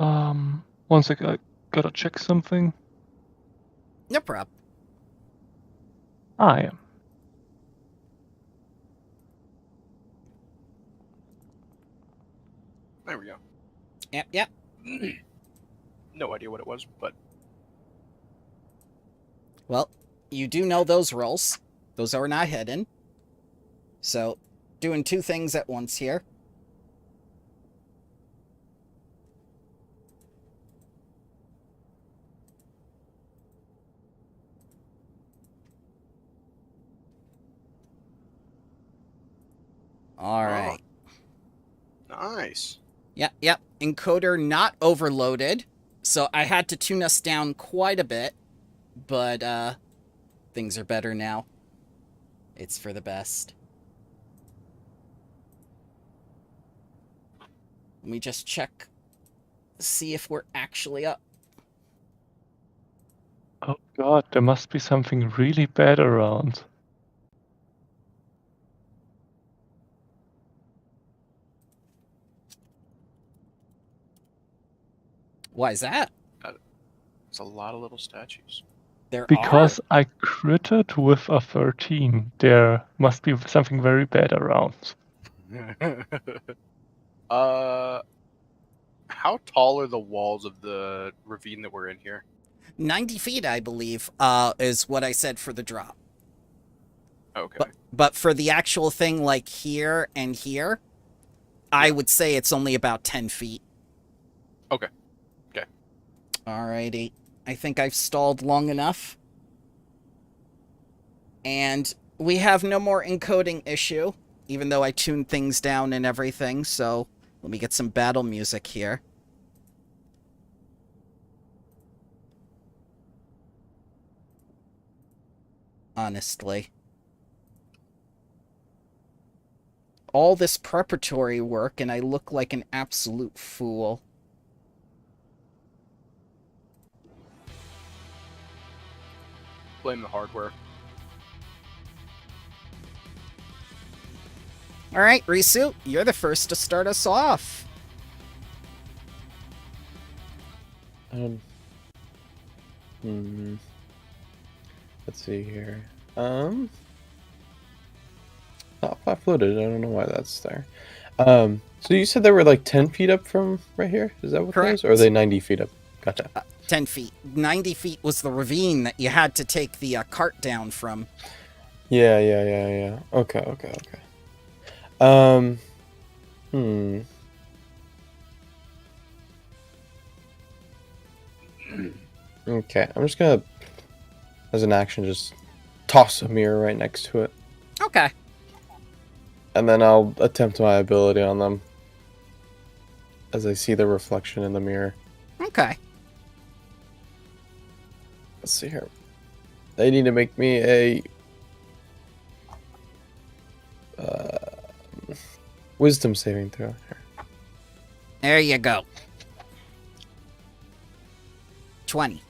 One sec, I gotta check something. No problem. I am. There we go. Yep. No idea what it was, but... Well, you do know those rolls. Those are not hidden. So, doing two things at once here. All right. Nice. Yep. Encoder not overloaded. So I had to tune us down quite a bit. But, things are better now. It's for the best. Let me just check. See if we're actually up. Oh god, there must be something really bad around. Why is that? It's a lot of little statues. There Because I critted with a 13. There must be something very bad around. How tall are the walls of the ravine that we're in here? 90 feet, I believe, is what I said for the drop. Okay. But for the actual thing like here and here, I would say it's only about 10 feet. Okay. Alrighty. I think I've stalled long enough. And we have no more encoding issue, even though I tuned things down and everything, so let me get some battle music here. Honestly. All this preparatory work and I look like an absolute fool. Blame the hardware. Alright, Risu, you're the first to start us off. Let's see here. Top floated. I don't know why that's there. So you said they were like 10 feet up from right here? Is that what that is? Or are they 90 feet up? Gotcha. 10 feet. 90 feet was the ravine that you had to take the cart down from. Yeah. Okay. Okay, I'm just gonna, as an action, just toss a mirror right next to it. Okay. And then I'll attempt my ability on them as I see the reflection in the mirror. Okay. Let's see here. They need to make me a wisdom saving throw here. There you go. 20.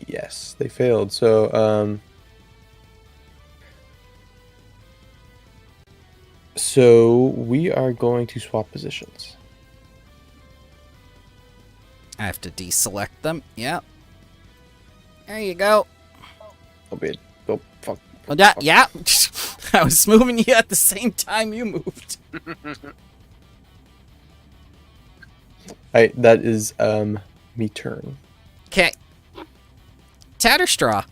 Yes, they failed. So, so we are going to swap positions. I have to deselect them. Yep. There you go. I'll be. Oh fuck. Well, that, yeah. I was moving you at the same time you moved. That is me turn. Okay. Tatterstraw.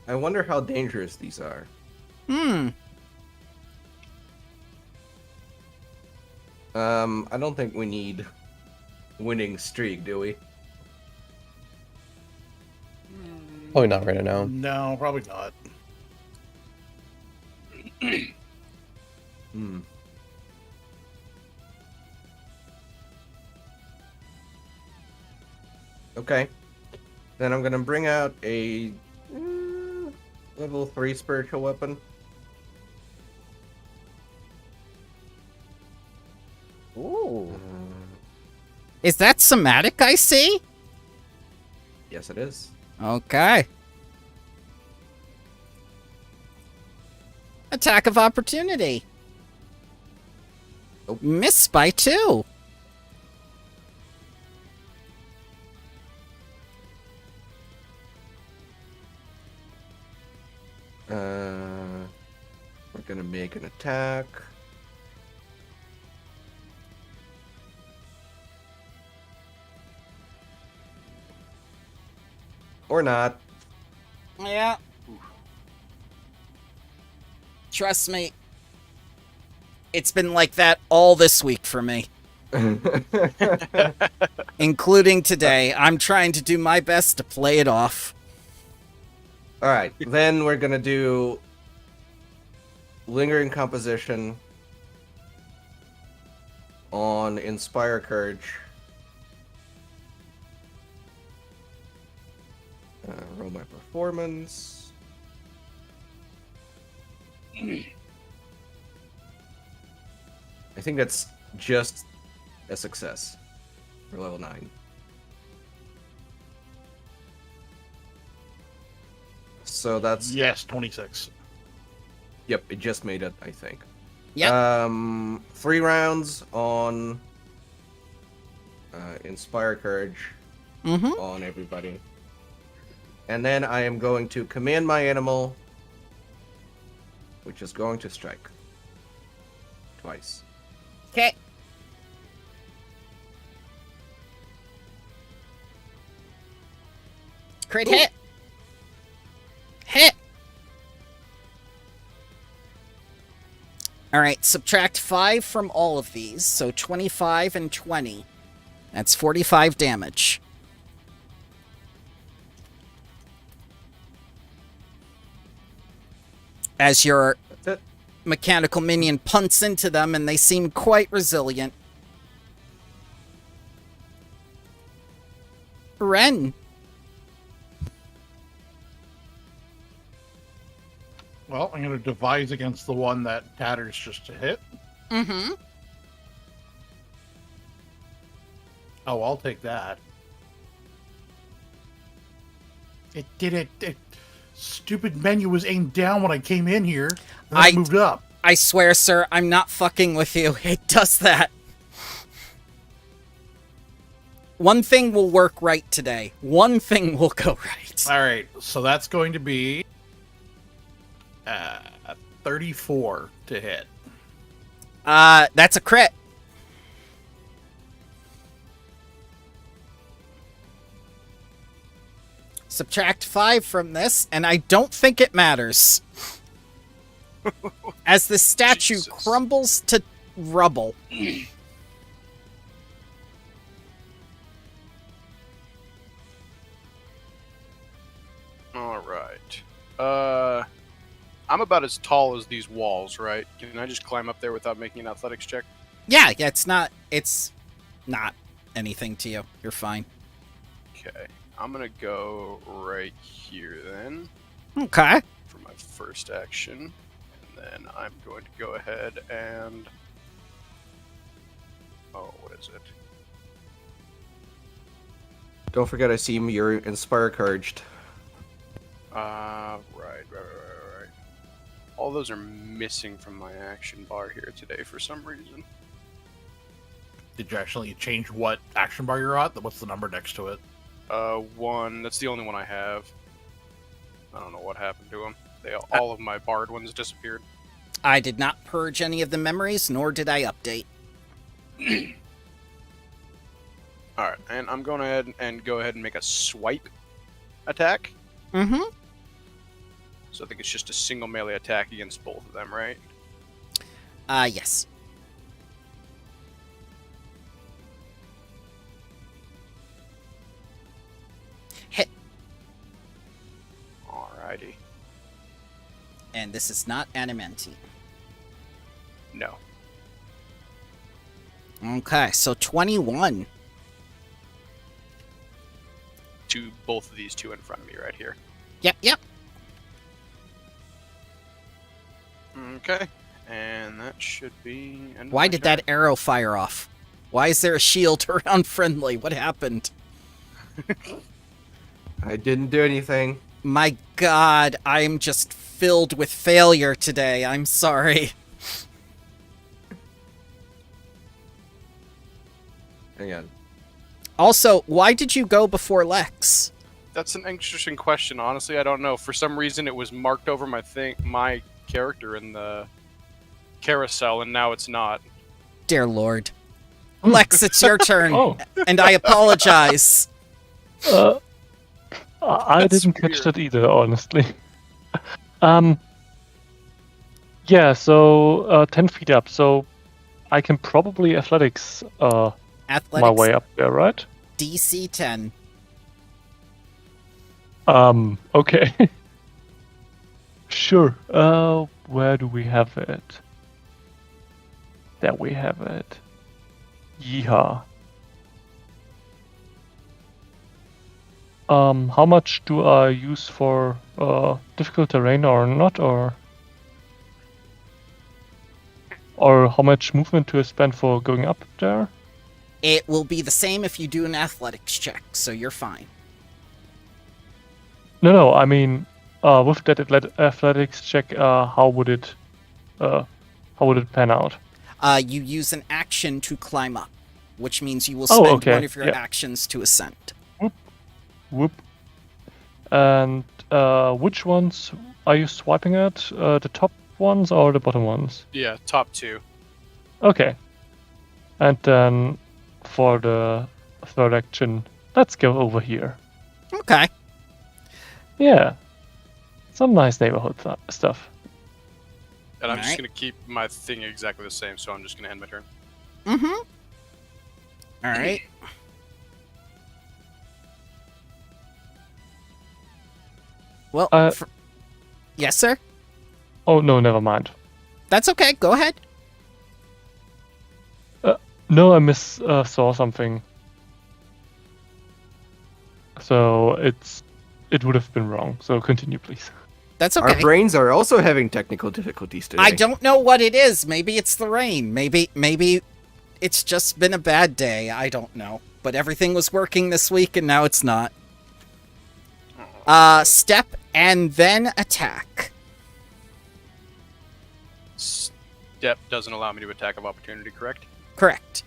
I wonder how dangerous these are. I don't think we need winning streak, do we? Probably not right now. No, probably not. Okay. Then I'm gonna bring out a level 3 spiritual weapon. Ooh. Is that somatic I see? Yes, it is. Okay. Attack of opportunity. Miss by 2. We're gonna make an attack. Or not. Yeah. Trust me. It's been like that all this week for me. Including today. I'm trying to do my best to play it off. Alright, then we're gonna do Lingering Composition on Inspire Courage. Roll my performance. I think that's just a success for level 9. So that's... Yes, 26. Yep, it just made it, I think. Yep. 3 rounds on Inspire Courage on everybody. And then I am going to command my animal, which is going to strike. Twice. Okay. Crit hit. Hit. All right, subtract 5 from all of these, so 25 and 20. That's 45 damage. As your That's it. mechanical minion punts into them, and they seem quite resilient. Ren. Well, I'm going to devise against the one that Tatter's just a hit. Mm-hmm. Oh, I'll take that. It did it. Stupid menu was aimed down when I came in here, and then it moved up. I swear, sir, I'm not fucking with you. It does that. One thing will work right today. One thing will go right. All right, so that's going to be 34 to hit. That's a crit. Subtract 5 from this, and I don't think it matters. As the statue Jesus. crumbles to rubble. All right. I'm about as tall as these walls, right? Can I just climb up there without making an athletics check? Yeah, it's not anything to you. You're fine. Okay. I'm gonna go right here then Okay. for my first action. And then I'm going to go ahead and... Oh, what is it? Don't forget, I see you're Inspire Couraged. Right. All those are missing from my action bar here today for some reason. Did you actually change what action bar you're at? What's the number next to it? 1. That's the only one I have. I don't know what happened to them. All of my barred ones disappeared. I did not purge any of the memories, nor did I update. Alright, and I'm going ahead and make a swipe attack. Mm-hmm. So I think it's just a single melee attack against both of them, right? Yes. Hit. Alrighty. And this is not adamantine. No. Okay, so 21. To both of these two in front of me right here. Yep. Okay. And that should be... end of Why my did turn. that arrow fire off? Why is there a shield around friendly? What happened? I didn't do anything. My god, I'm just filled with failure today. I'm sorry. again. Also, why did you go before Lex? That's an interesting question. Honestly, I don't know. For some reason, it was marked over my character in the carousel, and now it's not. Dear Lord. Lex, it's your turn. Oh. And I apologize. I That's didn't catch weird. that either, honestly. Yeah, so 10 feet up, so I can probably athletics my Athletics way up there, right? DC 10. Okay. Sure. Where do we have it? There we have it. Yeehaw. How much do I use for difficult terrain or not, or how much movement do I spend for going up there? It will be the same if you do an athletics check, so you're fine. No, I mean, with that athletics check, how would it pan out? You use an action to climb up, which means you will Oh, spend okay, one of your yeah. actions to ascend. Whoop. And which ones are you swiping at? The top ones or the bottom ones? Yeah, top 2. Okay. And then for the third action, let's go over here. Okay. Yeah. Some nice neighborhood stuff. And I'm just Alright. going to keep my thing exactly the same, so I'm just going to end my turn. Mm-hmm. All right. Well, yes, sir? Oh, no, never mind. That's okay. Go ahead. No, I saw something. So it would have been wrong. So continue, please. That's okay. Our brains are also having technical difficulties today. I don't know what it is. Maybe it's the rain. Maybe it's just been a bad day. I don't know. But everything was working this week and now it's not. Step and then attack. Step doesn't allow me to attack of opportunity, correct? Correct.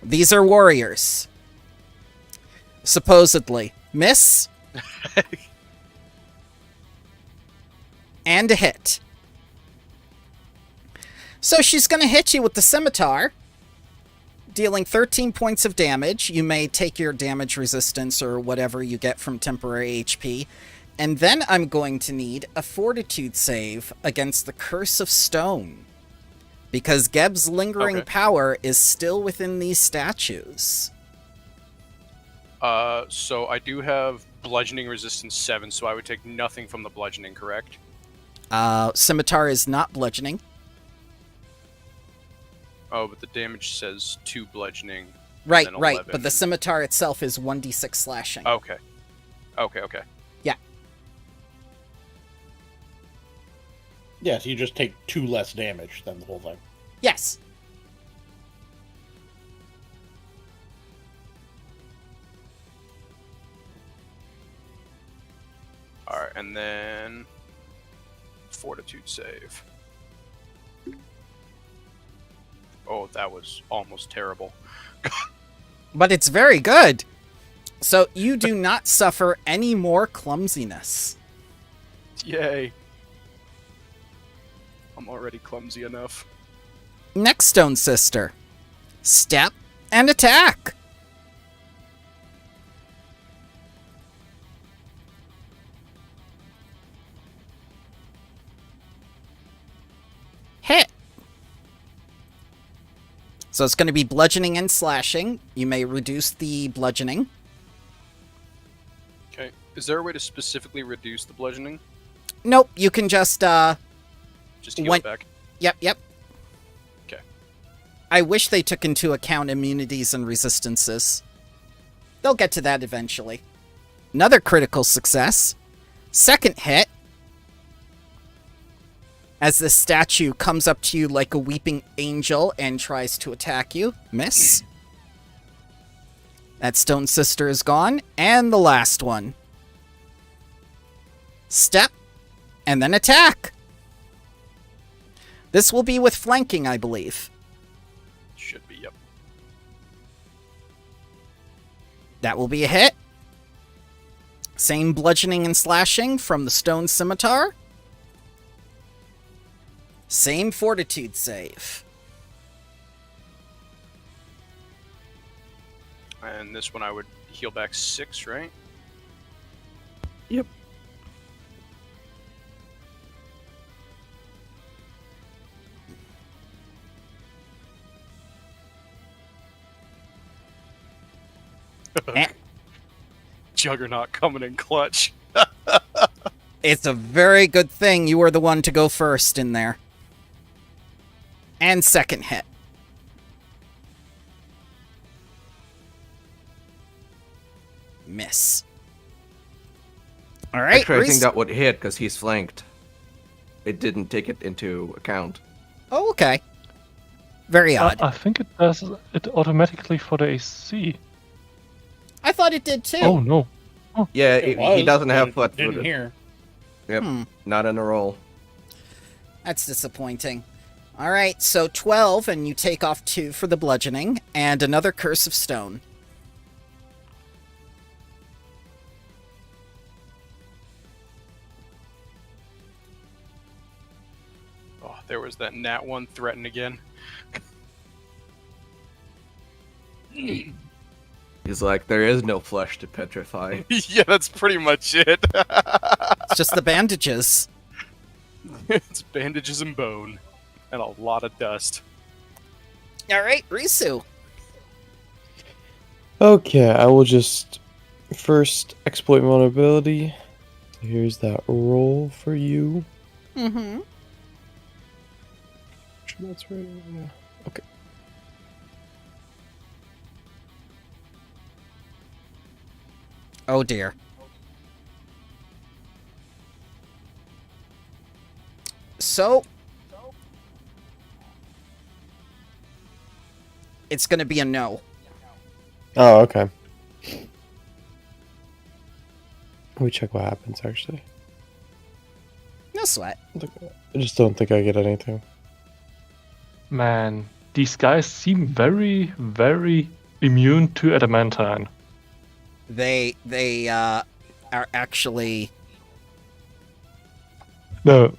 These are warriors. Supposedly. Miss. And a hit. So she's going to hit you with the scimitar, dealing 13 points of damage. You may take your damage resistance or whatever you get from temporary HP. And then I'm going to need a fortitude save against the Curse of Stone. Because Geb's lingering power is still within these statues. So I do have bludgeoning resistance 7, so I would take nothing from the bludgeoning, correct? Scimitar is not bludgeoning. Oh, but the damage says 2 bludgeoning. and Right, then right. 11. But the scimitar itself is 1d6 slashing. Okay. Yeah. Yes, you just take 2 less damage than the whole thing. Yes. Alright, and then fortitude save. Oh, that was almost terrible. But it's very good. So you do not suffer any more clumsiness. Yay. I'm already clumsy enough. Next Stone Sister. Step and attack. Hit. So it's going to be bludgeoning and slashing. You may reduce the bludgeoning. Okay. Is there a way to specifically reduce the bludgeoning? Nope, you can just, Just heal it back? Yep. Okay. I wish they took into account immunities and resistances. They'll get to that eventually. Another critical success. Second hit. As the statue comes up to you like a weeping angel and tries to attack you. Miss. That Stone Sister is gone. And the last one. Step. And then attack. This will be with flanking, I believe. Should be, yep. That will be a hit. Same bludgeoning and slashing from the stone scimitar. Same fortitude save. And this one I would heal back 6, right? Yep. Juggernaut coming in clutch. It's a very good thing you were the one to go first in there. And second hit. Miss. All right. Actually, I think that would hit because he's flanked. It didn't take it into account. Oh, okay. Very odd. I think it does it automatically for the AC. I thought it did too. Oh no. Yeah, It he was, doesn't have but didn't flat-footed. hear. Yep, not in a roll. That's disappointing. All right, so 12, and you take off 2 for the bludgeoning, and another Curse of Stone. Oh, there was that nat 1 threatened again. He's like, there is no flesh to petrify. Yeah, that's pretty much it. It's just the bandages. It's bandages and bone. And a lot of dust. All right, Risu. Okay, I will just first exploit vulnerability. Here's that roll for you. Mm-hmm. That's right. Yeah. Okay. Oh, dear. So... it's going to be a no. Oh, okay. Let me check what happens, actually. No sweat. I just don't think I get anything. Man, these guys seem very, very immune to adamantine. They are actually... No,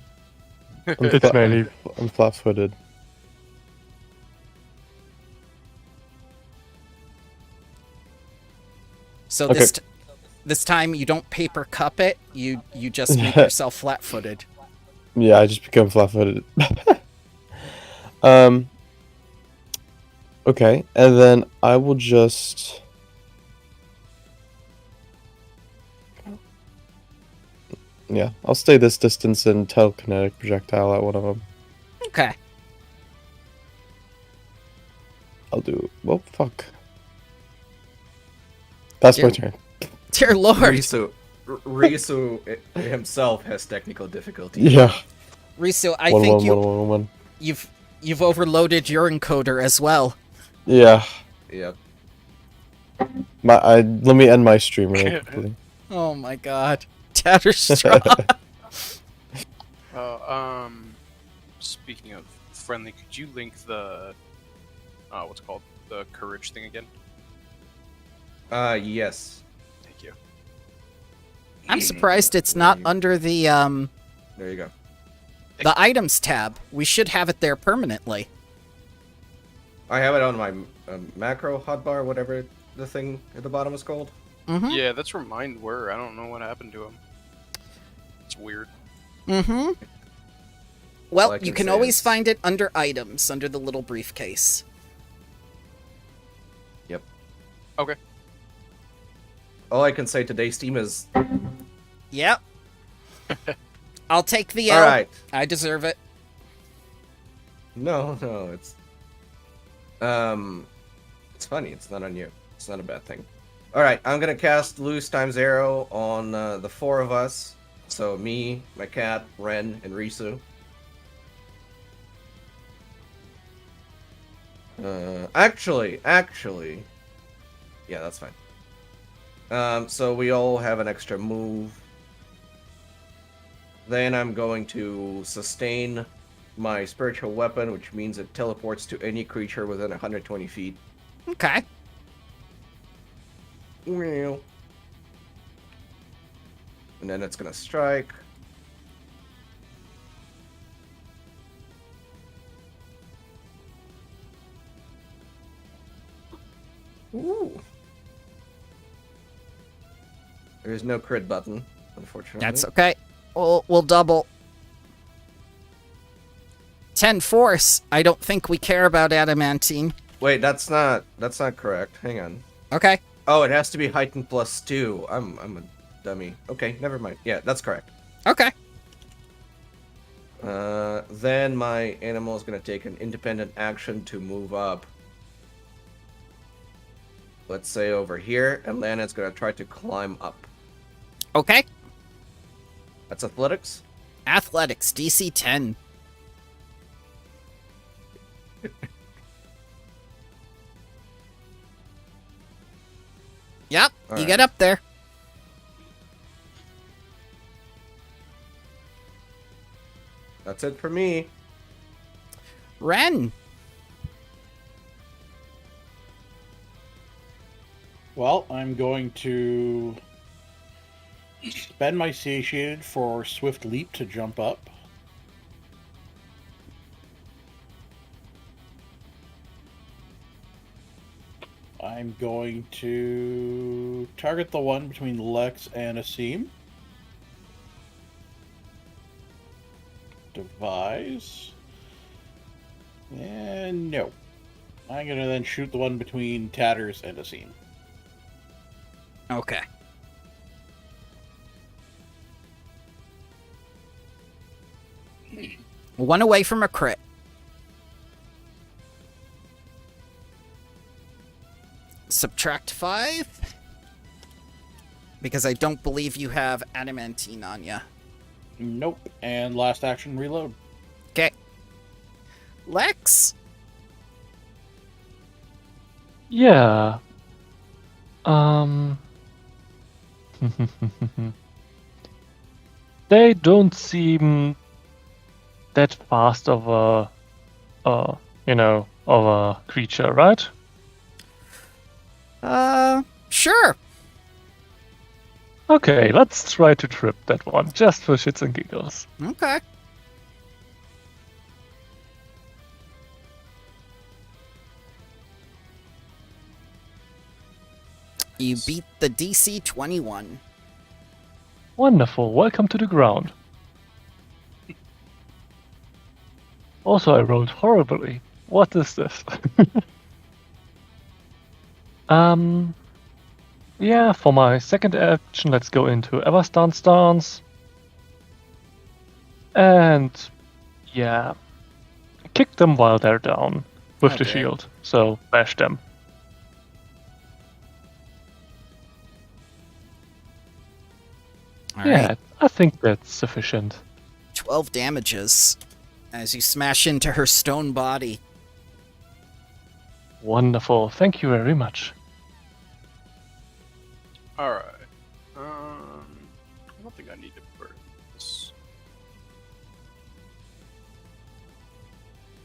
I'm it's fla- mainly I'm flat-footed. So Okay. this time you don't paper cup it, you just make yourself flat-footed. Yeah, I just become flat-footed. Okay, and then I will just... Yeah, I'll stay this distance and telekinetic projectile at one of them. Okay. I'll do... Well, fuck. That's my Yeah. turn. Dear Lord. Risu himself has technical difficulties. Yeah. Risu, I One, think one, one, one, one. you've overloaded your encoder as well. Yeah. Yep. Let me end my stream real quickly. Oh my god. Tatterstraw. Speaking of friendly, could you link the what's it called, the courage thing again? Yes. Thank you. I'm surprised it's not under the There you go. items tab. We should have it there permanently. I have it on my macro hotbar, whatever the thing at the bottom is called. Mm-hmm. Yeah, that's where mine were. I don't know what happened to him. It's weird. Mm-hmm. Well, All I you can can say always is- find it under items, under the little briefcase. Yep. Okay. All I can say today, Steam is Yep. I'll take the L. all right. I deserve it. No, it's funny. It's not on you. It's not a bad thing. All right, I'm gonna cast Loose times Arrow on the 4 of us. So me, my cat, Ren, and Risu. Actually, yeah, that's fine. So we all have an extra move. Then I'm going to sustain my spiritual weapon, which means it teleports to any creature within 120 feet. Okay. And then it's gonna strike. Ooh. There is no crit button, unfortunately. That's okay. We'll double. 10 force. I don't think we care about adamantine. Wait, that's not correct. Hang on. Okay. Oh, it has to be heightened +2. I'm a dummy. Okay, never mind. Yeah, that's correct. Okay. Then my animal is gonna take an independent action to move up. Let's say over here, and then it's gonna try to climb up. Okay. That's athletics. Athletics, DC 10. Yep, All you right. get up there. That's it for me. Ren. Well, I'm going to spend my satiated for swift leap to jump up. I'm going to target the one between Lex and Asim. Devise. And no. I'm going to then shoot the one between Tatters and Asim. Okay. One away from a crit. Subtract 5. Because I don't believe you have adamantine on ya. Nope. And last action, reload. Okay. Lex? Yeah. They don't seem that fast of a, of a creature, right? Sure. Okay, let's try to trip that one, just for shits and giggles. Okay. You beat the DC 21. Wonderful, welcome to the ground. Also, I rolled horribly. What is this? Yeah, for my second action, let's go into Everstance stance. And, yeah, kick them while they're down with the Okay. shield. So, bash them. All Yeah, right. I think that's sufficient. 12 damages as you smash into her stone body. Wonderful, thank you very much. Alright. I don't think I need to burn this.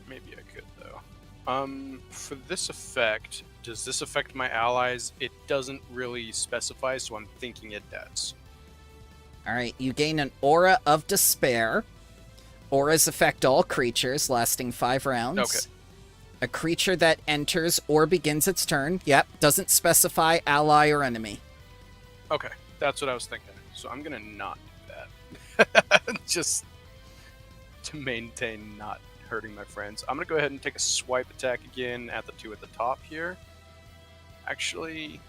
Maybe I could, though. For this effect, does this affect my allies? It doesn't really specify, so I'm thinking it does. All right, you gain an aura of despair. Auras affect all creatures, lasting 5 rounds. Okay. A creature that enters or begins its turn, doesn't specify ally or enemy. Okay, that's what I was thinking. So I'm gonna not do that. Just to maintain not hurting my friends. I'm gonna go ahead and take a swipe attack again at the two at the top here. Actually,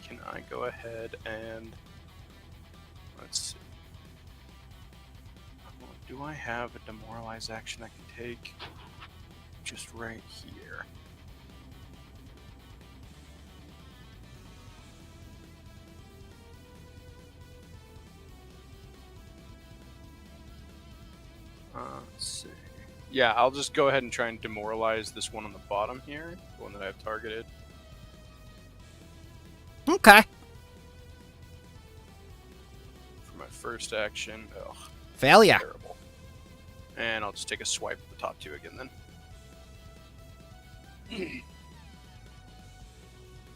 can I go ahead and... Let's see. Do I have a demoralize action I can take? Just right here. Let's see. Yeah, I'll just go ahead and try and demoralize this one on the bottom here, the one that I've targeted. Okay. For my first action, ugh, Failure. terrible. And I'll just take a swipe at the top two again then.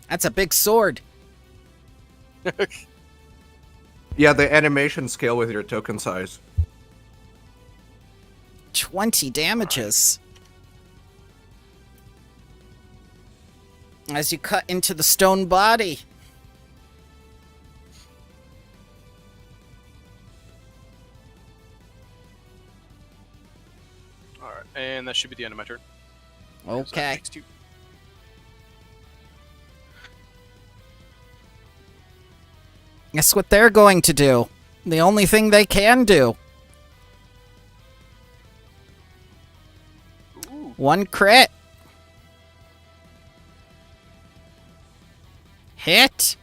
That's a big sword. Yeah, the animation scale with your token size. 20 damages. As you cut into the stone body. Alright, and that should be the end of my turn. Okay. Next you. Guess what they're going to do? The only thing they can do. Ooh. 1 crit. Hit.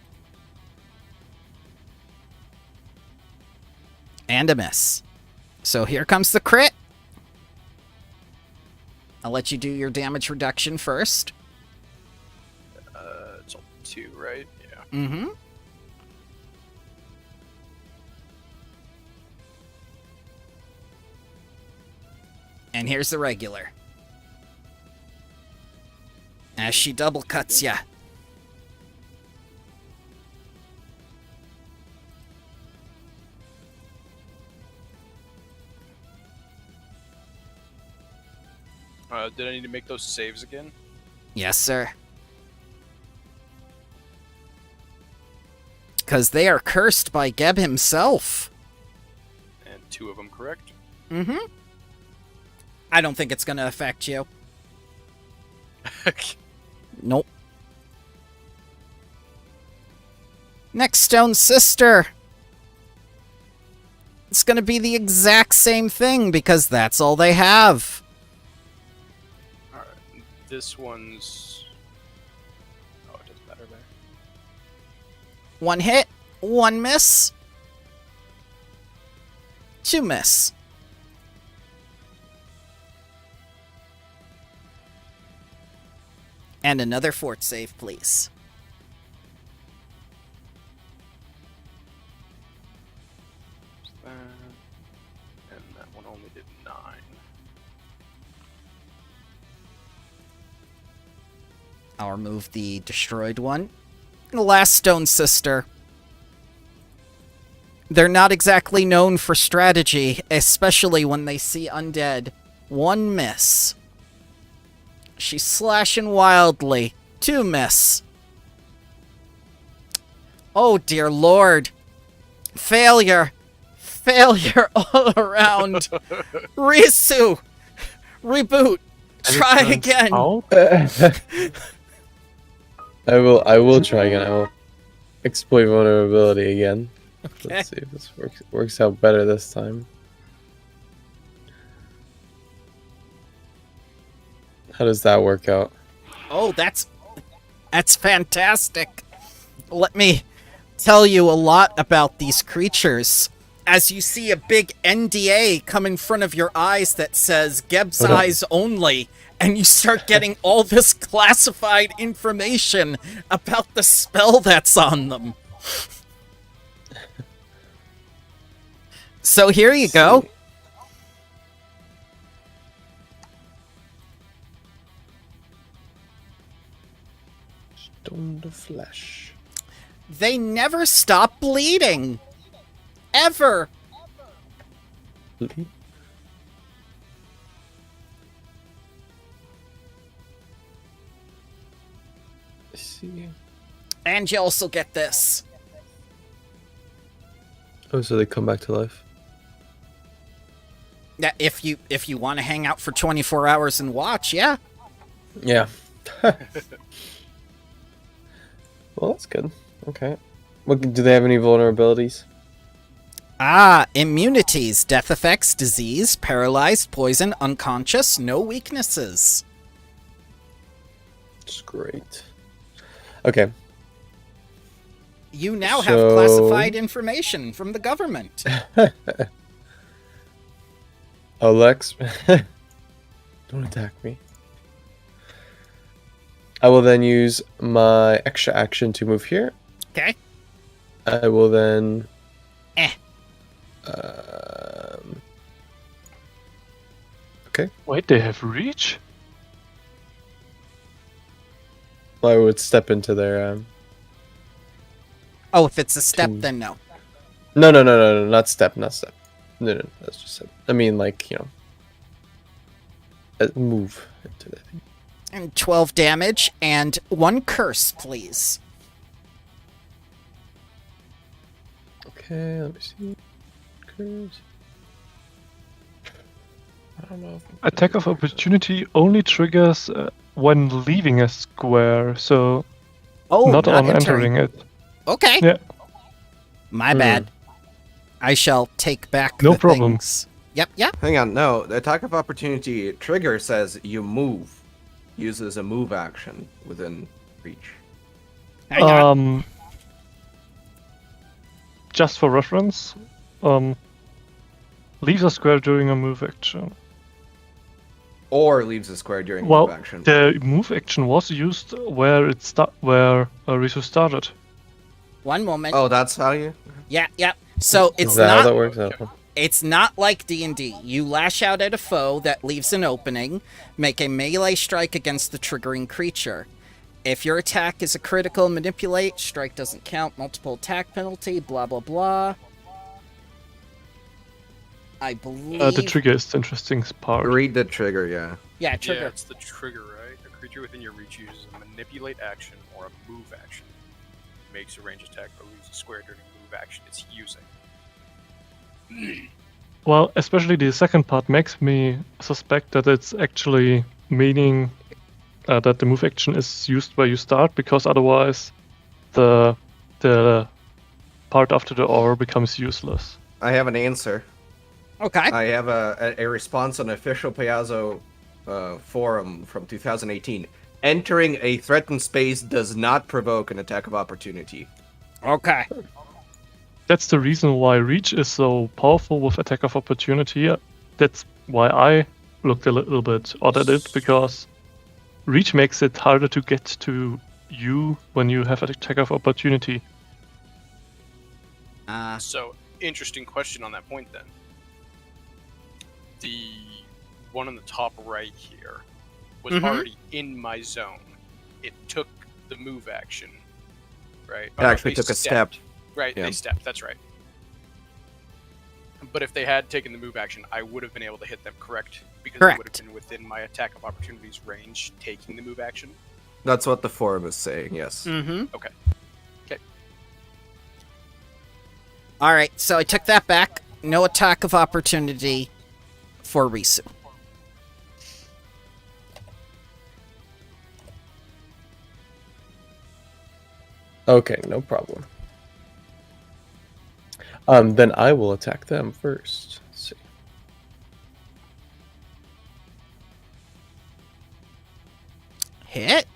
And a miss. So here comes the crit. I'll let you do your damage reduction first. It's all 2, right? Yeah. Mm-hmm. And here's the regular. As she double cuts ya. Did I need to make those saves again? Yes, sir. Because they are cursed by Geb himself. And 2 of them correct? Mm-hmm. I don't think it's going to affect you. Nope. Next stone sister. It's going to be the exact same thing because that's all they have. Alright, this one's... Oh, it doesn't matter there. 1 hit, 1 miss. 2 miss. And another fort save, please. And that one only did 9. I'll remove the destroyed one. The last stone sister. They're not exactly known for strategy, especially when they see undead. 1 miss. She's slashing wildly. 2 miss. Oh, dear lord. Failure. Failure all around. Risu. Reboot. Try again. I will try again. I will exploit vulnerability again. Okay. Let's see if this works out better this time. How does that work out? Oh, that's fantastic. Let me tell you a lot about these creatures. As you see a big NDA come in front of your eyes that says Geb's eyes only, and you start getting all this classified information about the spell that's on them. So here you go. Stone to flesh. They never stop bleeding. Ever. Bleed? I see. And you also get this. Oh, so they come back to life? Yeah, if you want to hang out for 24 hours and watch, yeah. Yeah. Well, that's good. Okay. What do they have any vulnerabilities? Ah, immunities, death effects, disease, paralyzed, poison, unconscious, no weaknesses. That's great. Okay. You now have classified information from the government. Alex, don't attack me. I will then use my extra action to move here. Okay. I will then... Okay. Wait, they have reach? I would step into their Oh, if it's a step, then no. No, not step. No, that's just step. I mean, like, move into that thing. And 12 damage, and 1 curse, please. Okay, let me see. Curse. I don't know. Attack of opportunity only triggers when leaving a square, so not on entering it. Okay. Yeah. My bad. I shall take back No the problem. things. Yep. Hang on, no. The attack of opportunity trigger says you move. Uses a move action within reach. Hang on. Just for reference, leaves a square during a move action. Or leaves a square during Well, move action. the move action was used where Risu started. One moment. Oh, that's how you... Yeah. So it's Is that how not. that works out? It's not like D&D. You lash out at a foe that leaves an opening, make a melee strike against the triggering creature. If your attack is a critical manipulate, strike doesn't count, multiple attack penalty, blah blah blah. I believe... The trigger is the interesting part. Read the trigger, yeah. Yeah, trigger. Yeah, it's the trigger, right? A creature within your reach uses a manipulate action or a move action. Makes a ranged attack or leaves a square during a move action it's using. Well, especially the second part makes me suspect that it's actually meaning that the move action is used where you start, because otherwise the part after the aura becomes useless. I have an answer. Okay. I have a response on official Piazzo forum from 2018. Entering a threatened space does not provoke an attack of opportunity. Okay. That's the reason why Reach is so powerful with Attack of Opportunity. That's why I looked a little bit odd at it, because Reach makes it harder to get to you when you have Attack of Opportunity. So, interesting question on that point then. The one on the top right here was already in my zone. It took the move action, right? It actually took a step. Right, Yeah. they stepped, that's right. But if they had taken the move action, I would have been able to hit them, correct? Because they would have been within my attack of opportunity's range taking the move action. That's what the forum is saying, yes. Mm-hmm. Okay. Alright, so I took that back. No attack of opportunity for Risu. Okay, no problem. Then I will attack them first. Let's see. Hit.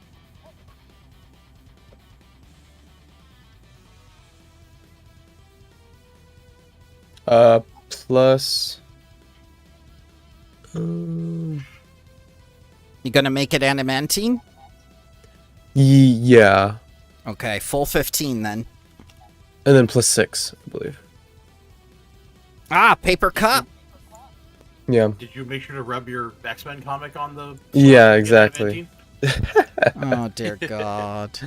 Plus. You gonna make it adamantine? Yeah. Okay, full 15 then. And then plus 6, I believe. Paper cup. Yeah. Did you make sure to rub your X-Men comic on the... Yeah, exactly. Oh, dear God.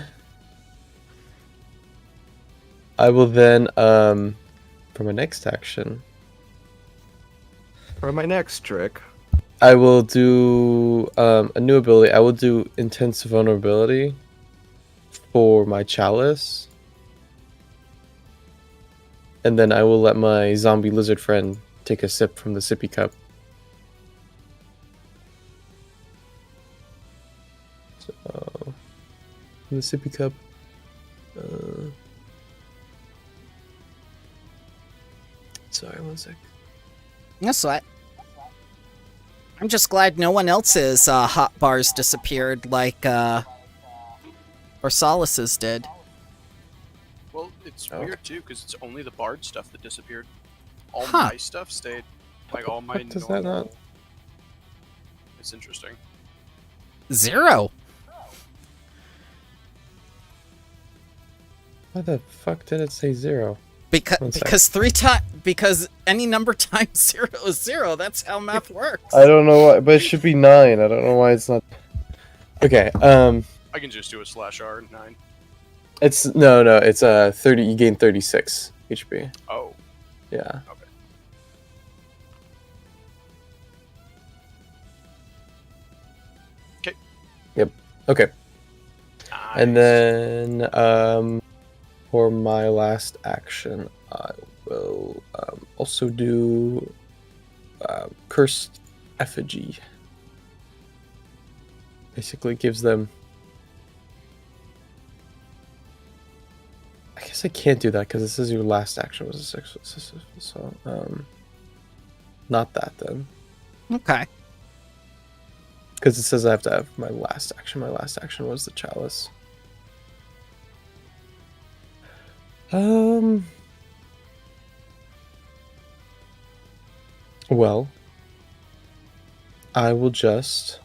I will then, for my next action, For my next trick, I will do a new ability. I will do Intense Vulnerability for my Chalice. And then I will let my zombie lizard friend take a sip from the sippy cup. So, the sippy cup. Sorry, one sec. That's what. I'm just glad no one else's hot bars disappeared like Orsalis's did. Well, it's Oh. weird too, because it's only the bard stuff that disappeared. All Huh. my stuff stayed. Like all my What does that normal... not- It's interesting. 0. Why the fuck did it say 0? One sec. Because any number times 0 is 0. That's how math works. I don't know why, but it should be 9. I don't know why it's not. Okay, I can just do a /R9. It's no. It's 30. You gain 36 HP. Oh. Yeah. Okay. Okay. Yep. Okay. Nice. And then for my last action, I will also do Cursed Effigy. Basically gives them... I guess I can't do that because this is your last action was a 6, so not that then. Okay. Because it says I have to have my last action. My last action was the chalice. Well, I will just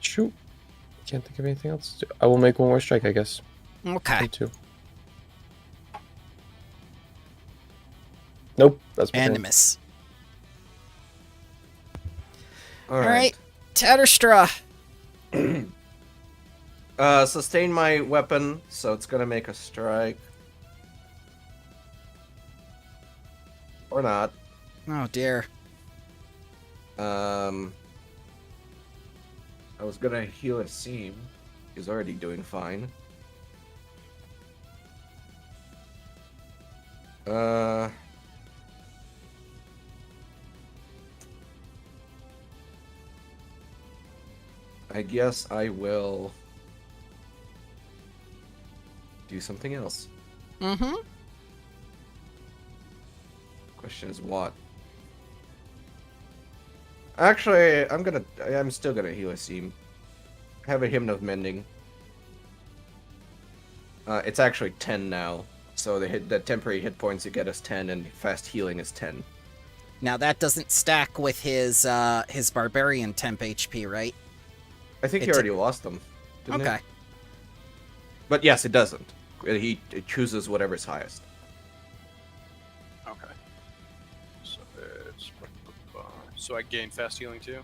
shoot. Can't think of anything else to do. I will make one more strike, I guess. Okay. 2. Nope, that's my turn. Animus. All right. Tatterstraw. Sustain my weapon, so it's gonna make a strike. Or not. Oh dear. I was gonna heal a seam. He's already doing fine. I guess I will do something else. Mm-hmm. Question is what? Actually, I'm still gonna heal a seam. Have a Hymn of Mending. It's actually 10 now. So the temporary hit points you get is 10 and fast healing is 10. Now that doesn't stack with his barbarian temp HP, right? I think he already lost them. Didn't Okay. he? But yes, it doesn't. He chooses whatever's highest. Okay. So it's... So I gain fast healing too?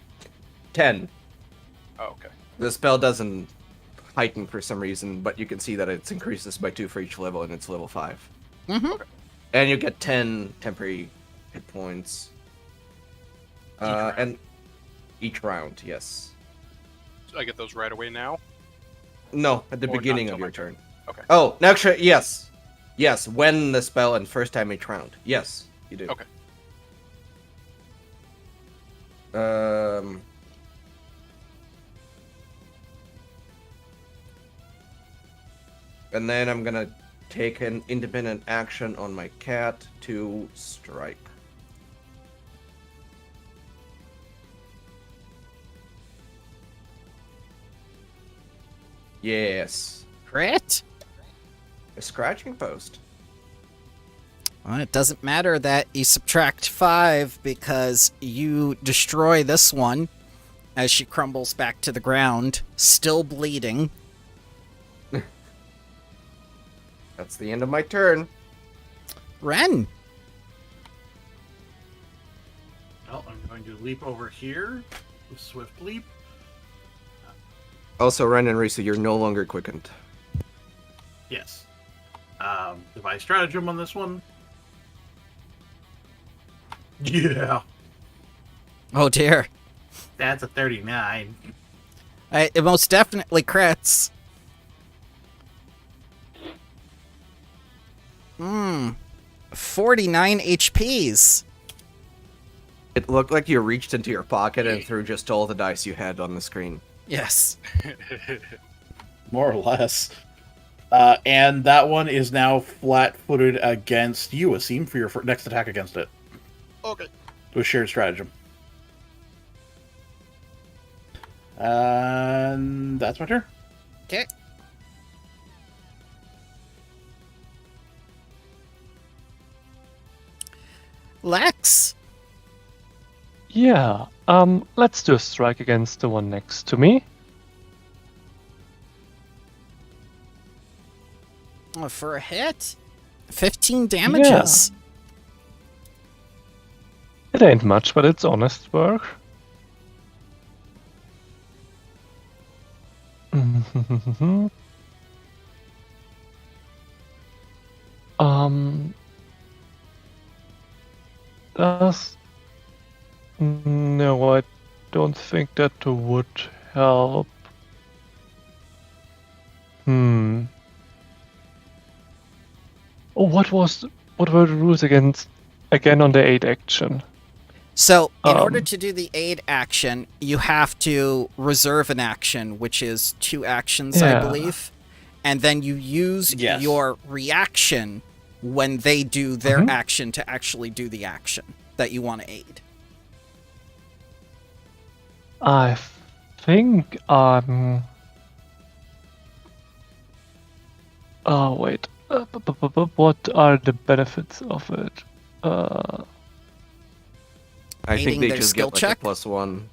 10. Oh, okay. The spell doesn't heighten for some reason, but you can see that it increases by 2 for each level, and it's level 5. Mm-hmm. Okay. And you get 10 temporary hit points. And each round, yes. So I get those right away now? No, at the Or not beginning till of my your turn. Okay. Oh, actually, yes. Yes, when the spell and first time each round. Yes, you do. Okay. And then I'm gonna take an independent action on my cat to strike. Yes. Crit? A scratching post. Well, it doesn't matter that you subtract 5 because you destroy this one as she crumbles back to the ground, still bleeding. That's the end of my turn. Ren. Well, I'm going to leap over here. Swift leap. Also, Ren and Risa, you're no longer quickened. Yes. Device stratagem on this one. Yeah. Oh dear. That's a 39. It most definitely crits. 49 HPs. It looked like you reached into your pocket and threw just all the dice you had on the screen. Yes. More or less. And that one is now flat-footed against you, Asim, for your next attack against it. Okay. With shared stratagem. And that's my turn. Okay. Lex. Yeah, let's do a strike against the one next to me. Oh, for a hit? 15 damages. It ain't much, but it's honest work. um, does no, I don't think that would help. Hmm. Oh, what were the rules again on the aid action? So, in order to do the aid action, you have to reserve an action, which is 2 actions, I Yeah. believe. And then you use Yes. your reaction when they do their action to actually do the action that you want to aid. I think oh wait. What are the benefits of it? I Aiding think they their just skill get like check? a +1.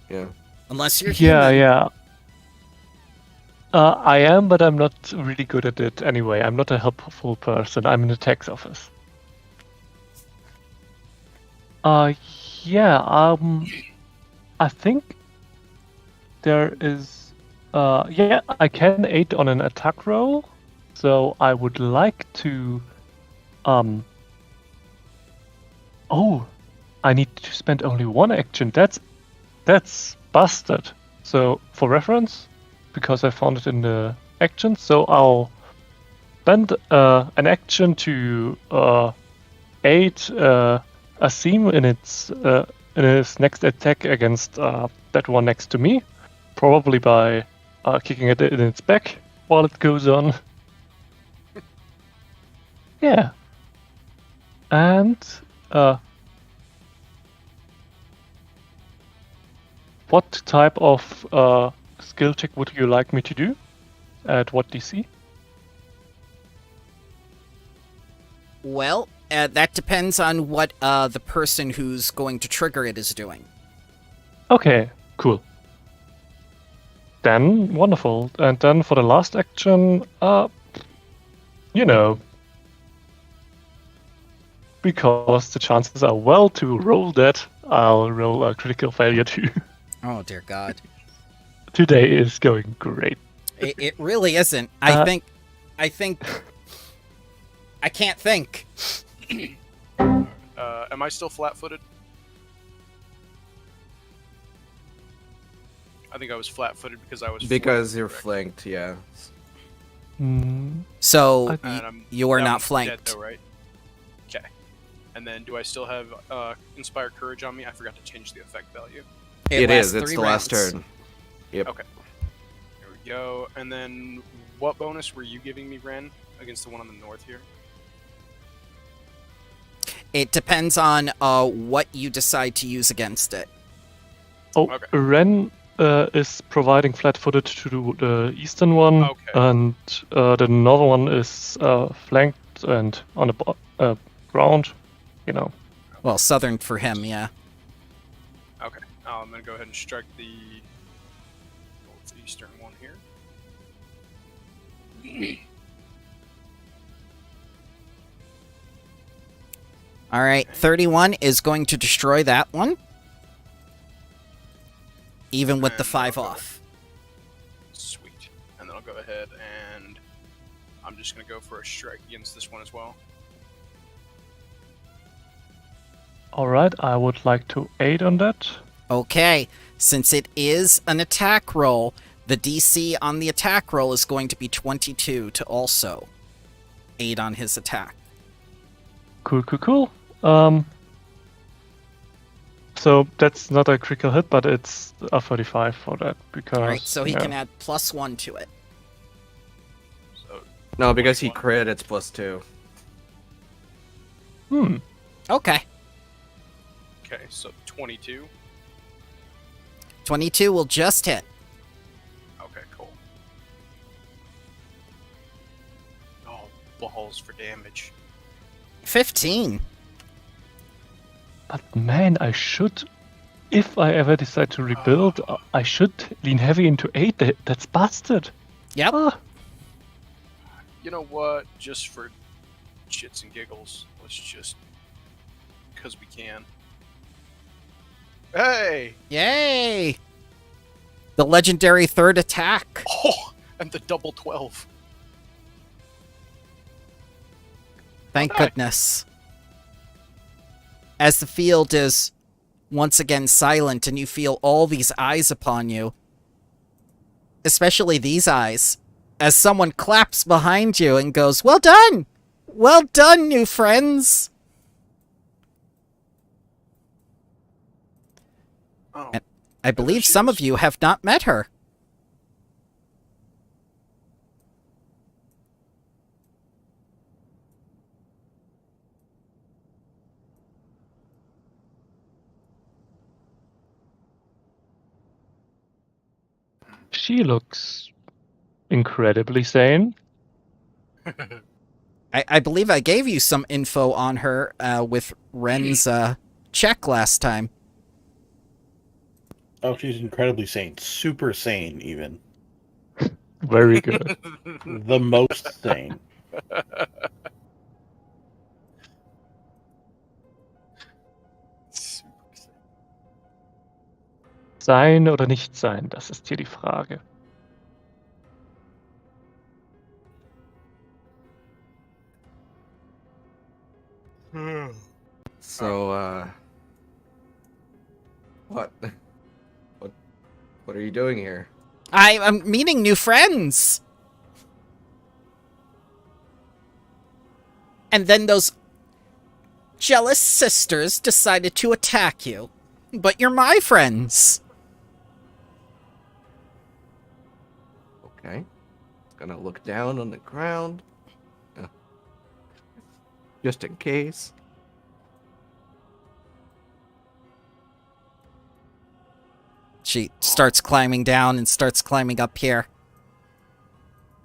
Yeah. Unless you're Yeah, human. yeah. I am, but I'm not really good at it anyway. I'm not a helpful person. I'm in the tax office. Yeah. I think there is. Yeah, I can aid on an attack roll, so I would like to. Oh, I need to spend only 1 action. That's busted. So for reference, because I found it in the actions, so I'll spend an action to aid Asim in his next attack against that one next to me, probably by kicking it in its back while it goes on. Yeah. And what type of skill check would you like me to do? At what DC? Well, that depends on what the person who's going to trigger it is doing. Okay, cool. Then, wonderful. And then for the last action, you know, because the chances are well to roll that, I'll roll a critical failure too. Oh, dear God. Today is going great. It really isn't. I think... I can't think. Am I still flat-footed? I think I was flat-footed because I was Because you're correct? flanked, yeah. So, And you are that not one's dead flanked. though, right? Okay. And then do I still have Inspire Courage on me? I forgot to change the effect value. It lasts is. It's 3 the last rounds. turn. Yep. Okay. There we go. And then what bonus were you giving me, Ren, against the one on the north here? It depends on what you decide to use against it. Oh, Okay. Ren is providing flat-footed to the eastern one, Okay. and the northern one is flanked and on the ground. You know. Well, southern for him, yeah. Okay. I'm going to go ahead and strike the northeastern one here. All right, 31 is going to destroy that one. Even with the And 5 I'll go off. Sweet. And then I'll go ahead and I'm just going to go for a strike against this one as well. Alright, I would like to aid on that. Okay, since it is an attack roll, the DC on the attack roll is going to be 22 to also aid on his attack. Cool. So that's not a critical hit, but it's a 35 for that because. All right, so he yeah. can add +1 to it. So No, because he 21. crit, it's +2. Okay. Okay, so 22. 22 will just hit. Okay, cool. Oh, balls for damage. 15. But man, I should. If I ever decide to rebuild, I should lean heavy into 8. That's busted. Yep. Ah, You know what? Just for shits and giggles, let's just... Because we can. Hey! Yay! The legendary third attack. Oh, and the double 12. Thank Okay. goodness. As the field is once again silent and you feel all these eyes upon you, especially these eyes, as someone claps behind you and goes, "Well done! Well done, new friends!" Oh, And I believe some of you have not met her. She looks incredibly sane. I believe I gave you some info on her with Ren's check last time. Oh, she's incredibly sane. Super sane, even. Very good. The most sane. Sein oder nicht sein, das ist hier die Frage. So, what? What are you doing here? I'm meeting new friends. And then those jealous sisters decided to attack you. But you're my friends. Okay. Gonna look down on the ground. Just in case. She starts climbing down and starts climbing up here.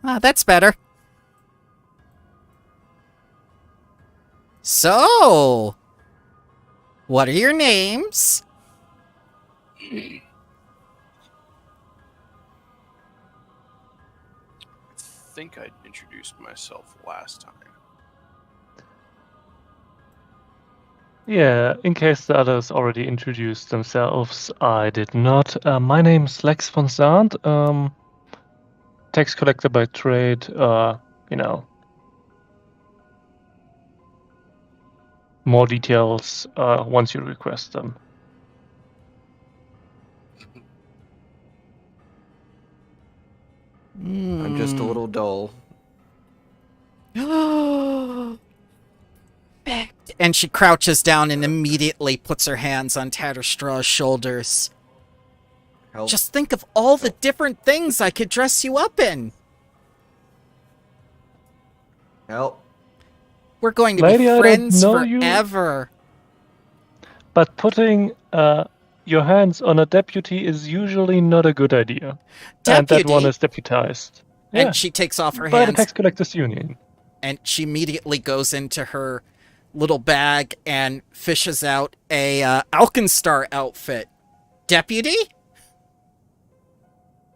Ah, that's better. So, what are your names? I think I introduced myself last time. Yeah, in case the others already introduced themselves, I did not. My name's Lex von Zand, tax collector by trade, you know. More details once you request them. I'm just a little dull. And she crouches down and immediately puts her hands on Tatterstraw's shoulders. Help. Just think of all the different things I could dress you up in. Help. We're going to Lady, I be don't friends know you. forever. But putting your hands on a deputy is usually not a good idea. And that one Deputy? is deputized. Yeah, And she takes off her by the hands Tax Collectors Union. and she immediately goes into her little bag and fishes out a Alkenstar outfit. Deputy?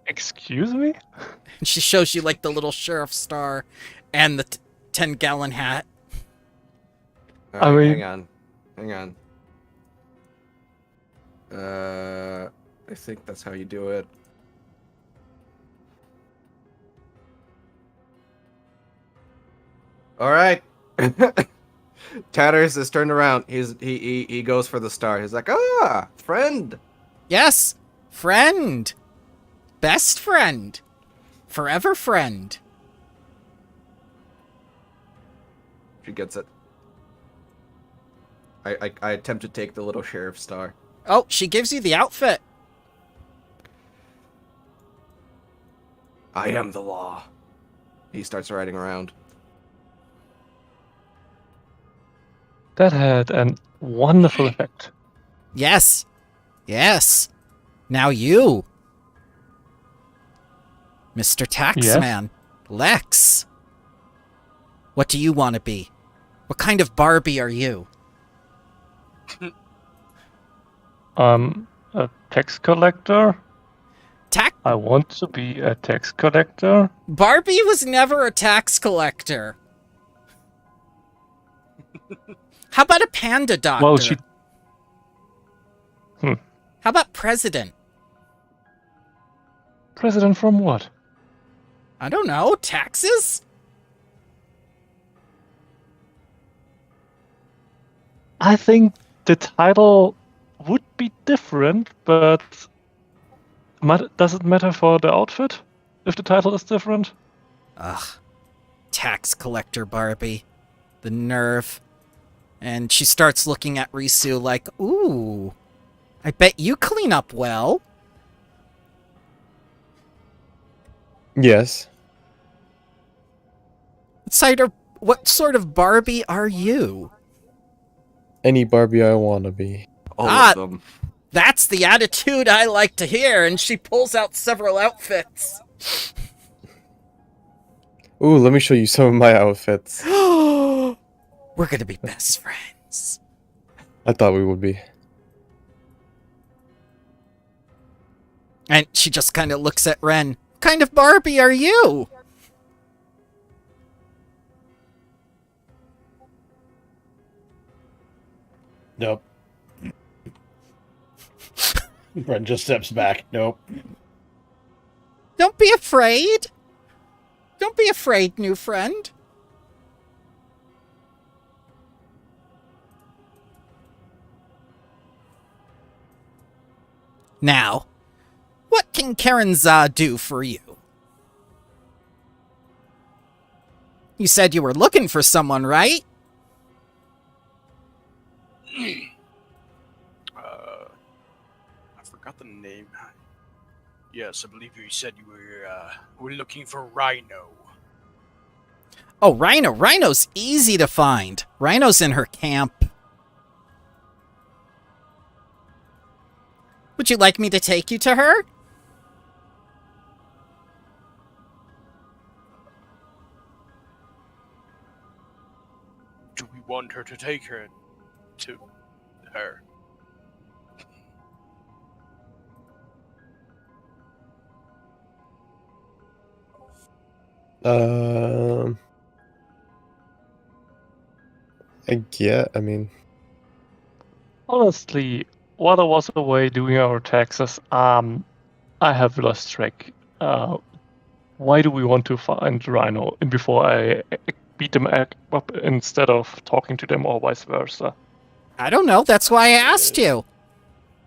Excuse me? And she shows you like the little sheriff star and the 10-gallon hat. All I right, mean- hang on. I think that's how you do it. All right. Tatters is turned around. He goes for the star. He's like, "Ah, friend." Yes, friend. Best friend. Forever friend. She gets it. I attempt to take the little sheriff star. Oh, she gives you the outfit. I am the law. He starts riding around. That had a wonderful effect. Yes. Yes. Now you. Mr. Taxman. Lex. What do you want to be? What kind of Barbie are you? A tax collector? I want to be a tax collector. Barbie was never a tax collector. How about a panda doctor? Well, she... How about president? President from what? I don't know. Taxes? I think the title would be different, but does it matter for the outfit if the title is different? Ugh. Tax collector Barbie. The nerve. And she starts looking at Risu like, ooh, I bet you clean up well. Yes. What sort of Barbie are you? Any Barbie I want to be. All of them. That's the attitude I like to hear, and she pulls out several outfits. Ooh, let me show you some of my outfits. We're gonna be best friends. I thought we would be. And she just kind of looks at Ren. What kind of Barbie are you? Nope. Ren just steps back. Nope. Don't be afraid. Don't be afraid, new friend. Now, what can Karen Za do for you? You said you were looking for someone, right? I forgot the name. Yes, I believe you said you were looking for Rhino. Oh, Rhino. Rhino's easy to find. Rhino's in her camp. Would you like me to take you to her? Do we want her to take her to her? I mean, Honestly, while I was away doing our taxes, I have lost track. Why do we want to find Rhino before I beat them up instead of talking to them, or vice versa? I don't know. That's why I asked you.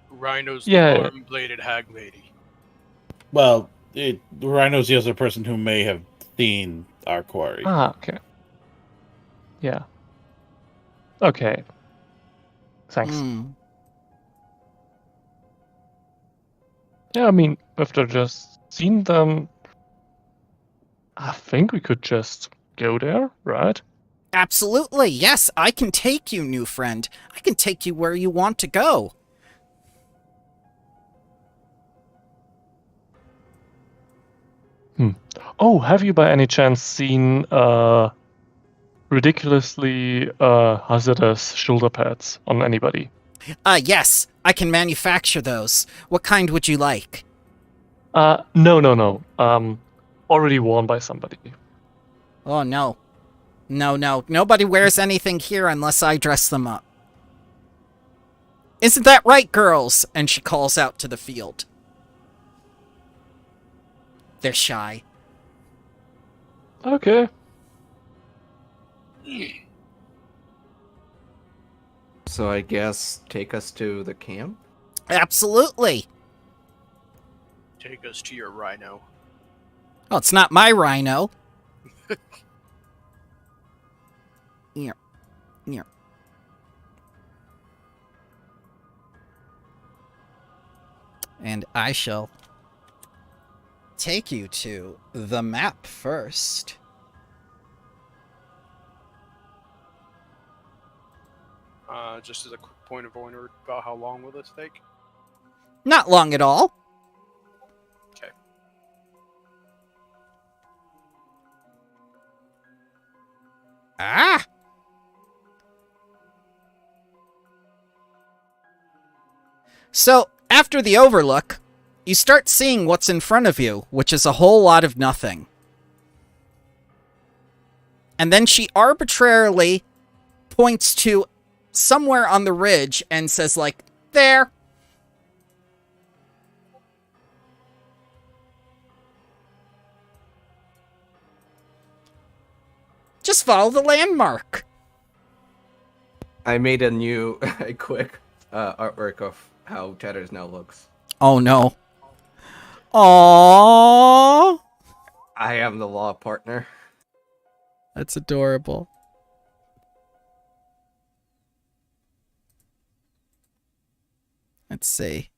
Rhino's Yeah. the arm-bladed hag lady. Well, Rhino's the other person who may have seen our quarry. Ah, okay. Yeah. Okay. Thanks. Yeah, I mean, after just seen them, I think we could just go there, right? Absolutely. Yes, I can take you, new friend. I can take you where you want to go. Oh, have you by any chance seen ridiculously hazardous shoulder pads on anybody? Yes, I can manufacture those. What kind would you like? No. Already worn by somebody. Oh, no. No. Nobody wears anything here unless I dress them up. Isn't that right, girls? And she calls out to the field. They're shy. Okay. So I guess take us to the camp? Absolutely. Take us to your Rhino. Oh, it's not my Rhino. Here. And I shall take you to the map first. Just as a quick point of order about how long will this take? Not long at all. Okay. Ah! So, after the overlook, you start seeing what's in front of you, which is a whole lot of nothing. And then she arbitrarily points to somewhere on the ridge and says, like, there. Just follow the landmark. I made a quick artwork of how Tatters now looks. Oh no. Aww. I am the law partner. That's adorable. Let's see.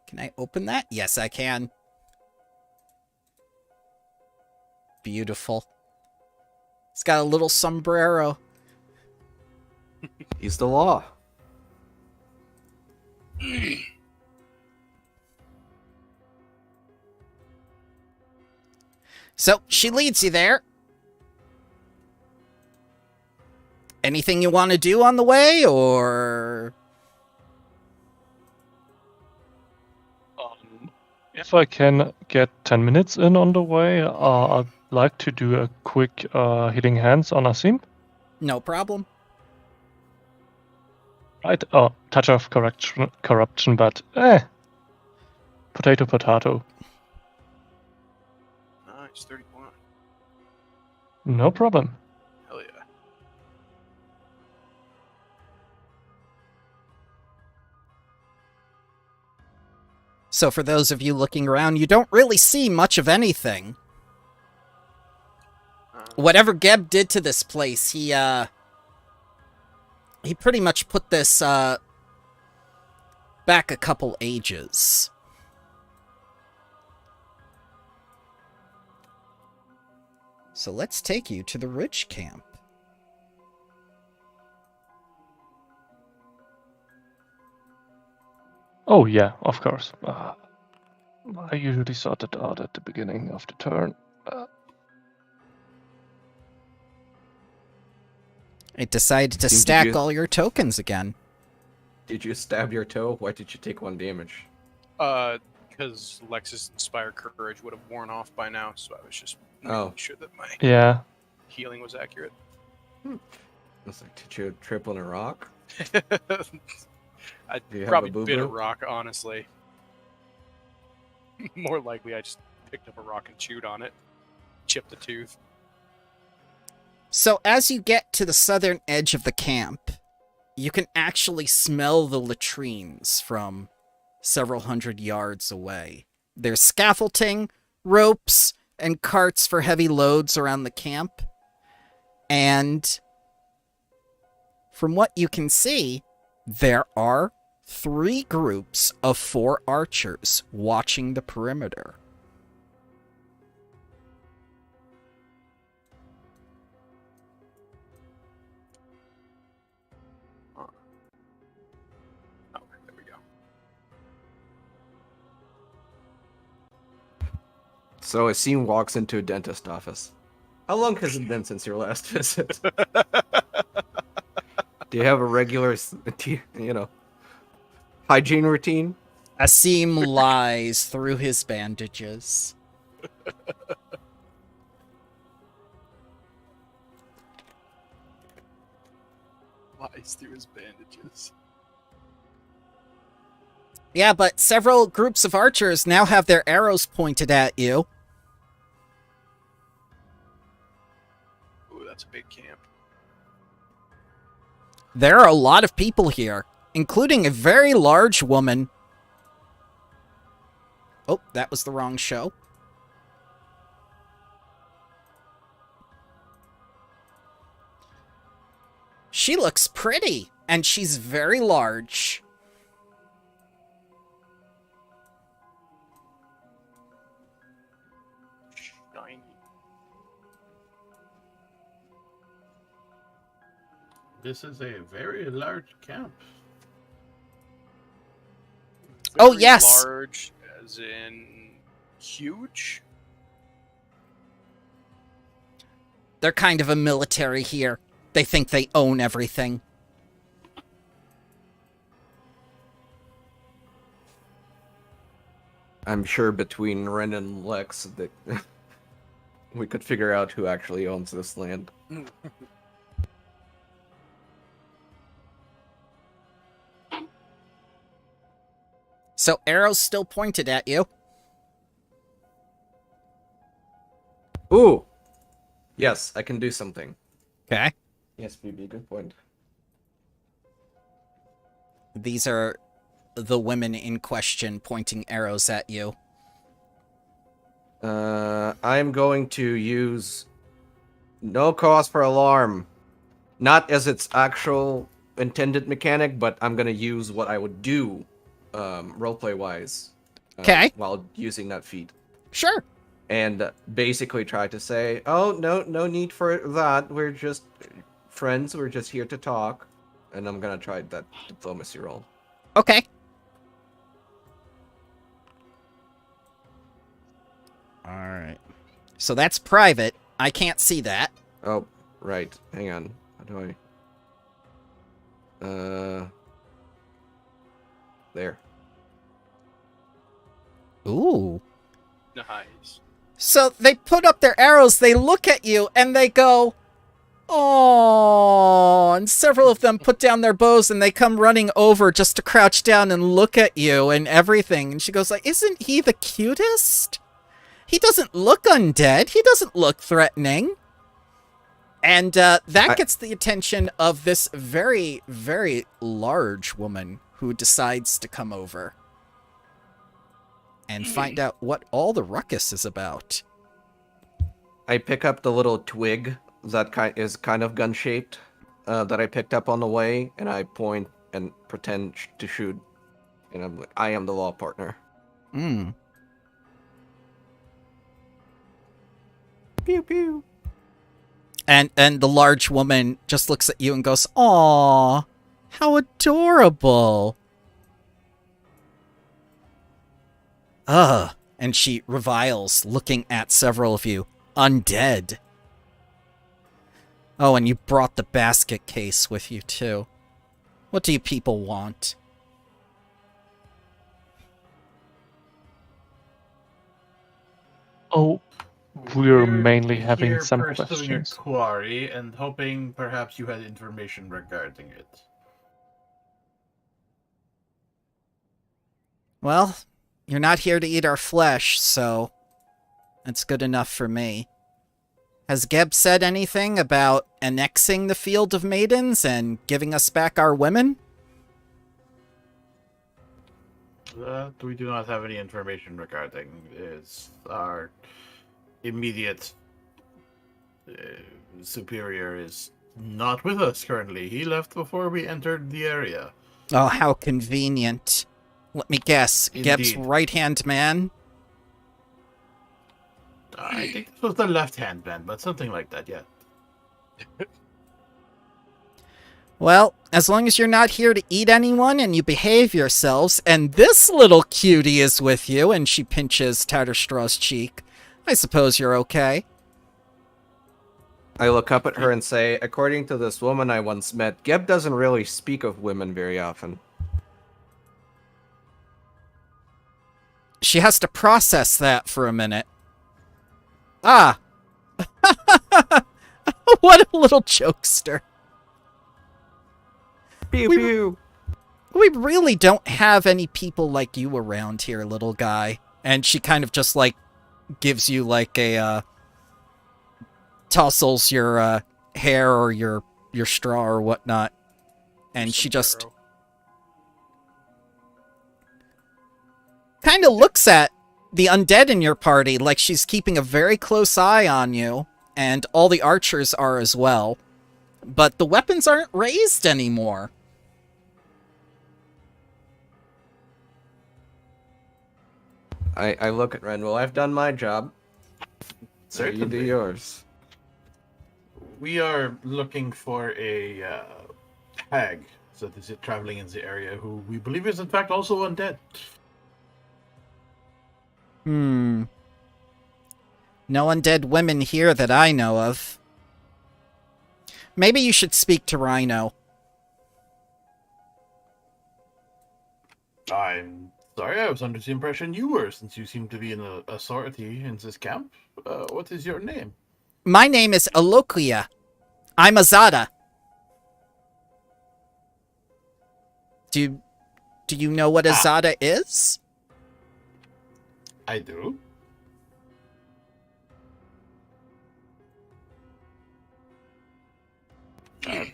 Can I open that? Yes, I can. Beautiful. It's got a little sombrero. He's the law. So, she leads you there. Anything you want to do on the way, or... If I can get 10 minutes in on the way, I'd like to do a quick healing hands on Asim. No problem. Right? Oh, touch of corruption, but potato. Nice, 31. No problem. Hell yeah. So for those of you looking around, you don't really see much of anything. Whatever Geb did to this place, he pretty much put this back a couple ages. So let's take you to the Ridge Camp. Oh yeah, of course. I usually sort it out at the beginning of the turn. It decided to Did stack you- all your tokens again. Did you stab your toe? Why did you take 1 damage? Because Lex's Inspire Courage would have worn off by now, so I was just making sure that my Yeah. healing was accurate. I was like, did you trip on a rock? I Do you have probably a boo-boo? bit a rock, honestly. More likely, I just picked up a rock and chewed on it. Chipped a tooth. So as you get to the southern edge of the camp, you can actually smell the latrines from several hundred yards away. There's scaffolding, ropes, and carts for heavy loads around the camp. And from what you can see, there are 3 groups of 4 archers watching the perimeter. Oh, there we go. So Asim walks into a dentist office. How long has it been since your last visit? Do you have a regular, hygiene routine? Asim lies through his bandages. Lies through his bandages. Yeah, but several groups of archers now have their arrows pointed at you. Ooh, that's a big camp. There are a lot of people here, including a very large woman. Oh, that was the wrong show. She looks pretty, and she's very large. Shiny. This is a very large camp. Oh, Very yes. Large, as in huge. They're kind of a military here. They think they own everything. I'm sure between Ren and Lex that we could figure out who actually owns this land. So arrows still pointed at you. Ooh! Yes, I can do something. Okay. Yes, BB, good point. These are the women in question pointing arrows at you. I'm going to use no cause for alarm. Not as its actual intended mechanic, but I'm gonna use what I would do, roleplay-wise, Okay. while using that feat. Sure. And basically try to say, oh, no need for that. We're just friends. We're just here to talk. And I'm gonna try that diplomacy roll. Okay. All right. So that's private. I can't see that. Oh, right. Hang on. How do I... There. Ooh. Nice. So they put up their arrows, they look at you, and they go, "Oh!" And several of them put down their bows, and they come running over just to crouch down and look at you and everything. And she goes like, "Isn't he the cutest? He doesn't look undead. He doesn't look threatening." And that gets the attention of this very, very large woman who decides to come over and find out what all the ruckus is about. I pick up the little twig that is kind of gun-shaped that I picked up on the way, and I point and pretend to shoot. And I'm like, I am the law partner. Hmm. Pew pew. And the large woman just looks at you and goes, "Aw, how adorable." Ugh. And she reviles, looking at several of you. Undead. Oh, and you brought the basket case with you, too. What do you people want? Oh, we're mainly here having some pursuing questions. a quarry and hoping perhaps you had information regarding it. Well, you're not here to eat our flesh, so that's good enough for me. Has Geb said anything about annexing the Field of Maidens and giving us back our women? That we do not have any information regarding. Is our immediate superior is not with us currently. He left before we entered the area. Oh, how convenient. Let me guess. Geb's Indeed. right-hand man? I think this was the left-hand man, but something like that, yeah. Well, as long as you're not here to eat anyone and you behave yourselves, and this little cutie is with you, and she pinches Tatterstraw's cheek, I suppose you're okay. I look up at her and say, according to this woman I once met, Geb doesn't really speak of women very often. She has to process that for a minute. Ah! What a little jokester. Pew We- pew. We really don't have any people like you around here, little guy. And she kind of just, like, gives you, like, a, tousles your, hair or your straw or whatnot. And she just Sombrero. kind of looks at the undead in your party like she's keeping a very close eye on you. And all the archers are as well. But the weapons aren't raised anymore. I look at Ren. Well, I've done my job. So you do Certainly. yours. We are looking for a hag that is traveling in the area who we believe is in fact also undead. No undead women here that I know of. Maybe you should speak to Rhino. I'm sorry, I was under the impression you were, since you seem to be an authority in this camp. What is your name? My name is Alokia. I'm Azada. Do you know what Azada is? I do.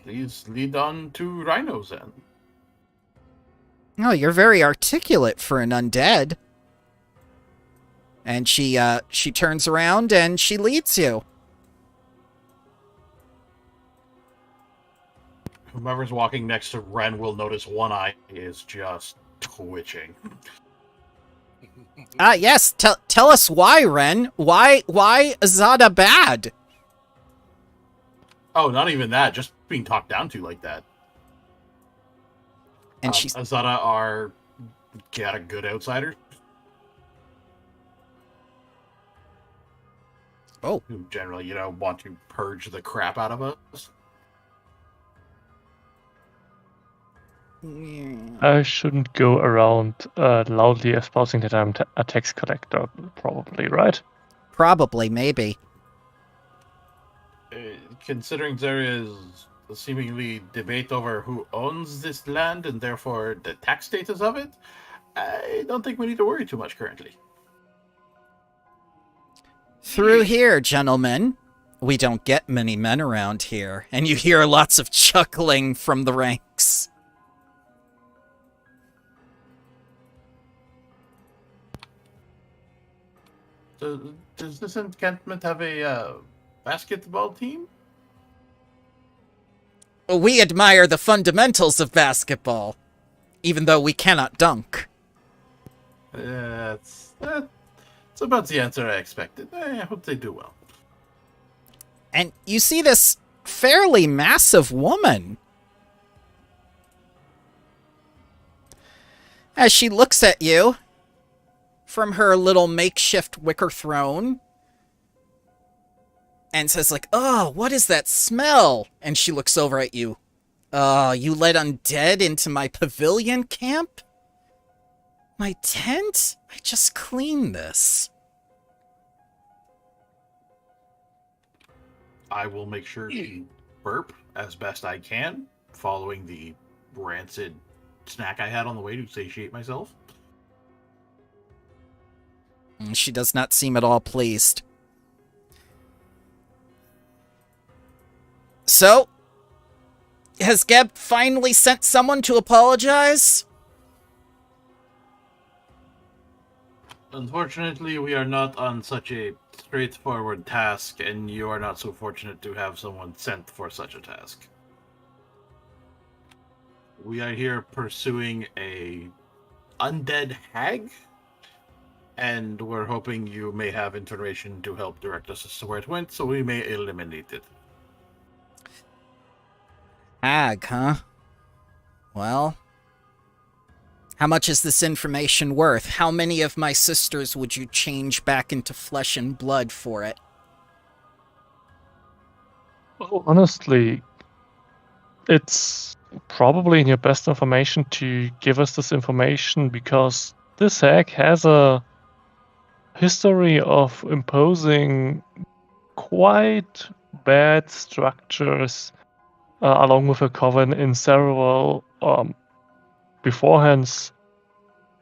Please lead on to Rhino's then. Oh, you're very articulate for an undead. And she turns around and she leads you. Whoever's walking next to Ren will notice one eye is just twitching. Yes, tell us why, Ren. Why Azada bad? Oh, not even that, just being talked down to like that. And she's... Azada are a good outsider. Oh. Who generally, want to purge the crap out of us. I shouldn't go around loudly espousing that I'm a tax collector, probably, right? Probably, maybe. Considering there is a seemingly debate over who owns this land and therefore the tax status of it, I don't think we need to worry too much currently. Through here, gentlemen. We don't get many men around here, and you hear lots of chuckling from the ranks. Does this encampment have a basketball team? We admire the fundamentals of basketball, even though we cannot dunk. That's about the answer I expected. I hope they do well. And you see this fairly massive woman. As she looks at you from her little makeshift wicker throne and says like, "Oh, what is that smell?" And she looks over at you. You let undead into my pavilion camp? My tent? I just cleaned this. I will make sure to burp as best I can, following the rancid snack I had on the way to satiate myself. She does not seem at all pleased. So, has Geb finally sent someone to apologize? Unfortunately, we are not on such a straightforward task, and you are not so fortunate to have someone sent for such a task. We are here pursuing a undead hag, and we're hoping you may have information to help direct us as to where it went, so we may eliminate it. Hag, huh? Well, how much is this information worth? How many of my sisters would you change back into flesh and blood for it? Well, honestly, it's probably in your best information to give us this information because this hag has a history of imposing quite bad structures along with a coven in several beforehand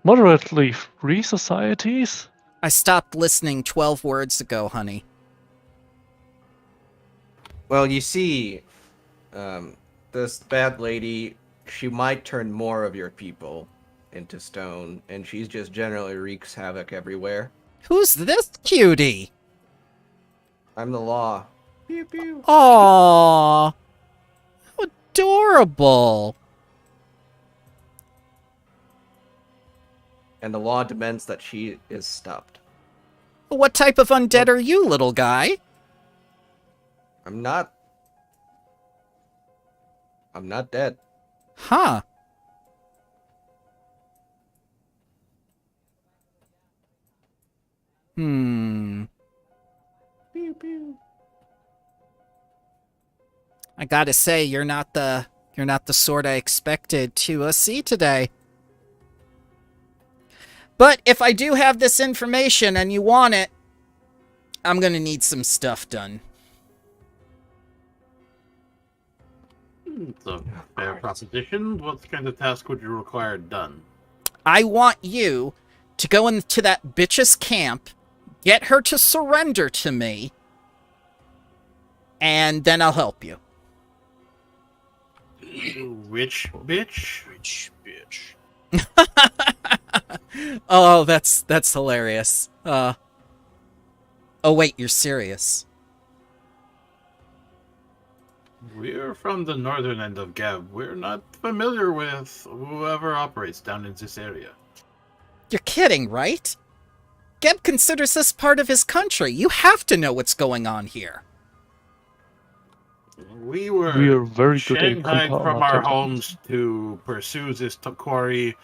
moderately free societies. I stopped listening 12 words ago, honey. Well, you see, this bad lady, she might turn more of your people into stone, and she's just generally wreaks havoc everywhere. Who's this cutie? I'm the law. Pew pew. Aww. How adorable. And the law demands that she is stopped. What type of undead are you, little guy? I'm not dead. Huh. Pew pew. I gotta say, you're not the sort I expected to see today. But if I do have this information and you want it, I'm gonna need some stuff done. It's a fair proposition. What kind of task would you require done? I want you to go into that bitch's camp, get her to surrender to me, and then I'll help you. Which bitch? Rich bitch. Oh, that's hilarious. Oh wait, you're serious. We're from the northern end of Gab. We're not familiar with whoever operates down in this area. You're kidding, right? Geb considers this part of his country. You have to know what's going on here. We We are were very good at shanghaied from our compartmentalizing. homes to pursue this quarry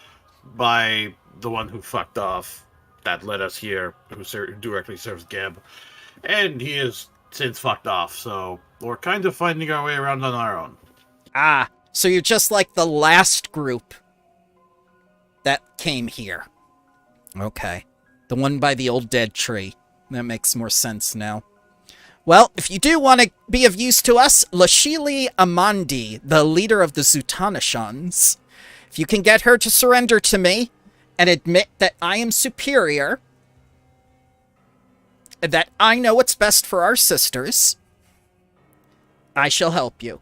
by the one who fucked off that led us here, who directly serves Geb. And he has since fucked off, so we're kind of finding our way around on our own. Ah, so you're just like the last group that came here. Okay. The one by the old dead tree. That makes more sense now. Well, if you do want to be of use to us, Lashili Amandi, the leader of the Zutanashans, if you can get her to surrender to me and admit that I am superior, that I know what's best for our sisters, I shall help you.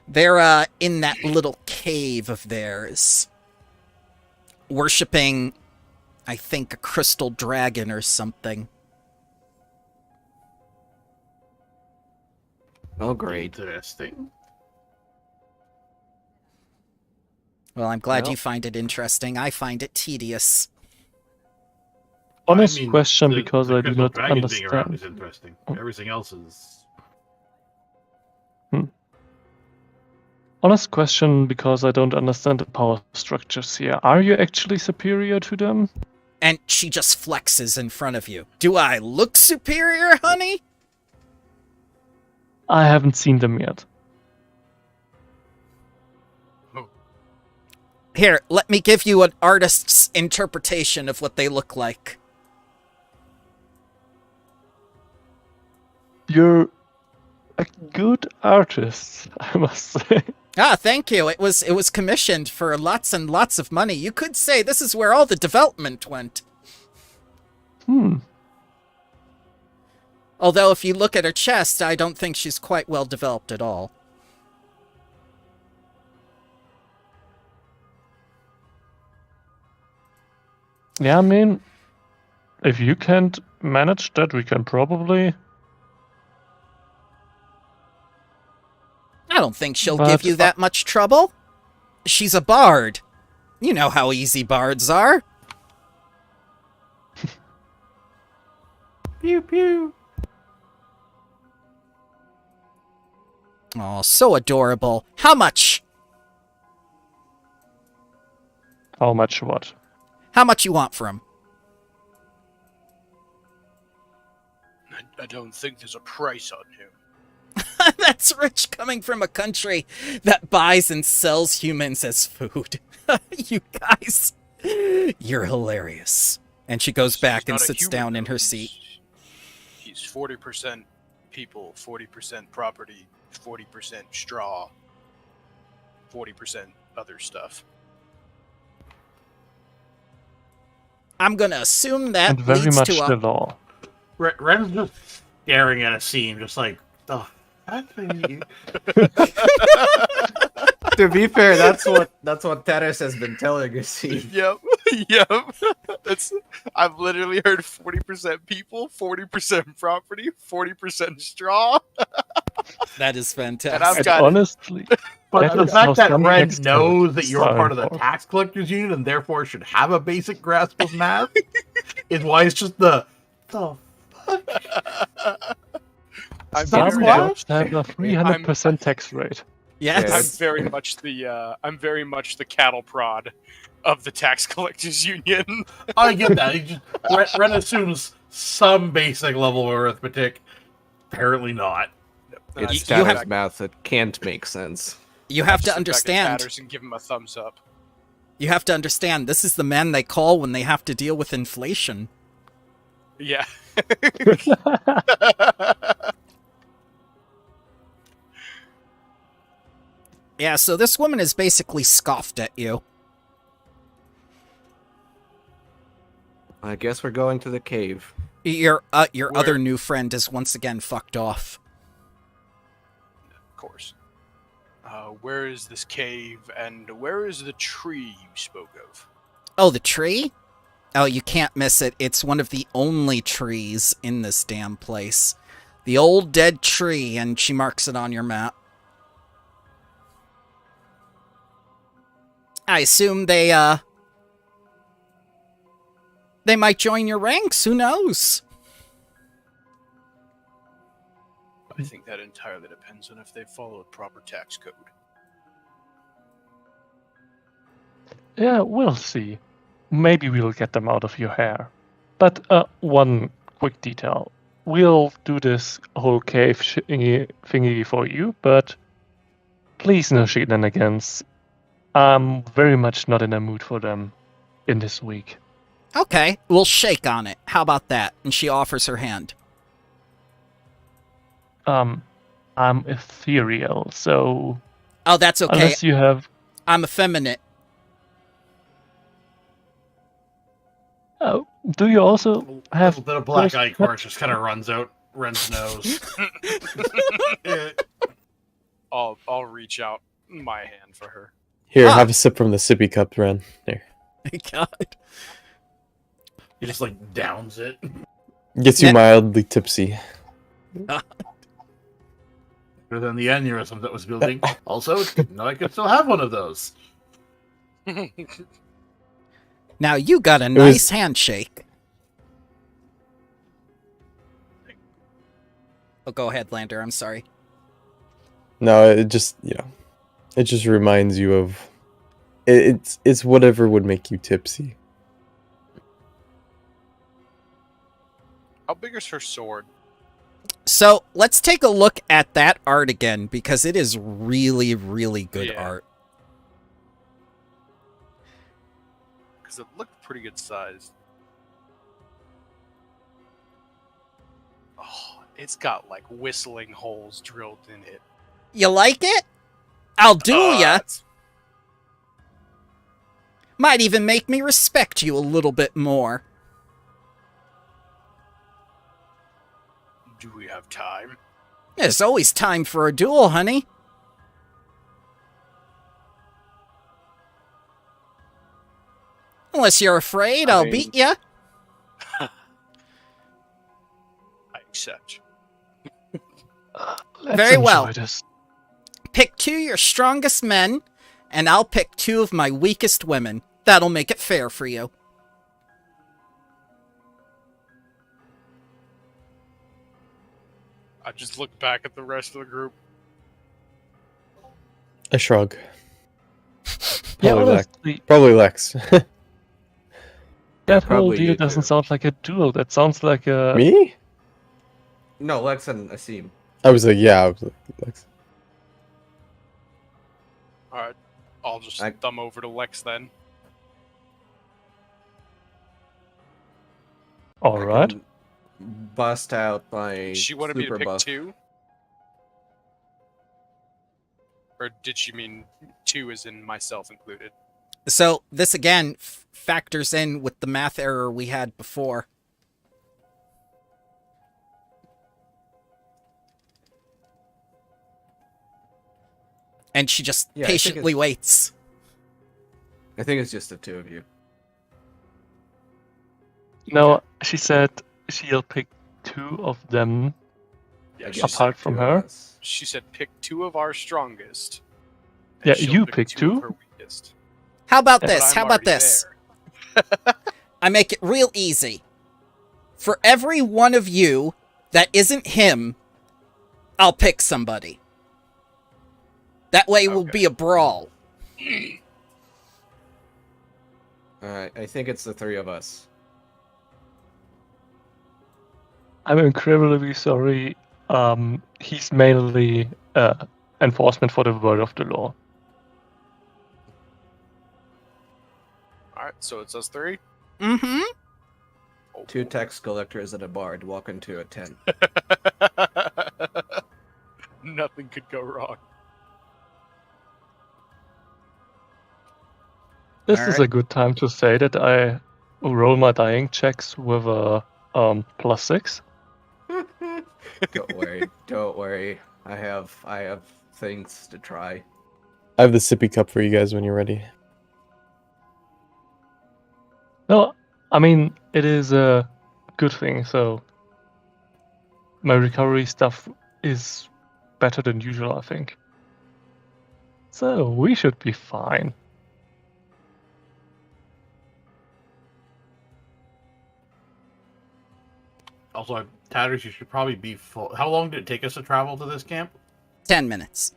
They're in that little cave of theirs, worshipping, I think, a crystal dragon or something. Oh, great. Interesting. Well, I'm glad Well. you find it interesting. I find it tedious. Honest I mean, question, the because I do crystal not dragon being around understand. is interesting. Everything else is... Honest question, because I don't understand the power structures here. Are you actually superior to them? And she just flexes in front of you. Do I look superior, honey? I haven't seen them yet. Here, let me give you an artist's interpretation of what they look like. You're a good artist, I must say. Ah, thank you. It was commissioned for lots and lots of money. You could say this is where all the development went. Although if you look at her chest, I don't think she's quite well developed at all. Yeah, I mean, if you can't manage that, we can probably... I don't think she'll But give you that much trouble. She's a bard. You know how easy bards are. Pew pew. Oh, so adorable. How much? How much what? How much you want for him? I don't think there's a price on him. That's rich coming from a country that buys and sells humans as food. You guys, you're hilarious. And she goes back and He's not a sits human, down in though. her seat. He's 40% people, 40% property, 40% straw, 40% other stuff. I'm gonna assume that And very leads much to the a... law. Ren's just staring at a scene, just like, oh, To be fair, that's what Terrace has been telling us. Yep, yep. I've literally heard 40% people, 40% property, 40% straw. That is fantastic. And I've And got honestly, But that the is how fact that some Ren texts knows that you're are part of the for. tax collectors union and therefore should have a basic grasp of math is why it's just the fuck. I'm Some That's very, why- jobs have a 300% tax rate. Yes. I'm very much the cattle prod of the tax collectors union. I get that. He just, Ren assumes some basic level of arithmetic. Apparently not. And I It's just sit Terrace back- math that can't make sense. You I have just to sit back at understand. Tatters and give him a thumbs up. You have to understand. This is the man they call when they have to deal with inflation. Yeah. Yeah, so this woman has basically scoffed at you. I I guess we're going to the cave. Your Where- other new friend is once again fucked off. Of course. Where is this cave, and where is the tree you spoke of? Oh, the tree? Oh, you can't miss it. It's one of the only trees in this damn place. The old dead tree, and she marks it on your map. I assume they might join your ranks. Who knows? I think that entirely depends on if they followed proper tax code. Yeah, we'll see. Maybe we'll get them out of your hair. But one quick detail. We'll do this whole cave thingy for you, but please no shenanigans. I'm very much not in a mood for them in this week. Okay, we'll shake on it. How about that? And she offers her hand. I'm ethereal, so Oh, that's okay. unless you have... I'm effeminate. Oh, do you also A have... little bit of black those- ichor just kind of runs out Ren's nose. I'll reach out my hand for her. Here, Ah. have a sip from the sippy cup, Ren. There. God. He just like downs it. Gets you Ne- mildly tipsy. Better than the aneurysm that was building. Also, no, I could still have one of those. Now you got a was- nice handshake. Oh, go ahead, Lander. I'm sorry. No, it just, it just reminds you of... It's whatever would make you tipsy. How big is her sword? So let's take a look at that art again, because it is really, really good Yeah. art. Because it looked pretty good sized. Oh, it's got like whistling holes drilled in it. You like it? I'll do ya. it's- Might even make me respect you a little bit more. Do we have time? There's always time for a duel, honey. Unless you're afraid, I'll mean- beat ya. I accept. Let's Very enjoy well. this. Pick 2 of your strongest men, and I'll pick 2 of my weakest women. That'll make it fair for you. I just look back at the rest of the group. A shrug. Yeah, Probably Lex. honestly, Probably Lex. that whole probably deal you doesn't too. sound like a duel. That sounds like a... Me? No, Lex and Asim. I was like, Lex. Alright. I'll just I- thumb over to Lex then. All I right. can Bust out my She wanted me to super pick buff. 2? Or did she mean 2 as in myself included? So this again factors in with the math error we had before. And she just Yeah, I think patiently it's- waits. I think it's just the 2 of you. No, she said she'll pick 2 of them. Yeah, I she guess said, Apart from 2 of her? us. she said pick 2 of our strongest. and Yeah, she'll you pick two 2? of her weakest. How about But But this? I'm How about already this? there. I make it real easy. For every one of you that isn't him, I'll pick somebody. That way it will Okay. be a brawl. Alright, I think it's the 3 of us. I'm incredibly sorry. He's mainly enforcement for the word of the law. Alright, so it's us 3? Mm-hmm. Oh, 2 tax collectors and a bard walk into a tent. Nothing could go wrong. This is Alright. a good time to say that I roll my dying checks with a +6. Don't worry. Don't worry. I have things to try. I have the sippy cup for you guys when you're ready. No, I mean, it is a good thing, so my recovery stuff is better than usual, I think. So we should be fine. Also, Tatters, you should probably be full. How long did it take us to travel to this camp? 10 minutes.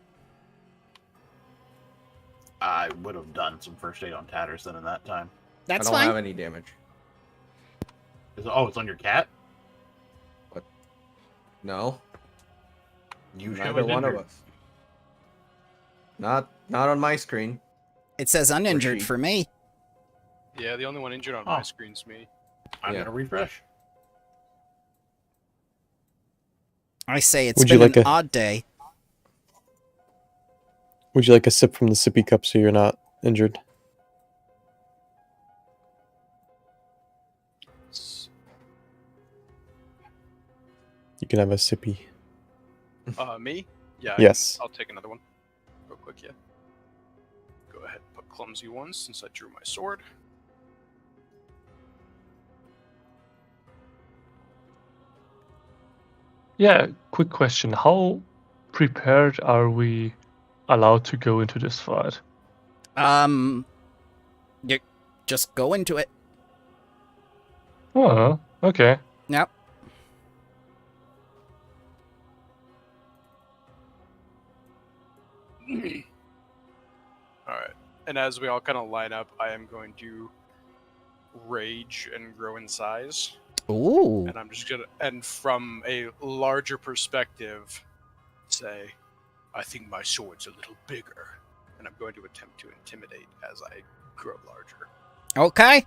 I would have done some first aid on Tatters then in that time. That's I don't fine. have any damage. Oh, it's on your cat? No. You should Neither have one of injured. us. Not on my screen. It says uninjured she? for me. Yeah, the only one injured on Oh. my screen's me. I'm Yeah. gonna refresh. I say it's Would you been like an a- odd day. Would you like a sip from the sippy cup so you're not injured? You can have a sippy. Me? Yeah. Yes. I'll take another one. Real quick, yeah. Go ahead and put clumsy ones since I drew my sword. Yeah, quick question. How prepared are we allowed to go into this fight? You just go into it. Oh, okay. Yep. Alright. And as we all kind of line up, I am going to rage and grow in size. Ooh. And I'm just gonna, and from a larger perspective, say, I think my sword's a little bigger. And I'm going to attempt to intimidate as I grow larger. Okay.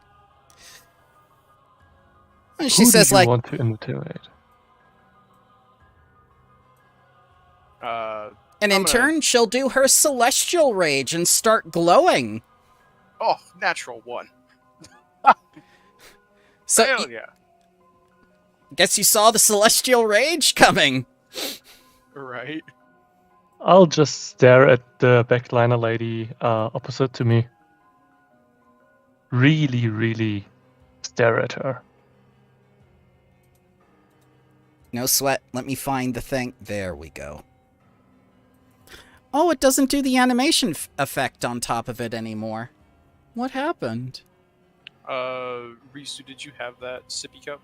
And she Who says, do you like, want to intimidate? and in I'm gonna- turn, she'll do her celestial rage and start glowing. Oh, natural one. So, Hell yeah. guess you saw the celestial rage coming. Right. I'll just stare at the backliner lady opposite to me. Really, really stare at her. No sweat. Let me find the thing. There we go. Oh, it doesn't do the animation effect on top of it anymore. What happened? Risu, did you have that sippy cup?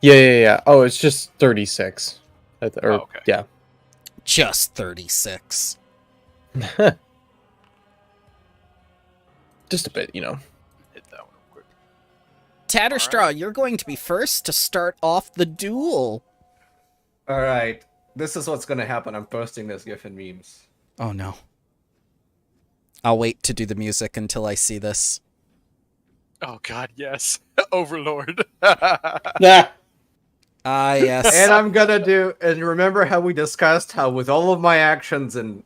Yeah. Oh, it's just 36. Or, Oh, okay. Yeah. Just 36. Just a bit, you know. Hit that one real quick. Tatterstraw, you're going to be first to start off the duel. Alright. This is what's gonna happen. I'm posting this GIF in memes. Oh no. I'll wait to do the music until I see this. Oh god, yes. Overlord. Nah. Ah, yes. And I'm gonna do, and remember how we discussed how with all of my actions and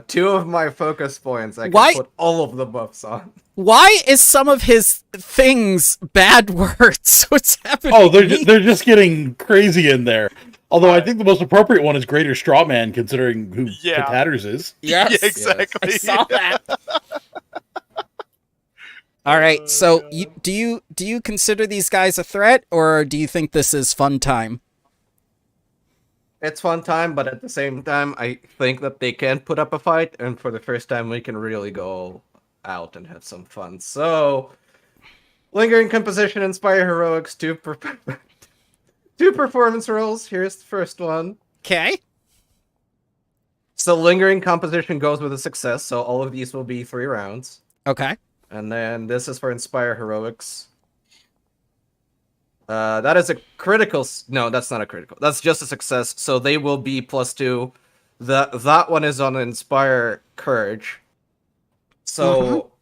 2 of my focus points, I can Why- put all of the buffs on. Why is some of his things bad words? What's happening? Oh, they're just getting crazy in there. Although I think the most appropriate one is Greater Strawman, considering who Yeah. Tatters is. Yes. Yeah, exactly. I saw that. All right. So, do you consider these guys a threat, or do you think this is fun time? It's fun time, but at the same time, I think that they can put up a fight, and for the first time, we can really go out and have some fun. So, Lingering Composition, Inspire Heroics, 2 performance rolls. Here's the first one. Okay. So, Lingering Composition goes with a success, so all of these will be 3 rounds. Okay. And then this is for Inspire Heroics. That is a critical. No, that's not a critical. That's just a success. So they will be +2. That one is on Inspire Courage. So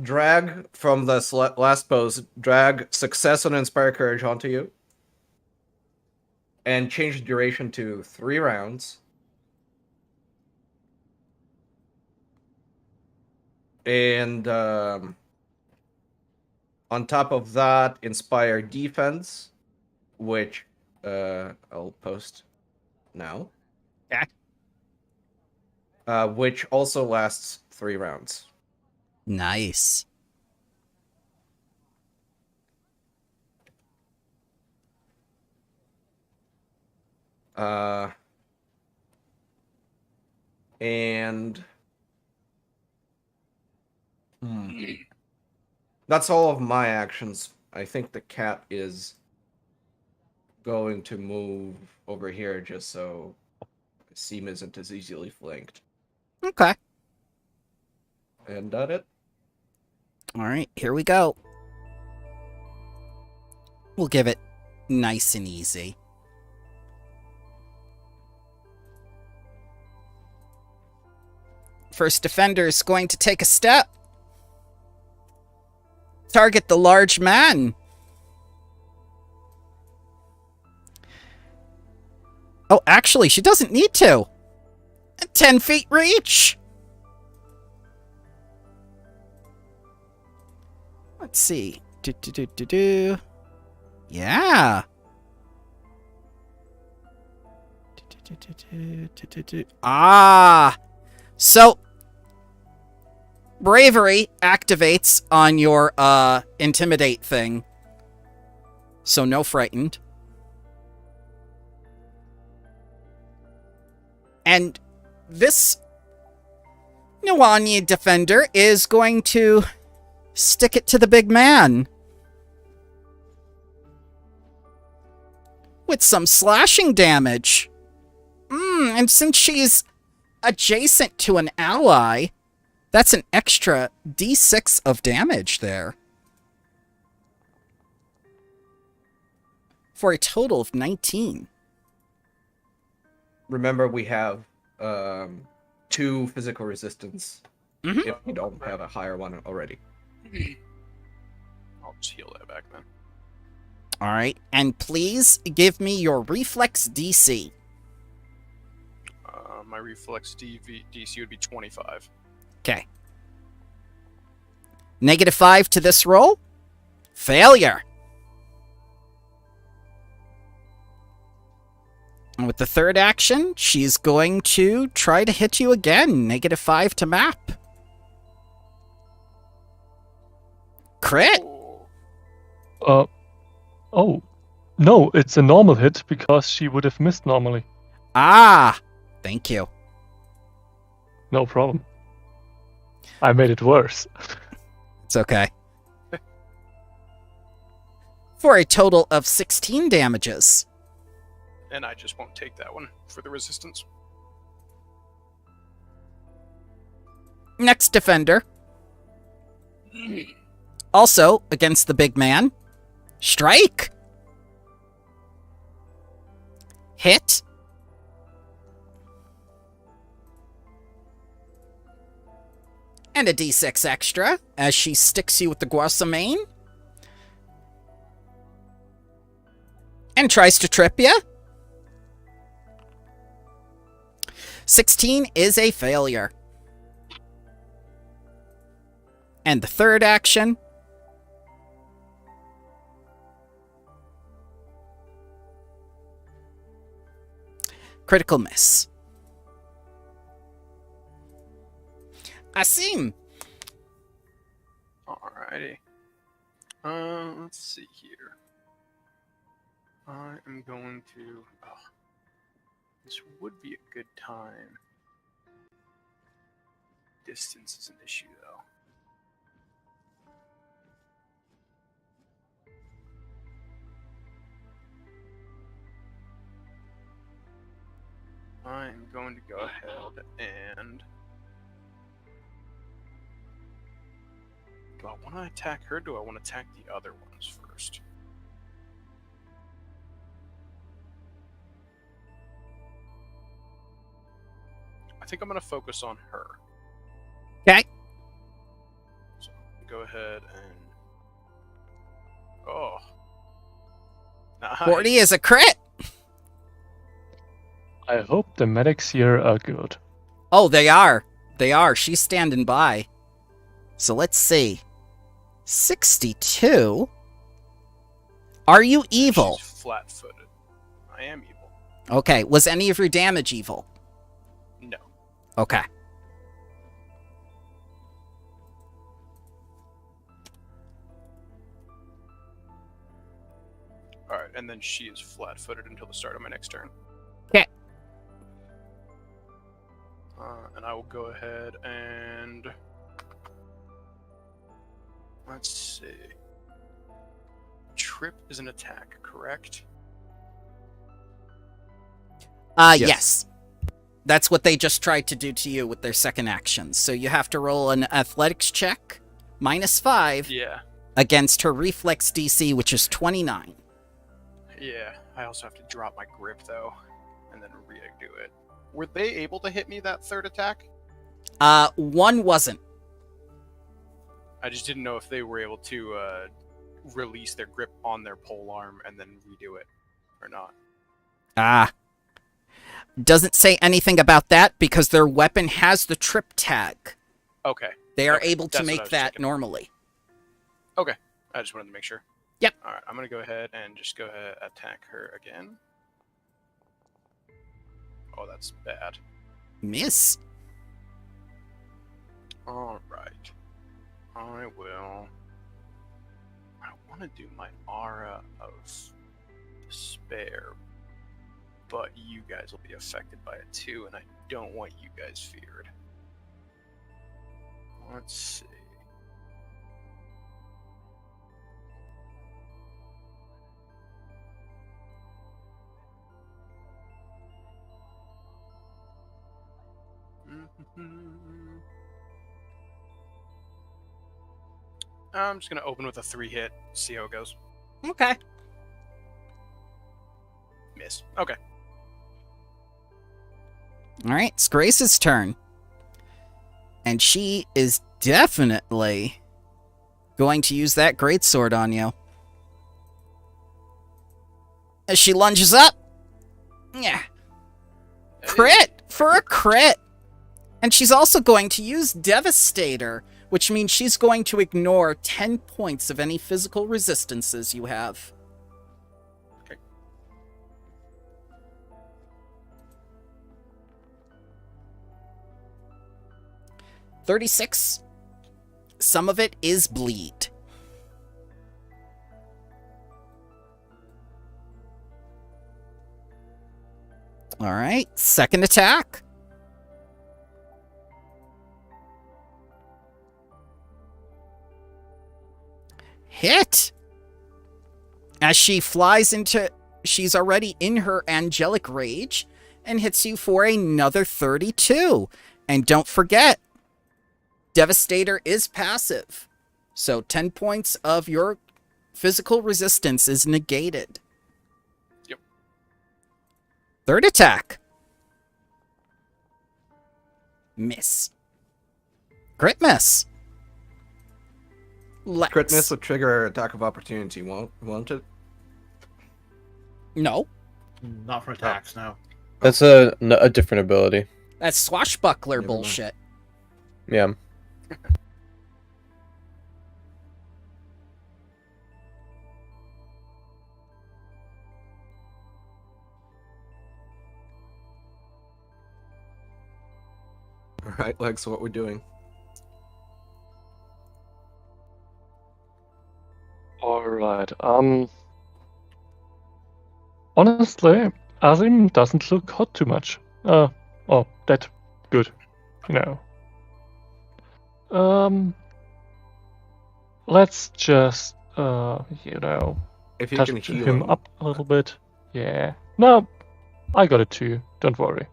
drag from this last pose. Drag success on Inspire Courage onto you, and change the duration to 3 rounds. And On top of that, Inspire Defense, which I'll post now. Okay. Which also lasts 3 rounds. Nice. And that's all of my actions. I think the cat is going to move over here just so Seam isn't as easily flanked. Okay. And that it. All right, here we go. We'll give it nice and easy. First defender is going to take a step. Target the large man. Oh, actually, she doesn't need to. 10 feet reach. Let's see. Yeah. Ah. So, bravery activates on your intimidate thing. So no frightened. And this Nwanya defender is going to stick it to the big man with some slashing damage. And since she's adjacent to an ally, that's an extra d6 of damage there. For a total of 19. Remember, we have 2 physical resistance if you don't have a higher one already. I'll just heal that back then. All right, and please give me your reflex DC. My reflex DC would be 25. Okay. -5 to this roll. Failure. And with the third action, she's going to try to hit you again. -5 to map. Crit. Oh. No, it's a normal hit because she would have missed normally. Ah. Thank you. No problem. I made it worse. It's okay. For a total of 16 damages. And I just won't take that one for the resistance. Next defender. Also against the big man. Strike. Hit. And a d6 extra as she sticks you with the Guasamane. And tries to trip you. 16 is a failure. And the third action. Critical miss. Asim. Alrighty. Let's see here. I am going to... Oh, this would be a good time. Distance is an issue, though. I am going to go ahead and... Do I want to attack her, or do I want to attack the other ones first? I think I'm going to focus on her. Okay. So go ahead and... Oh. Nice. 40 is a crit. I hope the medics here are good. Oh, they are. They are. She's standing by. So let's see. 62? Are you evil? She's flat-footed. I am evil. Okay, was any of your damage evil? No. Okay. Alright, and then she is flat-footed until the start of my next turn. Okay. And I will go ahead and... Let's see. Trip is an attack, correct? Yes. That's what they just tried to do to you with their second action. So you have to roll an athletics check, -5, Yeah. against her reflex DC, which is 29. Yeah. I also have to drop my grip, though, and then redo it. Were they able to hit me that third attack? One wasn't. I just didn't know if they were able to release their grip on their pole arm and then redo it, or not. Doesn't say anything about that because their weapon has the trip tag. Okay. They are Okay, able to that's what I make was that thinking. normally. Okay. I just wanted to make sure. Yep. Alright, I'm gonna go ahead and just go ahead and attack her again. Oh, that's bad. Miss. Alright. I will... I want to do my Aura of Despair, but you guys will be affected by it too, and I don't want you guys feared. Let's see. I'm just gonna open with a 3-hit, see how it goes. Okay. Miss. Okay. All right, it's Grace's turn. And she is definitely going to use that greatsword on you. As she lunges up. Yeah. Crit! For a crit! And she's also going to use Devastator, which means she's going to ignore 10 points of any physical resistances you have. Okay. $36. Some of it is bleed. All right, second attack. Hit! As she flies into... She's already in her angelic rage and hits you for another 32. And don't forget, Devastator is passive. So 10 points of your physical resistance is negated. Yep. Third attack. Miss. Crit miss. Lex. Crit miss would trigger attack of opportunity, won't it? No. Not for attacks, no. That's a different ability. That's swashbuckler Never mind. bullshit. Yeah. Alright, Lex, what we're doing. Alright, honestly, Azim doesn't look hot too much. Oh, that good. You know. Let's just, If you touch can heal him up a little bit. Yeah. No, I got it too. Don't worry.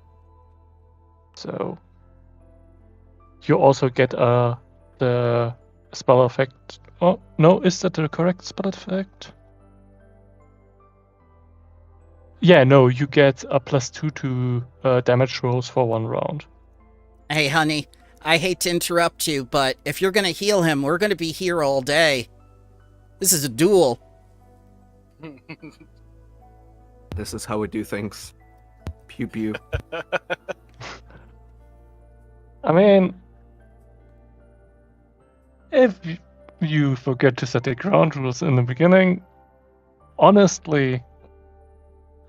So, you also get the spell effect. Oh, no, is that the correct spell effect? Yeah, no, you get a +2 to damage rolls for 1 round. Hey, honey, I hate to interrupt you, but if you're gonna heal him, we're gonna be here all day. This is a duel. This is how we do things. Pew pew. I mean, if You forget to set the ground rules in the beginning. Honestly,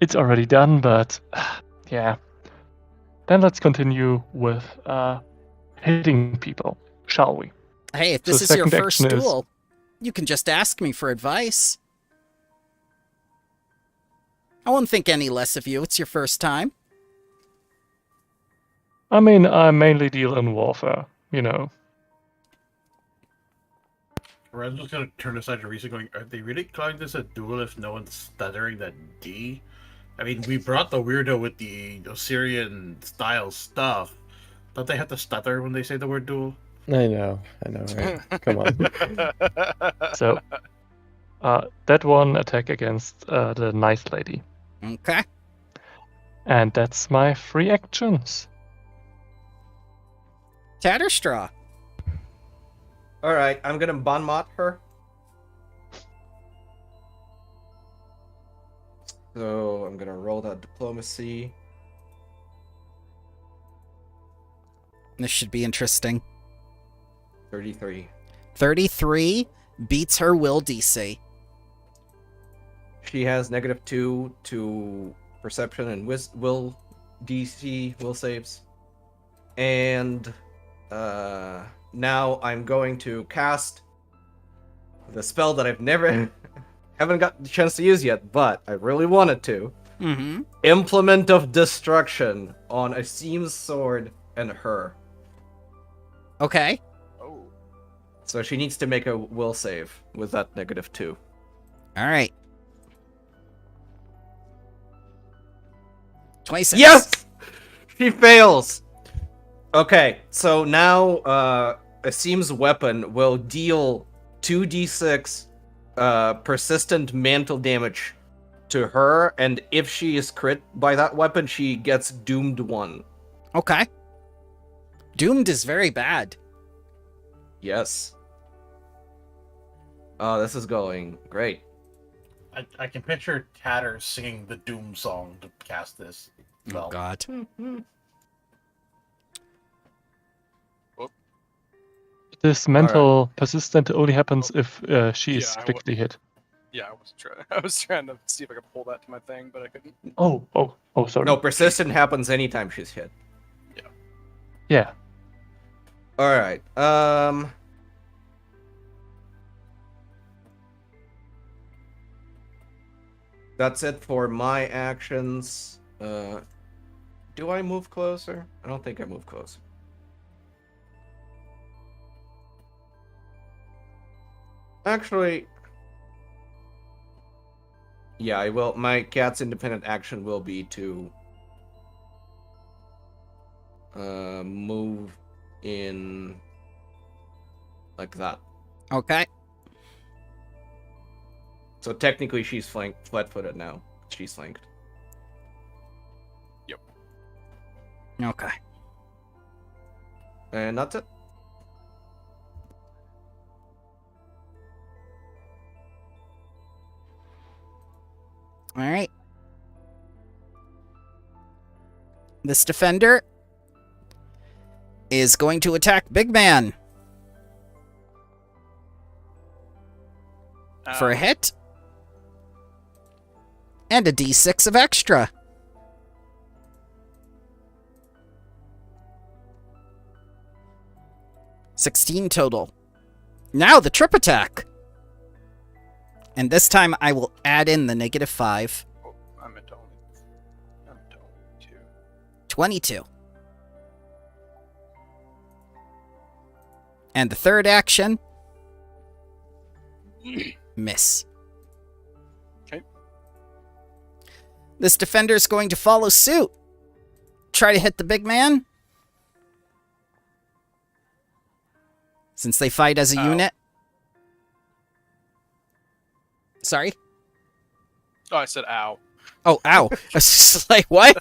it's already done, but yeah. Then let's continue with hitting people, shall we? Hey, if So this is your second first action is- duel, you can just ask me for advice. I won't think any less of you. It's your first time. I mean, I mainly deal in warfare, you know. Red's just gonna turn aside to Risa going, are they really calling this a duel if no one's stuttering that D? I mean, we brought the weirdo with the Osirian style stuff. Don't they have to stutter when they say the word duel? I know, right? Come on. So, that one attack against the nice lady. Okay. And that's my 3 actions. Tatterstraw. Alright, I'm gonna Bon Mot her. So I'm gonna roll that diplomacy. This should be interesting. 33. 33 beats her will DC. She has -2 to perception and will DC, will saves. And now I'm going to cast the spell that I've never haven't got the chance to use yet, but I really wanted to. Mm-hmm. Implement of Destruction on Asim's sword and her. Okay. Oh. So she needs to make a will save with that -2. All right. 26. Yes! She fails! Okay, so now Asim's weapon will deal 2d6 persistent mantle damage to her, and if she is crit by that weapon, she gets doomed 1. Okay. Doomed is very bad. Yes. Oh, this is going great. I can picture Tatter singing the Doom song to cast this. Oh, God. This mental persistent only happens if she is Yeah, quickly hit. Yeah, I was trying to see if I could pull that to my thing, but I couldn't. Oh, sorry. No, persistent happens anytime she's hit. Yeah. Alright, that's it for my actions. Do I move closer? I don't think I move closer. Actually, yeah, I will. My cat's independent action will be to move in like that. Okay. So technically, she's flat-footed now. She's flanked. Okay. And that's it. All right. This defender is going to attack Big Man for a hit and a d6 of extra. $16 total. Now the trip attack. And this time I will add in the -5. Oh, I'm at 22. And the third action. Miss. Okay. This defender is going to follow suit. Try to hit the big man. Since they fight as a unit. Sorry? Oh, I said ow. Oh, ow. I was just like, what?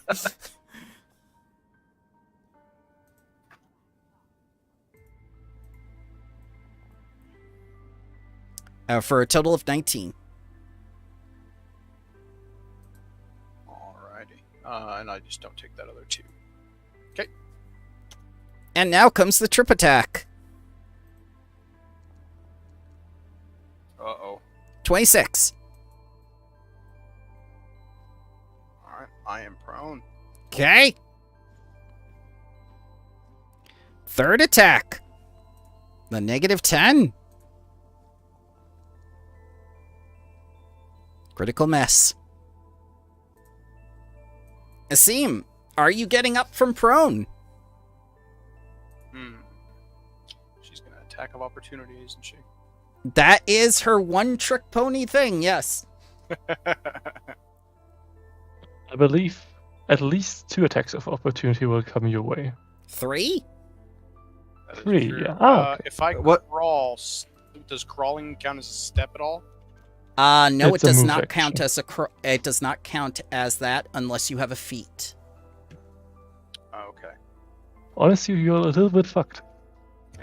For a total of 19. Alrighty. And I just don't take that other 2. Okay. And now comes the trip attack. 26. Alright, I am prone. Okay. Third attack. The -10. Critical miss. Asim, are you getting up from prone? She's gonna attack of opportunity, isn't she? That is her one-trick pony thing, yes. I believe at least 2 attacks of opportunity will come your way. 3? That is 3, true. yeah. Oh, okay. If I What- crawl, does crawling count as a step at all? No, It's it a does move not action. count as it does not count as that unless you have a feat. Oh, okay. Honestly, you're a little bit fucked.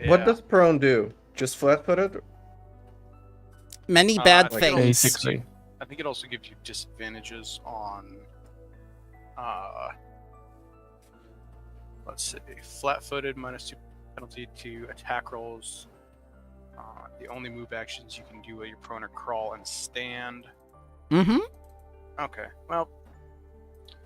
What Yeah. does prone do? Just flat-footed? Many I bad think it things. Basically. I think it also gives you disadvantages on. Let's see. Flat-footed -2 penalty to attack rolls. The only move actions you can do while you're prone are crawl and stand. Mm-hmm. Okay. Well,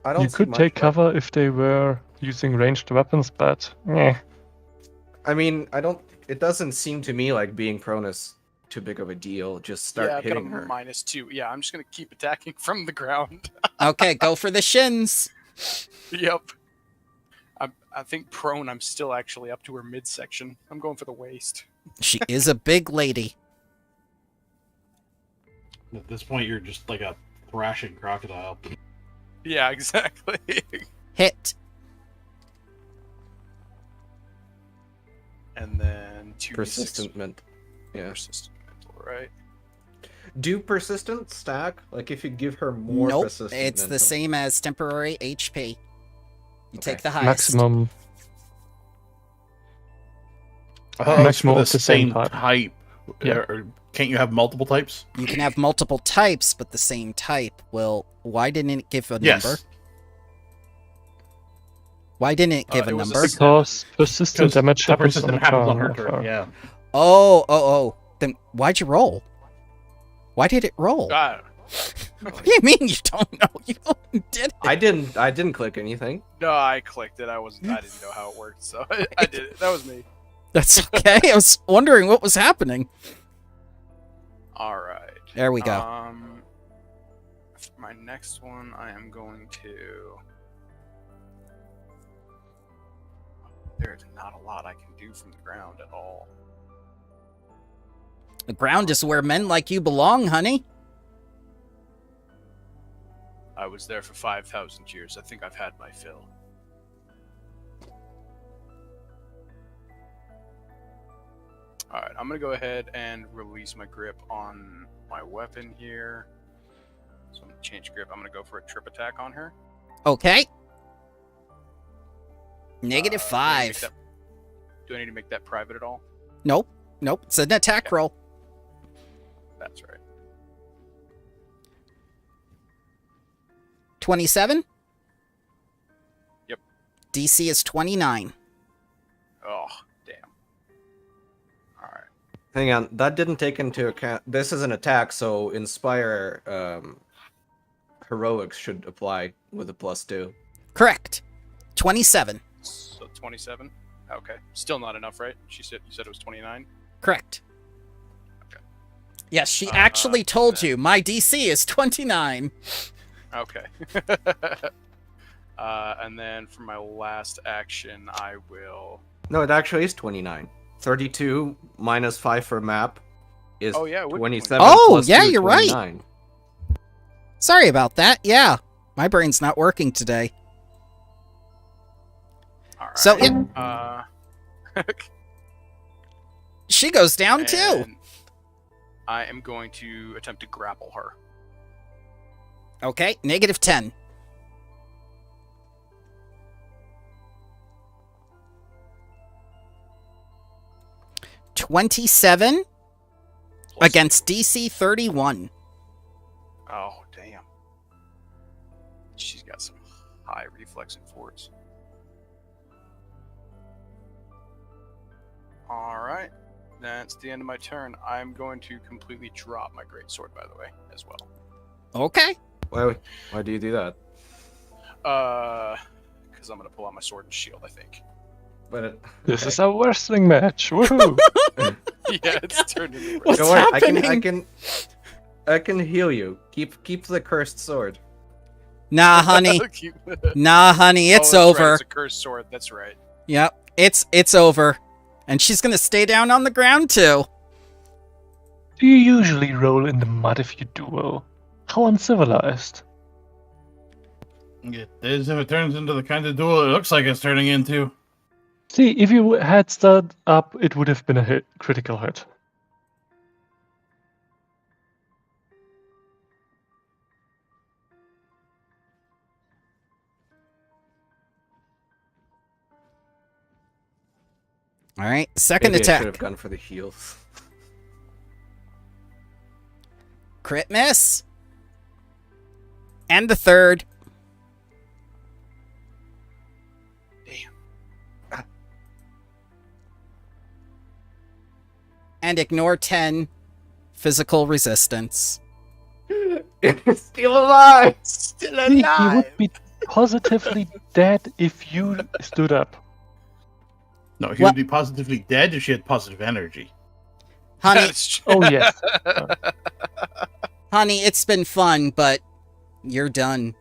I don't You see could much take by- cover if they were using ranged weapons, but I mean, I don't. It doesn't seem to me like being prone is too big of a deal. Just start yeah, I've got a hitting her. -2. Yeah, I'm just gonna keep attacking from the ground. Okay, go for the shins. Yep. I think prone. I'm still actually up to her midsection. I'm going for the waist. She is a big lady. At this point, you're just like a thrashing crocodile. Yeah, exactly. Hit. And then 2d6 Persistent mint. Yeah. persistent mental, right? Do persistent stack? Like if you give her more Nope, persistent it's the mental- same as temporary HP. You Okay. take the highest. maximum. Oh, Maximum for of the the same same type. type. Yeah. Or can't you have multiple types? You can have multiple types, but the same type. Well, why didn't it give a Yes. number? Why didn't it give a It was a number? Because persistent damage happens persistent on, happens on her of turn. Yeah. Oh. Then why'd you roll? Why did it roll? God. What do you mean you don't know? You did it. I didn't click anything. No, I clicked it. I didn't know how it worked, so I did it. That was me. That's okay. I was wondering what was happening. All right. There we go. For my next one, I am going to. There's not a lot I can do from the ground at all. The ground is where men like you belong, honey. I was there for 5,000 years. I think I've had my fill. Alright, I'm gonna go ahead and release my grip on my weapon here. So I'm gonna change grip. I'm gonna go for a trip attack on her. Okay. -5. Do I need to make that private at all? Nope. It's an attack roll. That's right. 27? Yep. DC is 29. Oh, damn. Alright. Hang on, that didn't take into account. This is an attack, so Inspire Heroics should apply with a +2. Correct. 27. So 27? Okay. Still not enough, right? You said it was 29? Correct. Okay. Yes, she actually told then- you my DC is 29. Okay. And then for my last action, I will. No, it actually is 29. 32 minus 5 for map is Oh, yeah, it would be 27. Oh, plus yeah, 2, you're right. 29. Sorry about that. Yeah, my brain's not working today. All right. So, yeah, she goes down too. and I am going to attempt to grapple her. Okay, -10. $27 Plus- against DC 31. Oh, damn. She's got some high reflex and forts. All right. That's the end of my turn. I'm going to completely drop my greatsword, by the way, as well. Okay. Why do you do that? Because I'm going to pull out my sword and shield, I think. But This is a wrestling match. Woohoo! Yeah, it's turned into What's don't worry, happening? I can heal you. Keep the cursed sword. Nah, honey. Nah, honey. It's that's right, over. it's a cursed sword. That's right. Yep. It's over. And she's gonna stay down on the ground too. Do you usually roll in the mud if you duel? How uncivilized. It is if it turns into the kind of duel it looks like it's turning into. See, if you had stood up, it would have been a critical hit. All right. Second Maybe I attack. should have gone for the heals. Crit miss. And the third. Damn. And ignore 10 physical resistance. It's still alive. Still See, he would be positively dead if you stood up. No, he would be positively dead if she had positive energy. Honey, Oh, yes. honey, it's been fun, but you're done.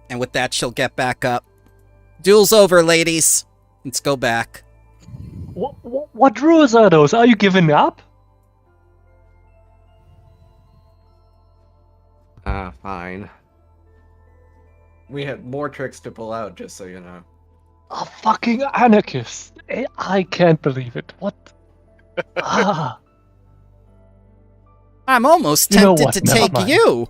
And with that, she'll get back up. Duel's over, ladies. Let's go back. What rules are those? Are you giving up? Fine. We had more tricks to pull out, just so you know. A fucking anarchist. I can't believe it. What? Ah. I'm almost You know tempted what? to Never take mind. you.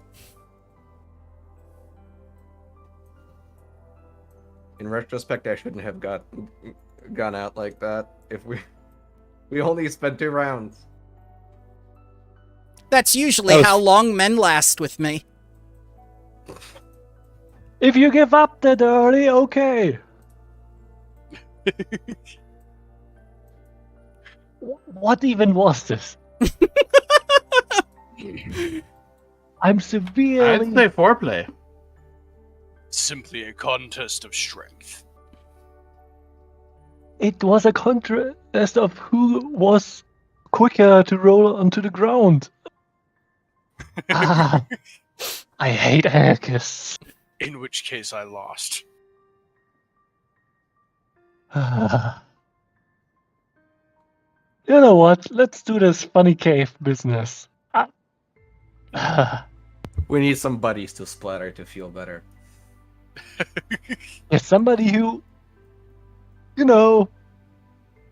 In retrospect, I shouldn't have gone out like that. If we only spent 2 rounds. That's usually That was- how long men last with me. If you give up that early, okay. What even was this? I'm I'd severely... say foreplay. Simply a contest of strength. It was a contest of who was quicker to roll onto the ground. Ah, I hate anarchists. In which case I lost. Ah. You know what? Let's do this funny cave business. Ah. We need some buddies to splatter to feel better. Yeah, somebody who, you know,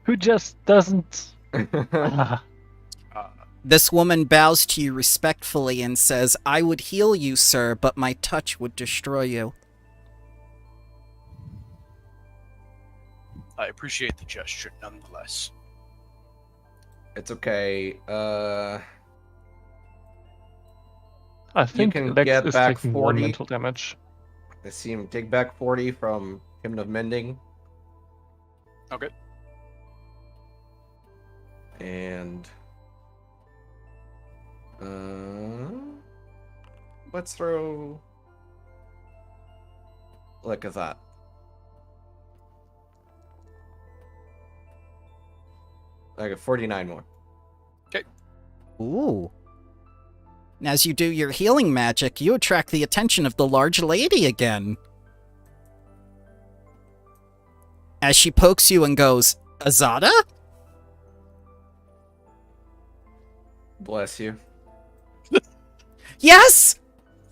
who just doesn't. Ah. This woman bows to you respectfully and says, I would heal you, sir, but my touch would destroy you. I appreciate the gesture nonetheless. It's okay. I think can Lex get is back taking 40. 1 mental damage. I see him take back 40 from Hymn of Mending. Okay. And let's throw like a that. Like a 49 more. Ooh. And as you do your healing magic, you attract the attention of the large lady again. As she pokes you and goes, Azada? Bless you. Yes!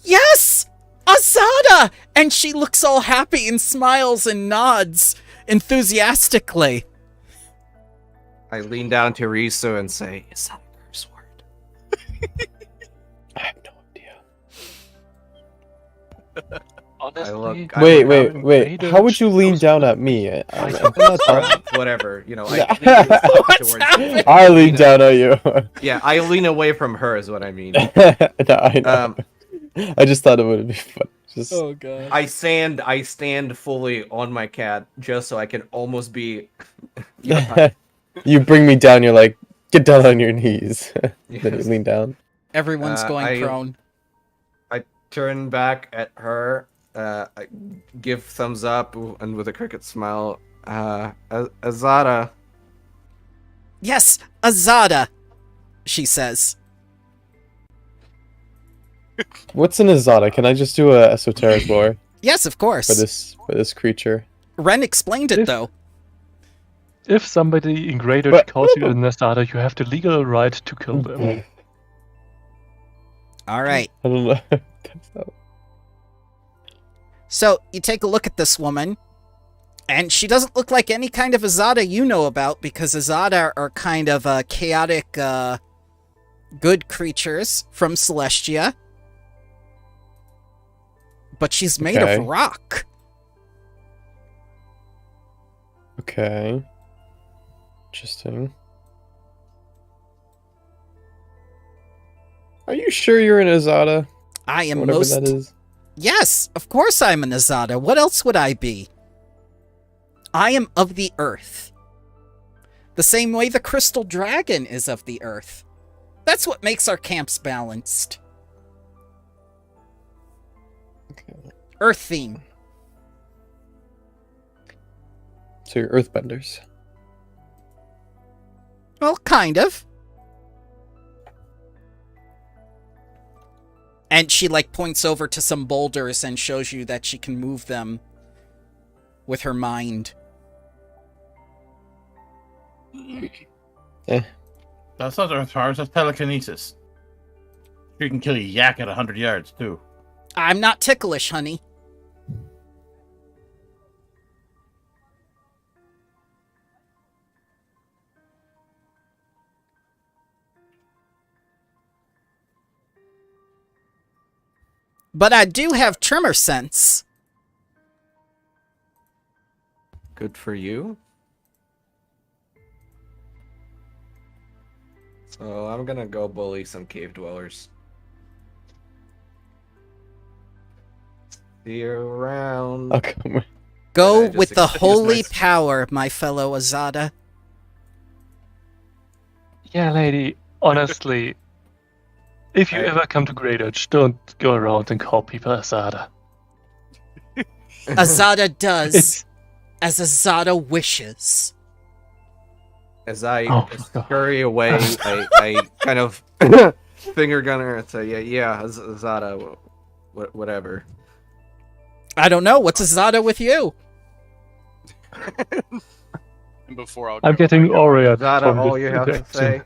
Yes! Azada! And she looks all happy and smiles and nods enthusiastically. I lean down to Risu and say, "Is that a curse word?" I have no idea. Honestly, I Wait, look wait. How would you lean down at me? I'm not trying. Whatever, you know. What's happening? I lean down on you. Yeah, I lean away from her is what I mean. No, I know. I just thought it would be fun. Just God. I stand fully on my cat just so I can almost be. you bring me down. You're like, Get down on your knees. Then you Yes. lean down. Everyone's going prone. I turn back at her. I give thumbs up and with a cricket smile. Azada. Yes, Azada, she says. What's an Azada? Can I just do a esoteric lore Yes, of course. for this creature? Ren explained it, though. If somebody in Greater But- calls you a Nasada, you have the legal right to kill them. All right. I don't know. That's not- So you take a look at this woman, and she doesn't look like any kind of Azada you know about, because Azada are kind of chaotic, good creatures from Celestia. But she's made Okay. of rock. Okay. Interesting. Are you sure you're an Azada? I am Whatever most... that is. Yes, of course I'm an Azada. What else would I be? I am of the earth. The same way the crystal dragon is of the earth. That's what makes our camps balanced. Okay. Earth theme. So you're earthbenders. Well, kind of. And she, like, points over to some boulders and shows you that she can move them with her mind. That's not Earth powers, that's telekinesis. You can kill a yak at 100 yards, too. I'm not ticklish, honey. But I do have tremor sense. Good for you. So I'm gonna go bully some cave dwellers. See you around. I'll come with. Go I just with the excuse holy myself. power, my fellow Azada. Yeah, lady, honestly, if you ever come to Great Edge, don't go around and call people Asada. Azada does It's as Azada wishes. As I Oh, God. scurry away, I kind of finger gun her and say, yeah, Zada, whatever. I don't know. What's Azada with you? And before I'll I'm go, getting Aurea. Zada, from all this you have to interaction. say?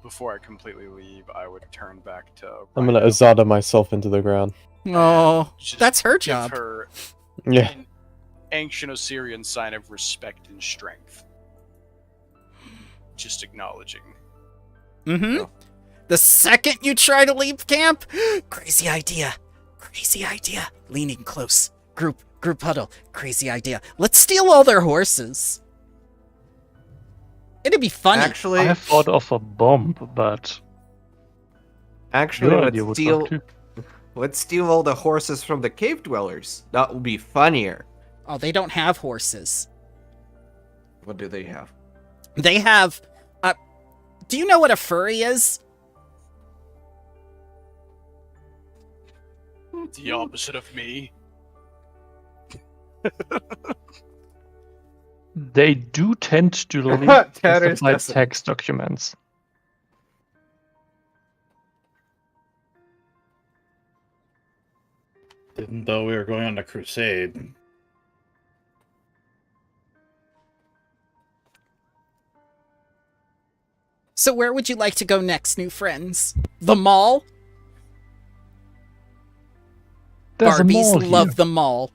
before I completely leave, I would turn back to. I'm gonna Azada myself into the ground. Oh, Just that's her give job. her Yeah. an ancient Osirian sign of respect and strength. Just acknowledging. Mm-hmm. The second you try to leave camp, crazy idea. Crazy idea. Leaning close. Group huddle. Crazy idea. Let's steal all their horses. It'd be funny. Actually, I thought of a bomb, but your idea would work too. let's steal all the horses from the cave dwellers. That would be funnier. Oh, they don't have horses. What do they have? They have... do you know what a furry is? The opposite of me. They do tend to leave Tanner's classified doesn't. text documents. Didn't know we were going on a crusade. So where would you like to go next, new friends? The mall? There's a Barbies mall love here. the mall.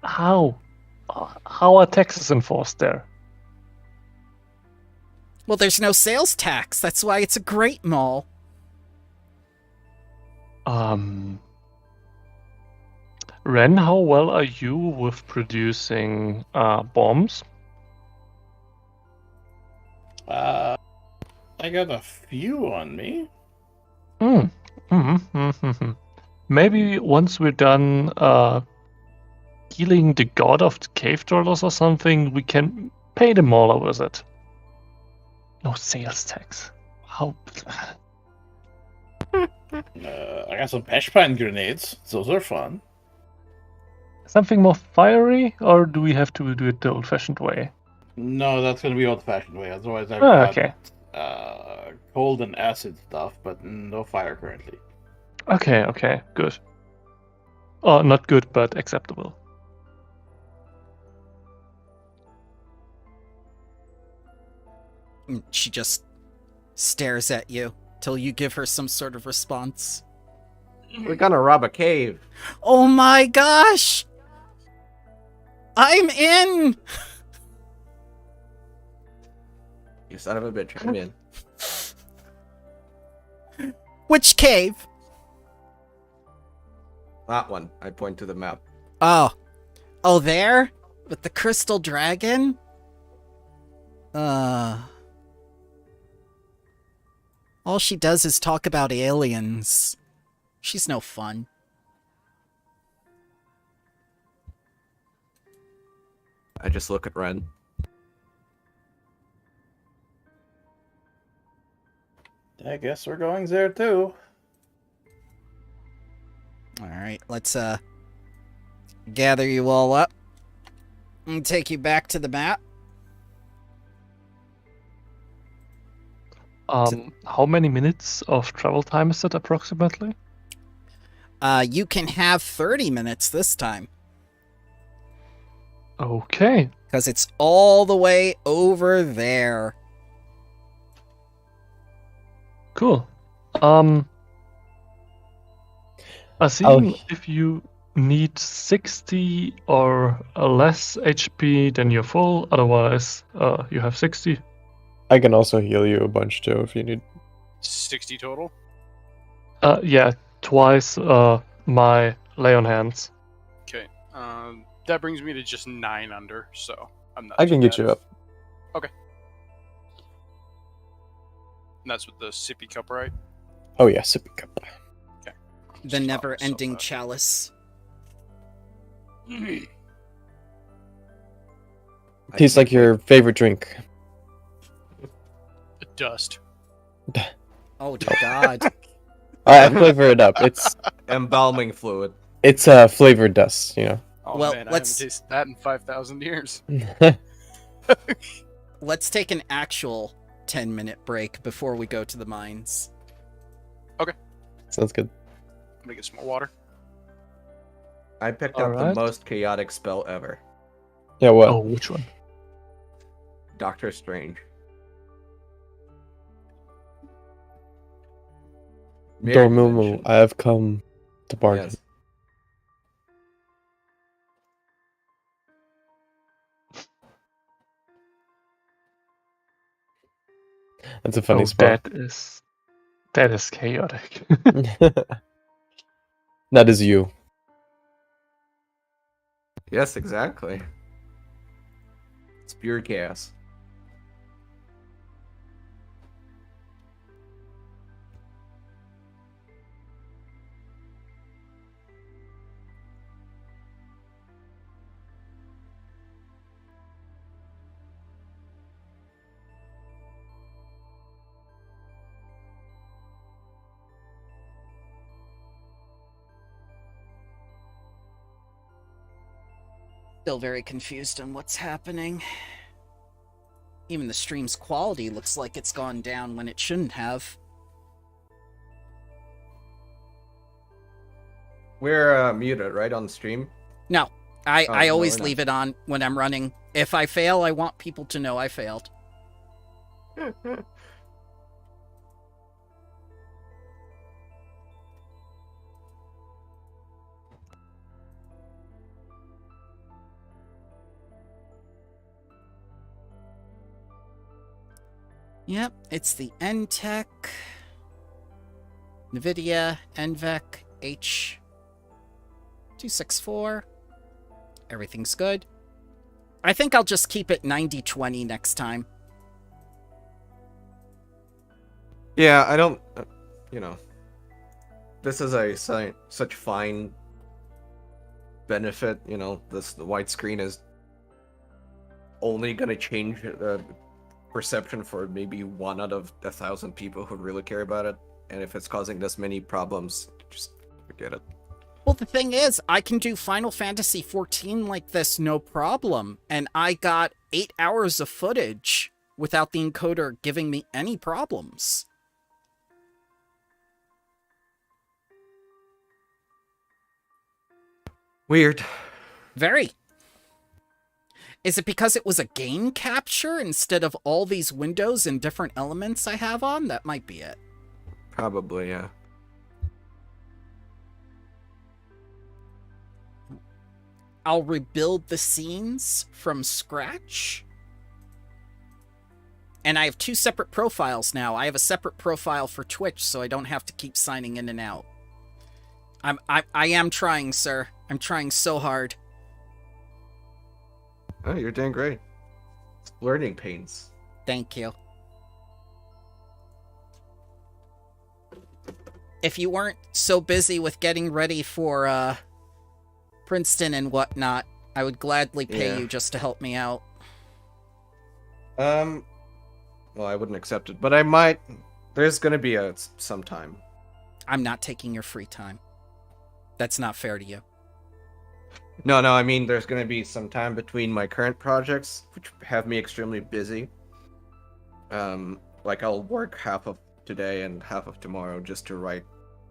How? How are taxes enforced there? Well, there's no sales tax. That's why it's a great mall. Ren, how well are you with producing bombs? I got a few on me. Maybe once we're done healing the god of the cave dwellers or something, we can pay them all over it. No sales tax. How? I got some pashpine grenades. Those are fun. Something more fiery, or do we have to do it the old-fashioned way? No, that's gonna be old-fashioned way. Otherwise, I've got Okay. cold and acid stuff, but no fire currently. Okay, good. Oh, not good, but acceptable. She just stares at you till you give her some sort of response. We're gonna rob a cave. Oh my gosh! I'm in! You son of a bitch, I'm in. Which cave? That one. I point to the map. Oh. Oh, there? With the crystal dragon? All she does is talk about aliens. She's no fun. I just look at Ren. I guess we're going there too. Alright, let's gather you all up and take you back to the map. How many minutes of travel time is it approximately? You can have 30 minutes this time, Okay. because it's all the way over there. Cool. Asim, Oh. if you need 60 or less HP, then you're full. Otherwise, you have 60. I can also heal you a bunch too if you need. 60 total. Yeah, twice my lay on hands. Okay. That brings me to just 9 under, so I'm not. I too can get bad. you up. And that's with the sippy cup, right? Oh yeah, sippy cup. The Just pop never-ending myself chalice. Tastes like your favorite drink. out. Dust. Oh, God. I flavor it up. Embalming fluid. It's flavored dust, you know. Oh Well, man, let's- I haven't tasted that in 5,000 years. Let's take an actual 10-minute break before we go to the mines. Sounds good. I'm gonna get some more water. I picked up Alright. the most chaotic spell ever. Yeah, what? Oh, which one? Doctor Strange. Mirror Dormammu, dimension. I have come to bargain. Yes. That's a funny Oh, spell. that is chaotic. That is you. Yes, exactly. It's pure chaos. Still very confused on what's happening. Even the stream's quality looks like it's gone down when it shouldn't have. We're muted, right, on the stream? No, I Oh, no, always we're not. leave it on when I'm running. If I fail, I want people to know I failed. Yep, it's the NTech, NVIDIA, NVEC, H264. Everything's good. I think I'll just keep it 90-20 next time. Yeah, I don't. This is such fine benefit, the white screen is only gonna change the perception for maybe 1 out of 1,000 people who really care about it. And if it's causing this many problems, just forget it. Well, the thing is, I can do Final Fantasy XIV like this no problem, and I got 8 hours of footage without the encoder giving me any problems. Weird. Very. Is it because it was a game capture instead of all these windows and different elements I have on? That might be it. Probably, yeah. I'll rebuild the scenes from scratch. And I have 2 separate profiles now. I have a separate profile for Twitch, so I don't have to keep signing in and out. I am trying, sir. I'm trying so hard. Oh, you're doing great. Learning pains. Thank you. If you weren't so busy with getting ready for, Princeton and whatnot, I would gladly pay you just to help me out. Well, I wouldn't accept it, but I might. There's gonna be some time. I'm not taking your free time. That's not fair to you. No, I mean, there's gonna be some time between my current projects, which have me extremely busy. Like I'll work half of today and half of tomorrow just to write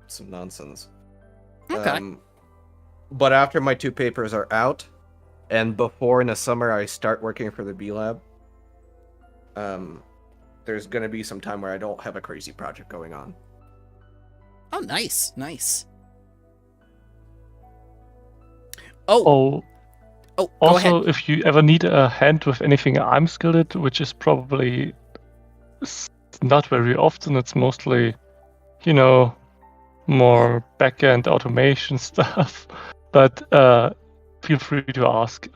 some nonsense. Okay. But after my 2 papers are out, and before in the summer I start working for the B Lab, there's gonna be some time where I don't have a crazy project going on. Oh, nice. Oh, go also, ahead. if you ever need a hand with anything I'm skilled at, which is probably not very often, it's mostly, more back-end automation stuff. But feel free to ask.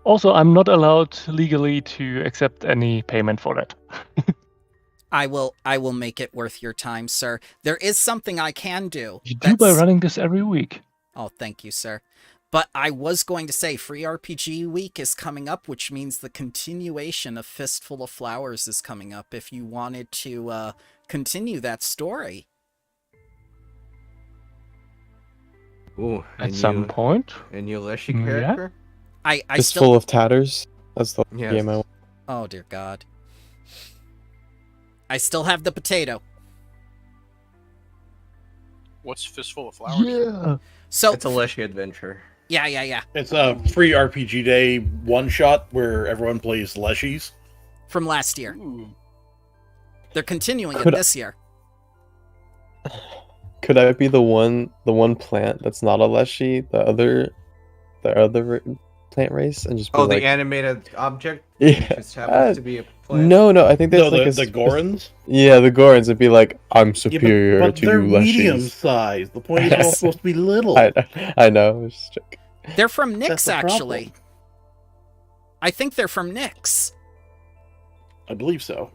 Also, I'm not allowed legally to accept any payment for that. I will make it worth your time, sir. There is something I can do. You do by running this every week. Oh, thank you, sir. But I was going to say, Free RPG Week is coming up, which means the continuation of Fistful of Flowers is coming up, if you wanted to continue that story. Ooh, At some point. A new Leshy character? I Fistful of Tatters. That's the game I want. Oh, dear God. I still have the potato. What's Fistful of Flowers? Yeah. So It's a Leshy adventure. Yeah. It's a free RPG Day one-shot where everyone plays Leshies. From last year. Ooh. They're continuing it Could I- this year. Could I be the one plant that's not a Leshy, the other plant race, and just be The animated object? Yeah. Just happens to be a plant? No, I think that's The Gorons? Yeah, the Gorons would be like, I'm superior but to they're you, Leshies. medium-sized. The point is they're all supposed to be little. I know. It's just joking. They're from Nyx, That's the actually. problem. I think they're from Nyx. I believe so.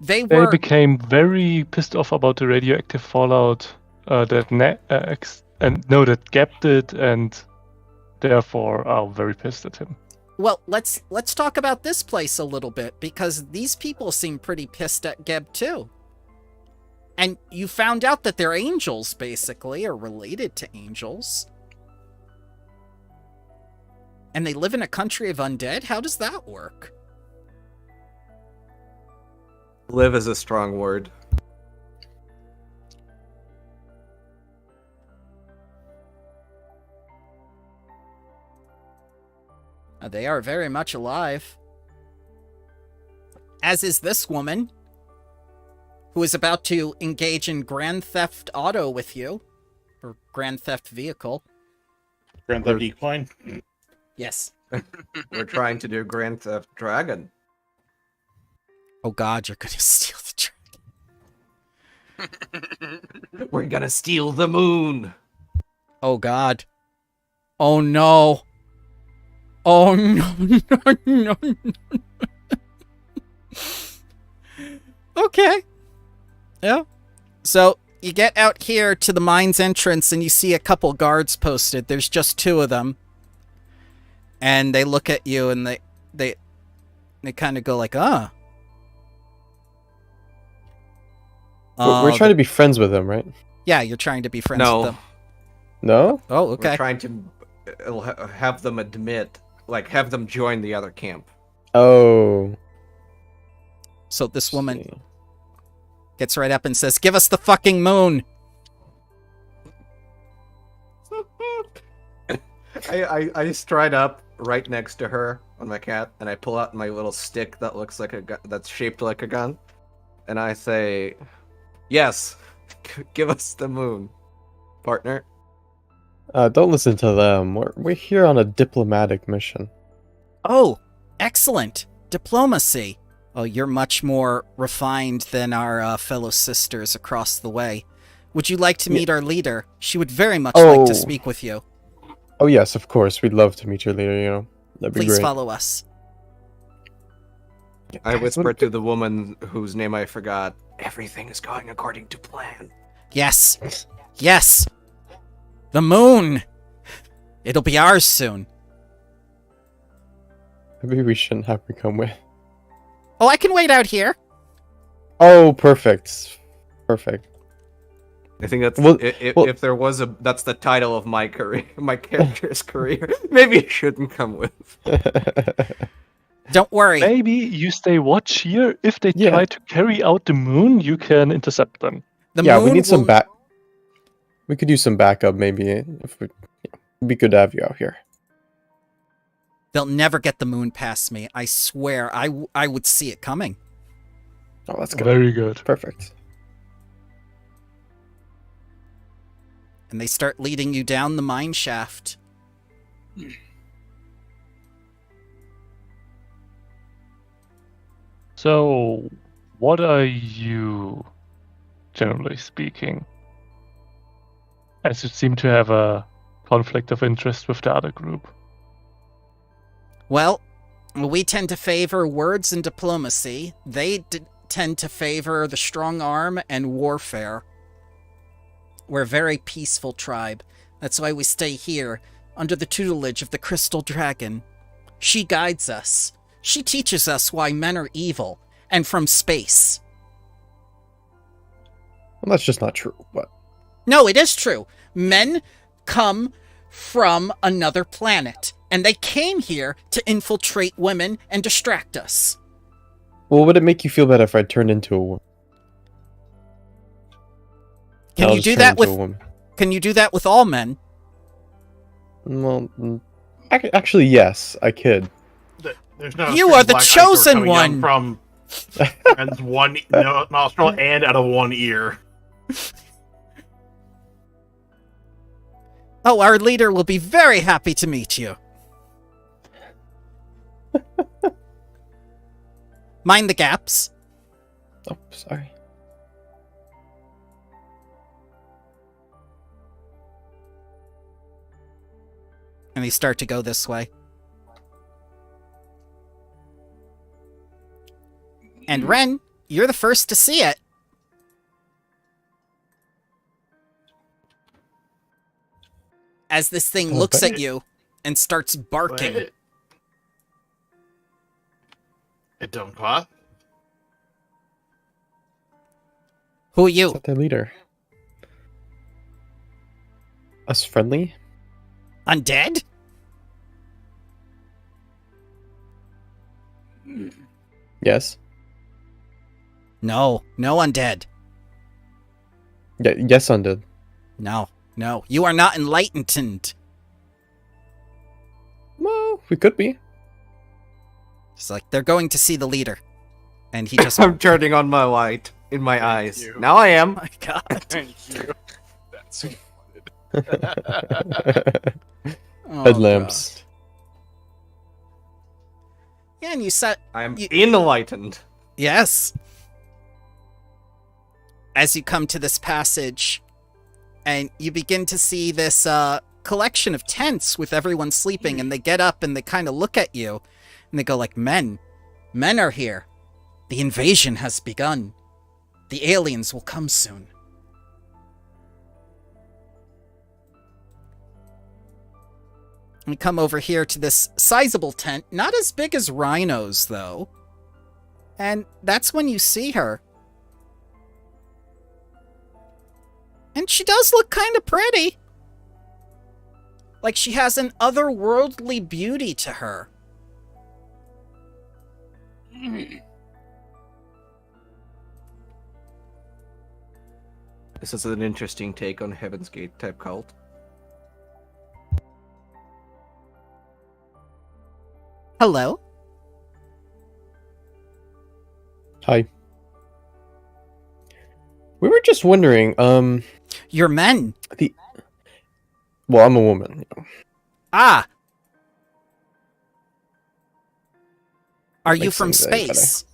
They They were... became very pissed off about the radioactive fallout that Gap did, and therefore are very pissed at him. Well, let's talk about this place a little bit, because these people seem pretty pissed at Geb too. And you found out that they're angels, basically, or related to angels. And they live in a country of undead? How does that work? Live is a strong word. They are very much alive. As is this woman, who is about to engage in Grand Theft Auto with you. Or Grand Theft Vehicle. Grand Theft Equine. Yes. We're trying to do Grand Theft Dragon. Oh God, you're gonna steal the dragon. We're gonna steal the moon. Oh God. Oh no. Oh no. Okay. Yeah. So you get out here to the mine's entrance and you see a couple guards posted. There's just 2 of them. And they look at you and they kind of go like, We're trying to be friends with them, right? Yeah, you're trying to be friends No. with them. No? Oh, okay. We're trying to have them have them join the other camp. Oh. So this woman gets right up and says, "Give us the fucking moon." I stride up right next to her on my cat, and I pull out my little stick that looks like a gun, that's shaped like a gun, and I say, "Yes, give us the moon, partner." Don't listen to them. We're here on a diplomatic mission. Oh, excellent. Diplomacy. Oh, you're much more refined than our fellow sisters across the way. Would you like to meet our leader? She would very much like to speak with you. Oh yes, of course. We'd love to meet your leader, you know. That'd be Please great. follow us. I whisper to the woman whose name I forgot, "Everything is going according to plan." Yes. Yes. The moon. It'll be ours soon. Maybe we shouldn't have her come with. Oh, I can wait out here. Oh, perfect. Perfect. I think that's Well- if there was that's the title of my career, my character's career. Maybe it shouldn't come with. Don't worry. Maybe you stay watch here. If they Yeah. try to carry out the moon, you can intercept them. The Yeah, moon we need some will- back. We could use some backup, maybe. If we, it'd be good to have you out here. They'll never get the moon past me. I swear, I would see it coming. Oh, that's good. Very good. Perfect. And they start leading you down the mine shaft. So, what are you, generally speaking? As you seem to have a conflict of interest with the other group. Well, we tend to favor words and diplomacy. They tend to favor the strong arm and warfare. We're a very peaceful tribe. That's why we stay here, under the tutelage of the Crystal Dragon. She guides us. She teaches us why men are evil, and from space. Well, that's just not true, but... No, it is true. Men come from another planet, and they came here to infiltrate women and distract us. Well, would it make you feel better if I turned into a woman? Can I'll you just do turn that into with? a woman. Can you do that with all men? Well, actually, yes, I could. There's no. You are the black ice or chosen coming one! down From and one nostril and out of one ear. Oh, our leader will be very happy to meet you. Mind the gaps. Oh, sorry. And they start to go this way. And Ren, you're the first to see it. As this thing looks at you and starts barking. It don't what? Who are Is you? that their leader? Us friendly? Undead? Yes. No, no undead. Yeah, yes, undead. No, no, you are not enlightened. Well, we could be. It's like they're going to see the leader. And he just... I'm turning on my light in my eyes. you. Now I am. my God. Thank you. That's what I wanted. Oh, Headlamps. God. Yeah, and you said... I'm You- enlightened. Yes. As you come to this passage, and you begin to see this collection of tents with everyone sleeping, and they get up and they kind of look at you, and they go like, Men are here. The invasion has begun. The aliens will come soon. We come over here to this sizable tent, not as big as Rhino's, though. And that's when you see her. And she does look kind of pretty. Like she has an otherworldly beauty to her. This is an interesting take on Heaven's Gate type cult. Hello? Hi. We were just wondering, You're men. Well, I'm a woman. Ah! Are you Makes from things better. space?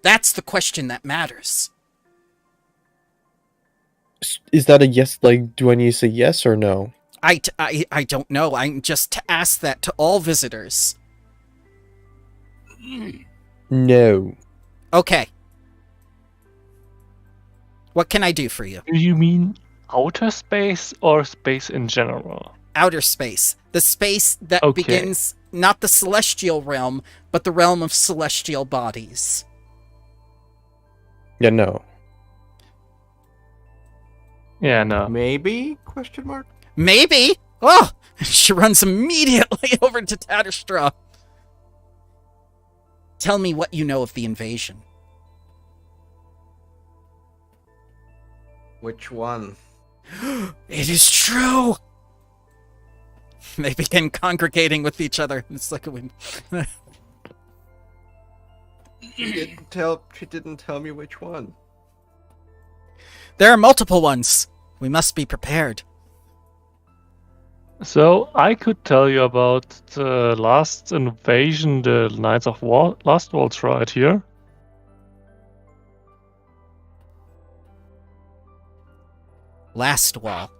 That's the question that matters. Is that a yes? Like, do I need to say yes or no? I don't know. I'm just to ask that to all visitors. No. Okay. What can I do for you? Do you mean outer space or space in general? Outer space. The space that Okay. begins not the celestial realm, but the realm of celestial bodies. Yeah, no. Yeah, no. Maybe? Question mark? Maybe. Oh, she runs immediately over to Tatterstraw. Tell me what you know of the invasion. Which one? It is true. They begin congregating with each other. It's like a wind. She didn't tell me which one. There are multiple ones. We must be prepared. So I could tell you about the last invasion, the Knights of Last Worlds right here. Last wall.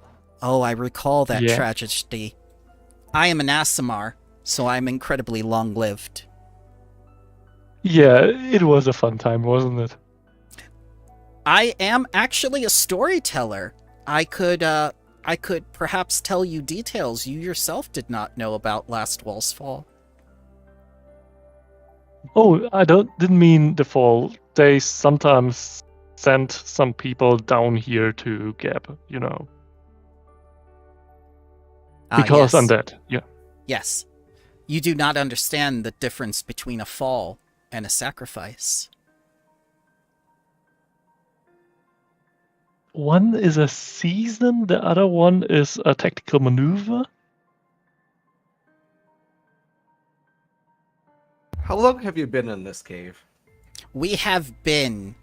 Oh, I recall that Yeah. tragedy. I am an Aasimar, so I'm incredibly long-lived. Yeah, it was a fun time, wasn't it? I am actually a storyteller. I could perhaps tell you details you yourself did not know about Last Wall's fall. Oh, didn't mean the fall. They sometimes sent some people down here to Gab, you know. Because yes. undead, yeah. Yes. You do not understand the difference between a fall and a sacrifice. One is a season, the other one is a tactical maneuver. How long have you been in this cave? We have been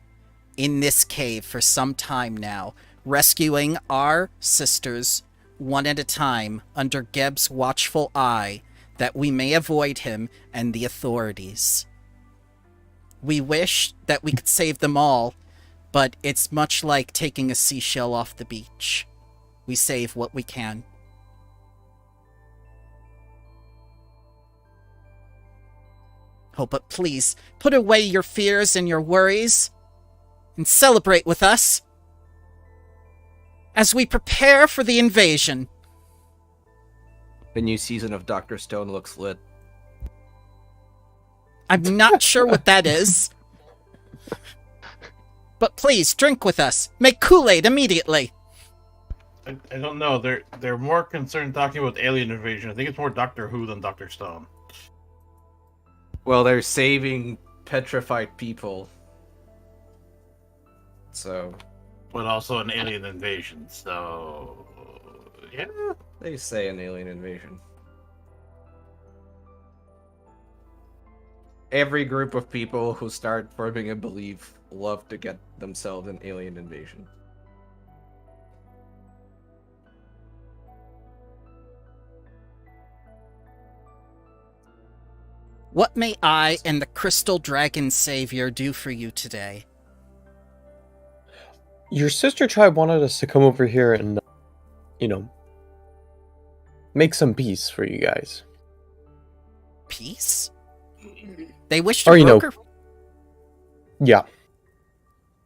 in this cave for some time now, rescuing our sisters one at a time under Geb's watchful eye, that we may avoid him and the authorities. We wish that we could save them all, but it's much like taking a seashell off the beach. We save what we can. Oh, but please, put away your fears and your worries, and celebrate with us as we prepare for the invasion. The new season of Dr. Stone looks lit. I'm not sure what that is. But please, drink with us. Make Kool-Aid immediately. I don't know. They're more concerned talking about alien invasion. I think it's more Doctor Who than Doctor Stone. Well, they're saving petrified people. So, But also an alien invasion, so... Yeah. they say an alien invasion. Every group of people who start forming a belief love to get themselves an alien invasion. What may I and the Crystal Dragon Savior do for you today? Your sister tribe wanted us to come over here and, make some peace for you guys. Peace? They wish to Or, broker... Yeah.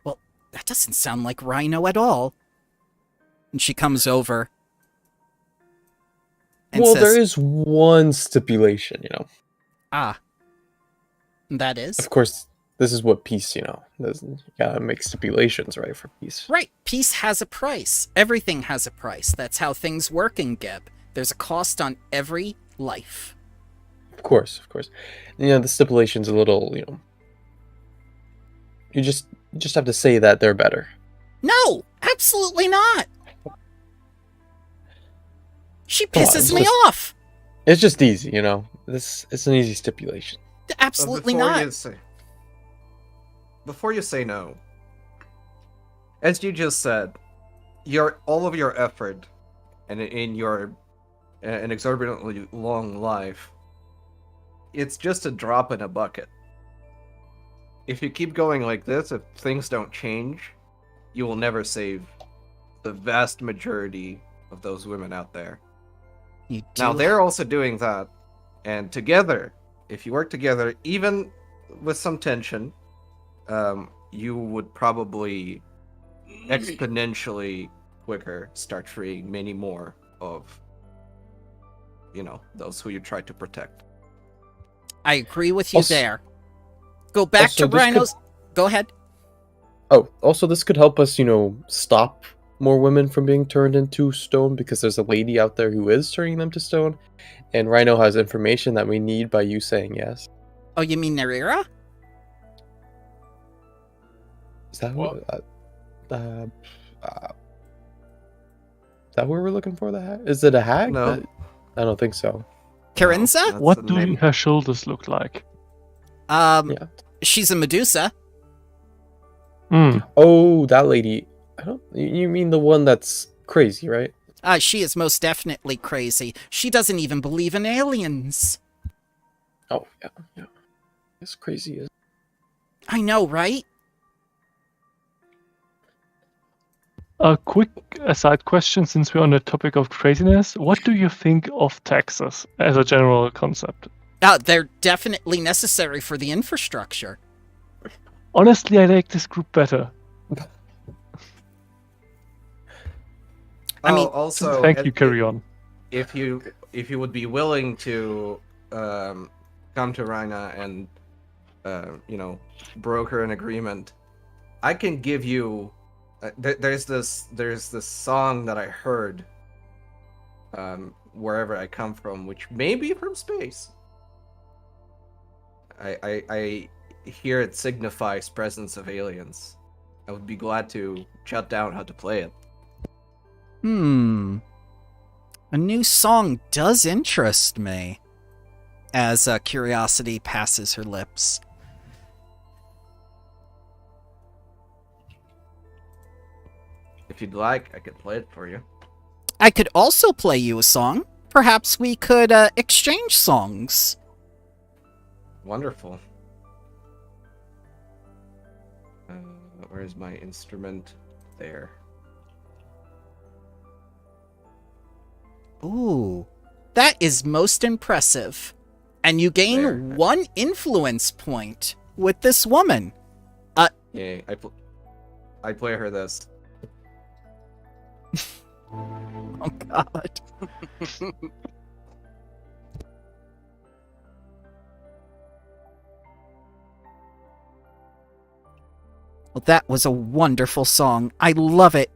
Well, that doesn't sound like Rhino at all. And she comes over. and well, says, there is one stipulation, "Ah, that is Of course, this is what peace, you gotta make stipulations, right, for peace. right. Peace has a price. Everything has a price. That's how things work in Geb. There's a cost on every life." Of course. The stipulation's a little, you just have to say that they're better. No, absolutely not. She Come on, pisses it's me just- off. It's just easy, it's an easy stipulation. Absolutely Before not. Before you say no, as you just said, all of your effort and in your an exorbitantly long life, it's just a drop in a bucket. If you keep going like this, if things don't change, you will never save the vast majority of those women out there. You do Now they're also doing that, and together, if you work together, even with some tension, you would probably exponentially quicker start freeing many more of, those who you try to protect. I agree with you Also- there. Go back also, to this could- Rhino's. Go ahead. Oh, also, this could help us, stop more women from being turned into stone, because there's a lady out there who is turning them to stone, and Rhino has information that we need by you saying yes. Oh, you mean Nerira? Is that What? is that where we're looking for the hag? Is it a hag? No. I don't think so. Carinza? That's What the do name. her shoulders look like? Yeah. She's a Medusa. Hmm. Oh, that lady. You mean the one that's crazy, right? She is most definitely crazy. She doesn't even believe in aliens. Oh, yeah. It's crazy. I know, right? A quick aside question, since we're on the topic of craziness. What do you think of taxes as a general concept? They're definitely necessary for the infrastructure. Honestly, I like this group better. I mean, also, Thank you, carry on. If you would be willing to come to Rhina and broker an agreement, I can give you. There's this song that I heard wherever I come from, which may be from space. I hear it signifies presence of aliens. I would be glad to jot down how to play it. A new song does interest me. As curiosity passes her lips. If you'd like, I could play it for you. I could also play you a song. Perhaps we could exchange songs. Wonderful. Where's my instrument? There. Ooh, that is most impressive. And you gain There. 1 influence point with this woman. Yay! I play her this. Oh god. Well, that was a wonderful song. I love it.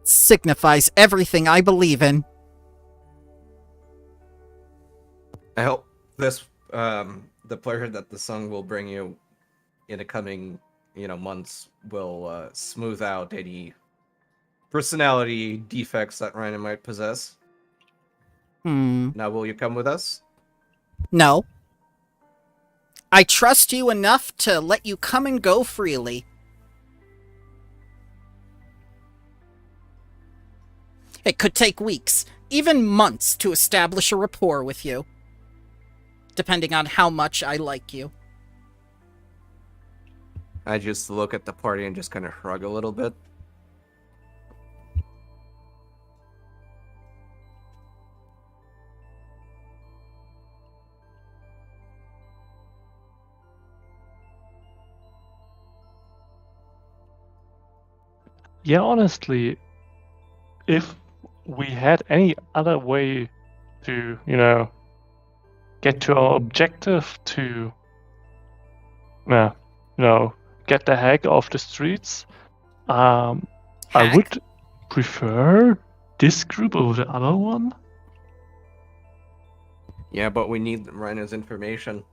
Signifies everything I believe in. I hope this the pleasure that the song will bring you in the coming months will smooth out any personality defects that Rhina might possess. Now, will you come with us? No. I trust you enough to let you come and go freely. It could take weeks, even months, to establish a rapport with you. Depending on how much I like you. I just look at the party and just kind of shrug a little bit. Yeah, honestly, if we had any other way to, get to our objective to, get the hag off the streets. I Hack? would prefer this group over the other one. Yeah, but we need Rhino's information.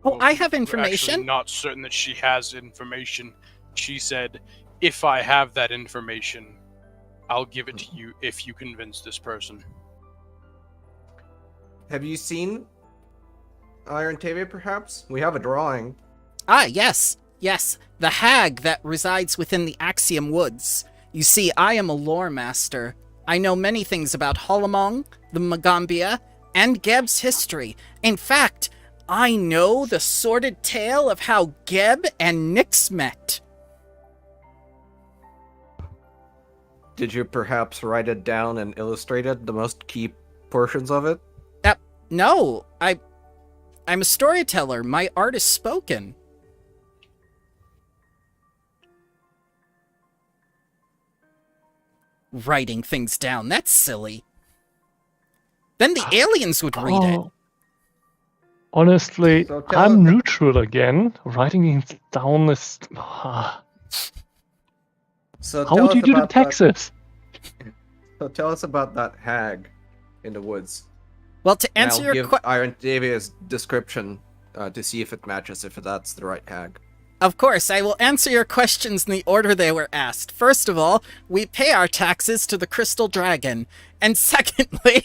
Oh, I have We're information. actually not certain that she has information. She said, if I have that information, I'll give it to you if you convince this person. Have you seen Iron Taviah, perhaps? We have a drawing. Ah, yes. Yes, the hag that resides within the Axiom Woods. You see, I am a lore master. I know many things about Hollomong, the Magambia, and Geb's history. In fact, I know the sordid tale of how Geb and Nyx met. Did you perhaps write it down and illustrate it, the most key portions of it? No, I'm a storyteller. My art is spoken. Writing things down, that's silly. Then the aliens would read it. Honestly, So tell I'm us- neutral again. Writing it down is... So How tell would you us do the about that- taxes? So tell us about that hag in the woods. Well, to And answer I'll your give question... Iron Taviah's description to see if it matches, if that's the right hag. Of course, I will answer your questions in the order they were asked. First of all, we pay our taxes to the Crystal Dragon. And secondly,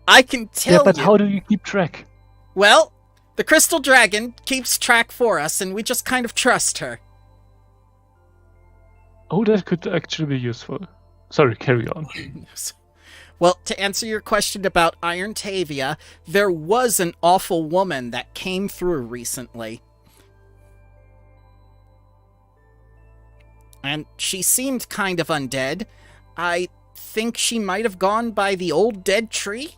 I can tell Yeah, but you... how do you keep track? Well, the Crystal Dragon keeps track for us, and we just kind of trust her. Oh, that could actually be useful. Sorry, carry on. Well, to answer your question about Iron Taviah, there was an awful woman that came through recently. And she seemed kind of undead. I think she might have gone by the old dead tree.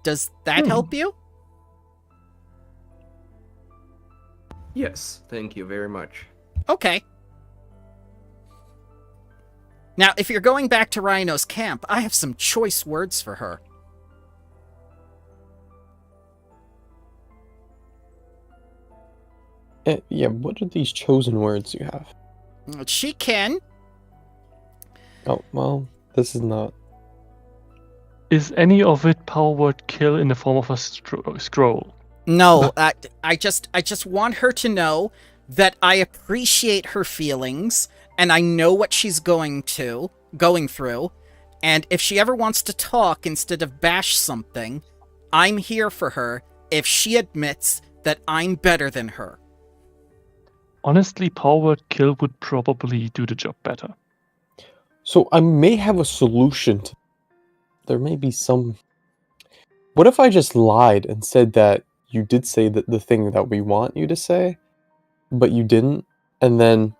Does that help you? Yes, thank you very much. Okay. Now, if you're going back to Rhino's camp, I have some choice words for her. Yeah, what are these chosen words you have? She can. Oh, well, this is not... Is any of it power word kill in the form of a scroll? No, I just want her to know that I appreciate her feelings, and I know what she's going through, and if she ever wants to talk instead of bash something, I'm here for her if she admits that I'm better than her. Honestly, power word kill would probably do the job better. So I may have a solution to... There may be some... What if I just lied and said that you did say the thing that we want you to say, but you didn't, and then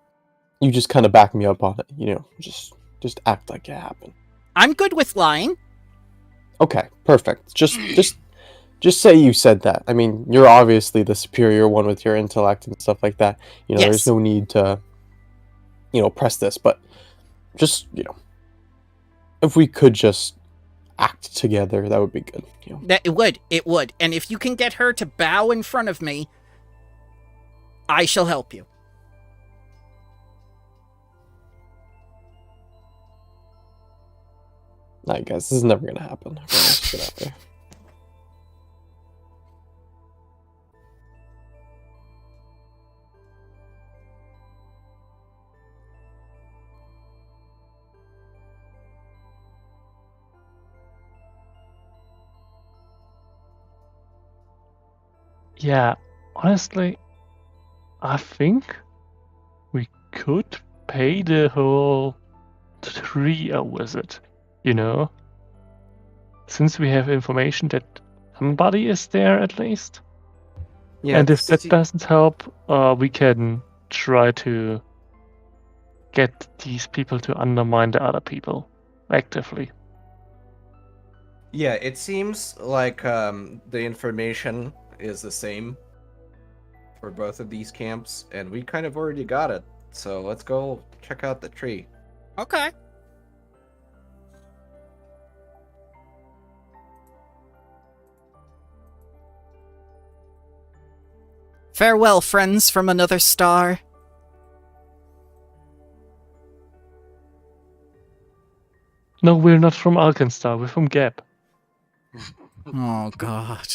you just kind of back me up on it, just act like it happened. I'm good with lying. Okay, perfect. Just say you said that. I mean, you're obviously the superior one with your intellect and stuff like that. Yes. There's no need to, press this, but just, if we could just act together, that would be good. That it would. And if you can get her to bow in front of me, I shall help you. Nah, guys, this is never gonna happen. Let's get out there. Yeah, honestly, I think we could pay the whole tree a visit, Since we have information that somebody is there at least. Yeah, And if that doesn't help, we can try to get these people to undermine the other people actively. Yeah, it seems like the information is the same for both of these camps, and we kind of already got it. So let's go check out the tree. Okay. Farewell, friends from another star. No, we're not from Alkenstar, we're from Gap. Oh, God.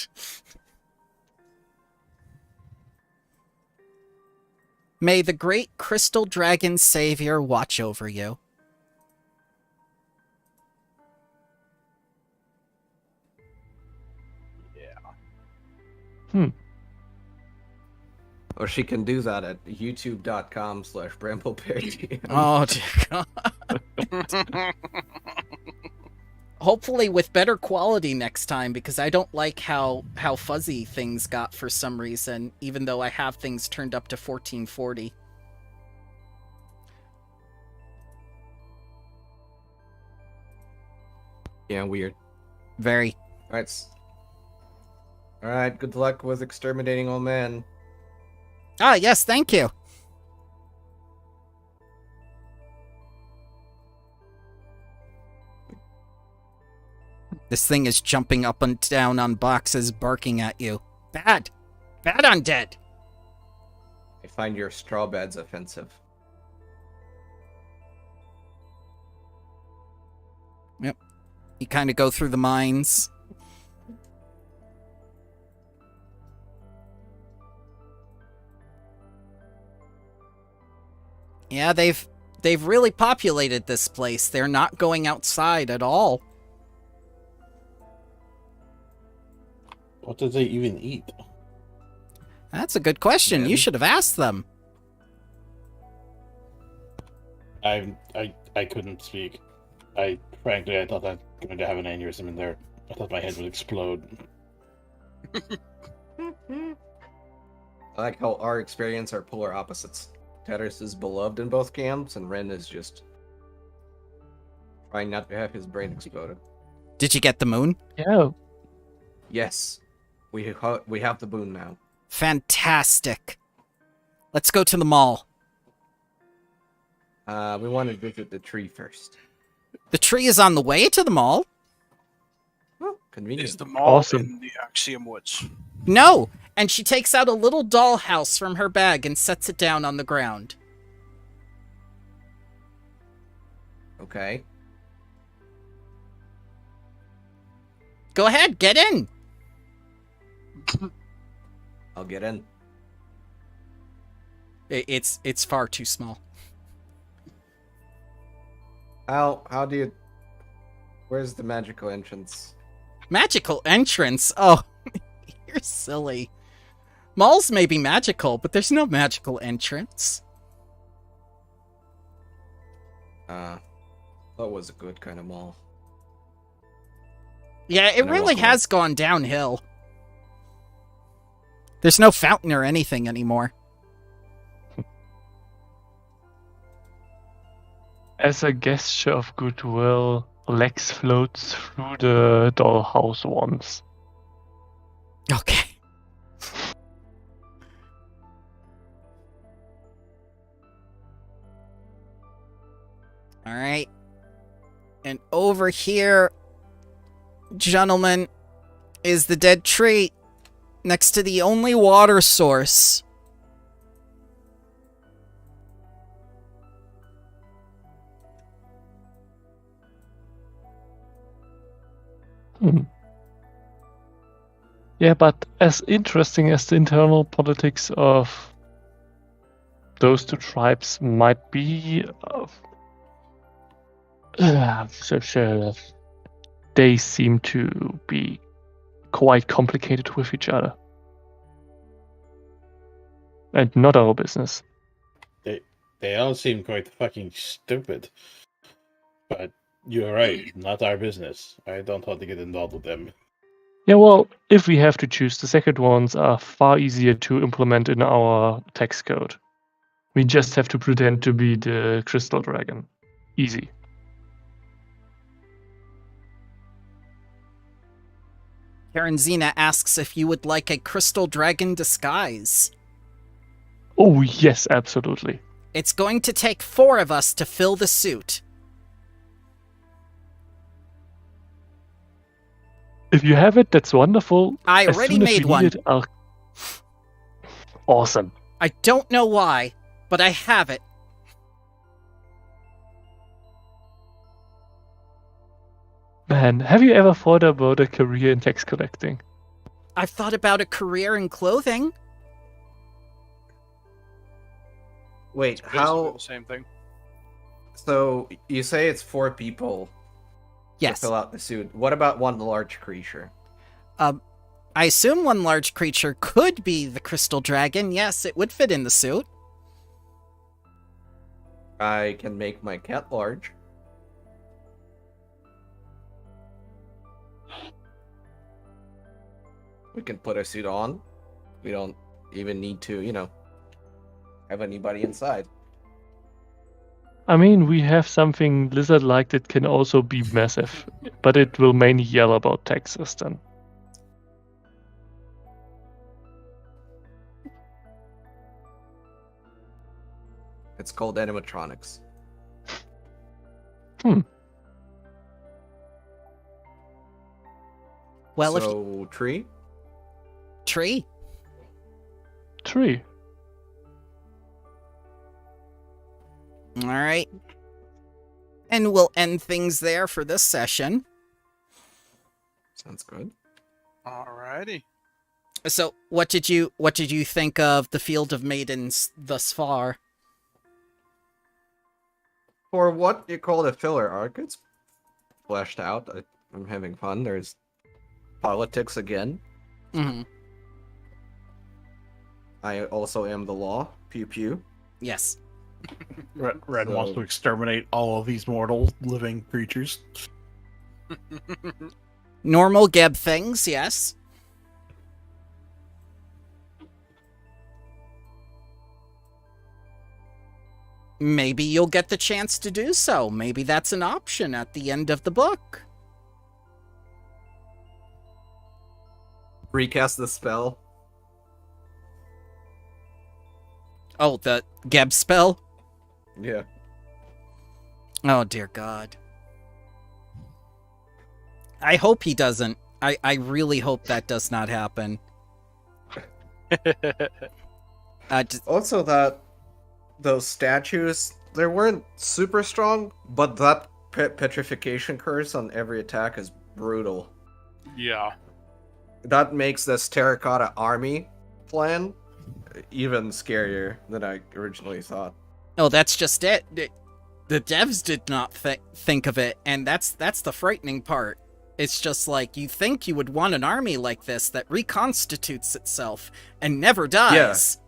May the great crystal dragon savior watch over you. Yeah. Or she can do that at youtube.com/BrambleBearTM. Oh, dear God. Hopefully with better quality next time, because I don't like how fuzzy things got for some reason, even though I have things turned up to 1440. Yeah, weird. Very. Alright, good luck with exterminating all men. Ah, yes, thank you. This thing is jumping up and down on boxes, barking at you. Bad. Bad undead. I find your straw beds offensive. Yep. You kind of go through the mines. Yeah, they've really populated this place. They're not going outside at all. What do they even eat? That's a good question. You should have asked them. I couldn't speak. Frankly, I thought I was going to have an aneurysm in there. I thought my head would explode. I like how our experience are polar opposites. Terrace is beloved in both camps, and Ren is just trying not to have his brain exploded. Did you get the moon? Yeah. Yes, we have the boon now. Fantastic. Let's go to the mall. We want to visit the tree first. The tree is on the way to the mall? Oh, convenient. Is the mall Awesome. in the Axiom Woods? No! And she takes out a little dollhouse from her bag and sets it down on the ground. Okay. Go ahead, get in! I'll get in. It's far too small. How do you... Where's the magical entrance? Magical entrance? Oh, you're silly. Malls may be magical, but there's no magical entrance. That was a good kind of mall. Yeah, it And I really walk away. has gone downhill. There's no fountain or anything anymore. As a gesture of goodwill, Lex floats through the dollhouse once. Okay. Alright. And over here, gentlemen, is the dead tree next to the only water source. Yeah, but as interesting as the internal politics of those two tribes might be, they seem to be quite complicated with each other. And not our business. They all seem quite fucking stupid. But you're right, not our business. I don't want to get involved with them. Yeah, well, if we have to choose, the second ones are far easier to implement in our text code. We just have to pretend to be the crystal dragon. Easy. Karanzina asks if you would like a crystal dragon disguise. Oh, yes, absolutely. It's going to take 4 of us to fill the suit. If you have it, that's wonderful. I As already soon as made we one. need it, Awesome. I don't know why, but I have it. Man, have you ever thought about a career in tax collecting? I've thought about a career in clothing. Wait, Basically how? the same thing. So you say it's 4 people Yes. to fill out the suit. What about one large creature? I assume one large creature could be the crystal dragon. Yes, it would fit in the suit. I can make my cat large. We can put a suit on. We don't even need to, have anybody inside. I mean, we have something lizard-like that can also be massive, but it will mainly yell about taxes then. It's called animatronics. Well, if so, tree? tree. Tree. All right. And we'll end things there for this session. Sounds good. Alrighty. So, what did you think of the Field of Maidens thus far? For what you call the filler arc, it's fleshed out. I'm having fun. There's politics again. Mm-hmm. I also am the law. Pew pew. Yes. Red wants to exterminate all of these mortal living creatures. Normal Geb things, yes. Maybe you'll get the chance to do so. Maybe that's an option at the end of the book. Recast the spell. Oh, the Geb spell? Yeah. Oh, dear God. I hope he doesn't. I really hope that does not happen. Also, those statues, they weren't super strong, but that petrification curse on every attack is brutal. Yeah. That makes this terracotta army plan even scarier than I originally thought. Oh, that's just it. The devs did not think of it, and that's the frightening part. It's just like, you think you would want an army like this that reconstitutes itself and never dies.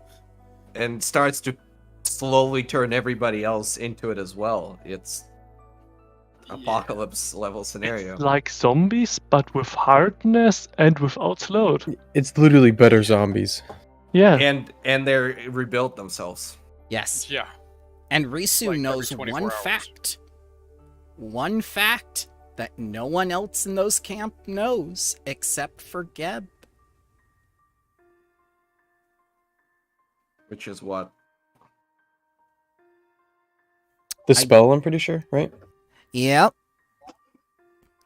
Yeah. And starts to slowly turn everybody else into it as well. It's apocalypse level scenario. Like zombies, but with hardness and without slowed. It's literally better zombies. Yeah. And they're rebuilt themselves. Yes. Yeah. And Risu Like knows every 24 one hours. fact. One fact that no one else in those camp knows except for Geb. Which is what? The spell, I'm pretty sure, right? Yep.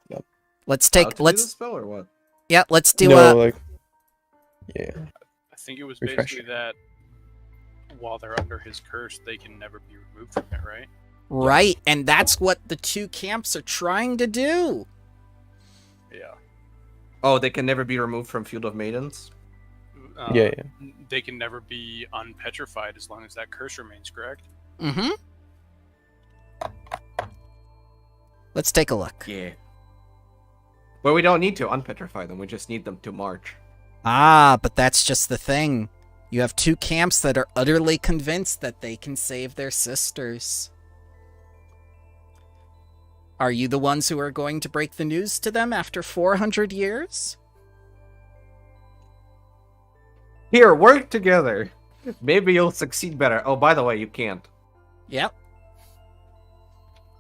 Yep. How to do the let's spell or what? yeah, let's do yeah. I think it was Refresh. basically that while they're under his curse, they can never be removed from it, right? right, and that's what the 2 camps are trying to do. Yeah. Oh, they can never be removed from Field of Maidens? Yeah. They can never be unpetrified as long as that curse remains, correct? Mm-hmm. Let's take a look. Yeah. But we don't need to unpetrify them, we just need them to march. Ah, but that's just the thing. You have 2 camps that are utterly convinced that they can save their sisters. Are you the ones who are going to break the news to them after 400 years? Here, work together. Maybe you'll succeed better. Oh, by the way, you can't. Yep.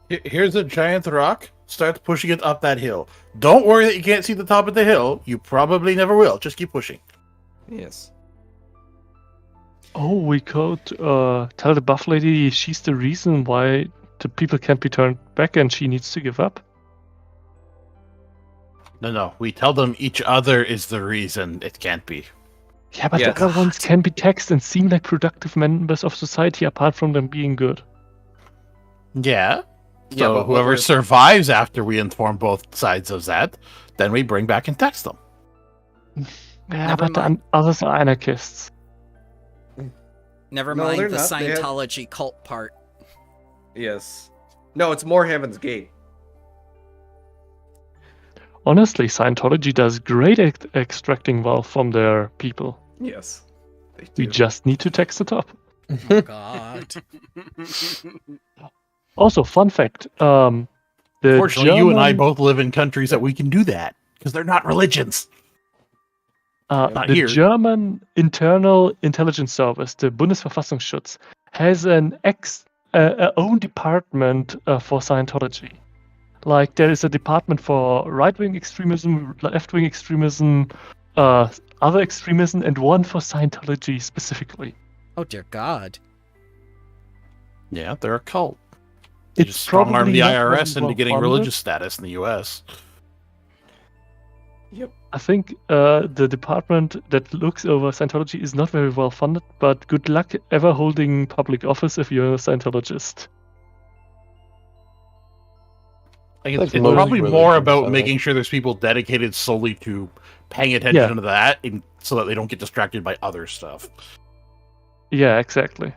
Here's a giant rock. Start pushing it up that hill. Don't worry that you can't see the top of the hill. You probably never will. Just keep pushing. Yes. Oh, we could tell the buff lady she's the reason why the people can't be turned back and she needs to give up. No. We tell them each other is the reason it can't be. Yeah, but Yeah. the other ones can be taxed and seem like productive members of society apart from them being good. Yeah. Yeah, So but whoever survives after we inform both sides of that, then we bring back and text them. Yeah, Never but the mind. others are anarchists. Never No, mind they're the not. They have- Scientology cult part. Yes. No, it's more Heaven's Gate. Honestly, Scientology does great at extracting wealth from their people. Yes. They We do. just need to tax the top. Oh, God. Also, fun fact: the Fortunately, you and I German- both live in countries that we can do that because they're not religions. Not the here. German Internal Intelligence Service, the Bundesverfassungsschutz, has an own department for Scientology. Like there is a department for right-wing extremism, left-wing extremism, other extremism, and one for Scientology specifically. Oh, dear God. Yeah, they're a cult. They It's just strong-armed probably the not IRS very into getting well-funded. religious status in the U.S. Yep. I think the department that looks over Scientology is not very well funded, but good luck ever holding public office if you're a Scientologist. Like Like it's most probably more religions, about I think. making sure there's people dedicated solely to paying attention Yeah. to that, so that they don't get distracted by other stuff. Yeah, exactly.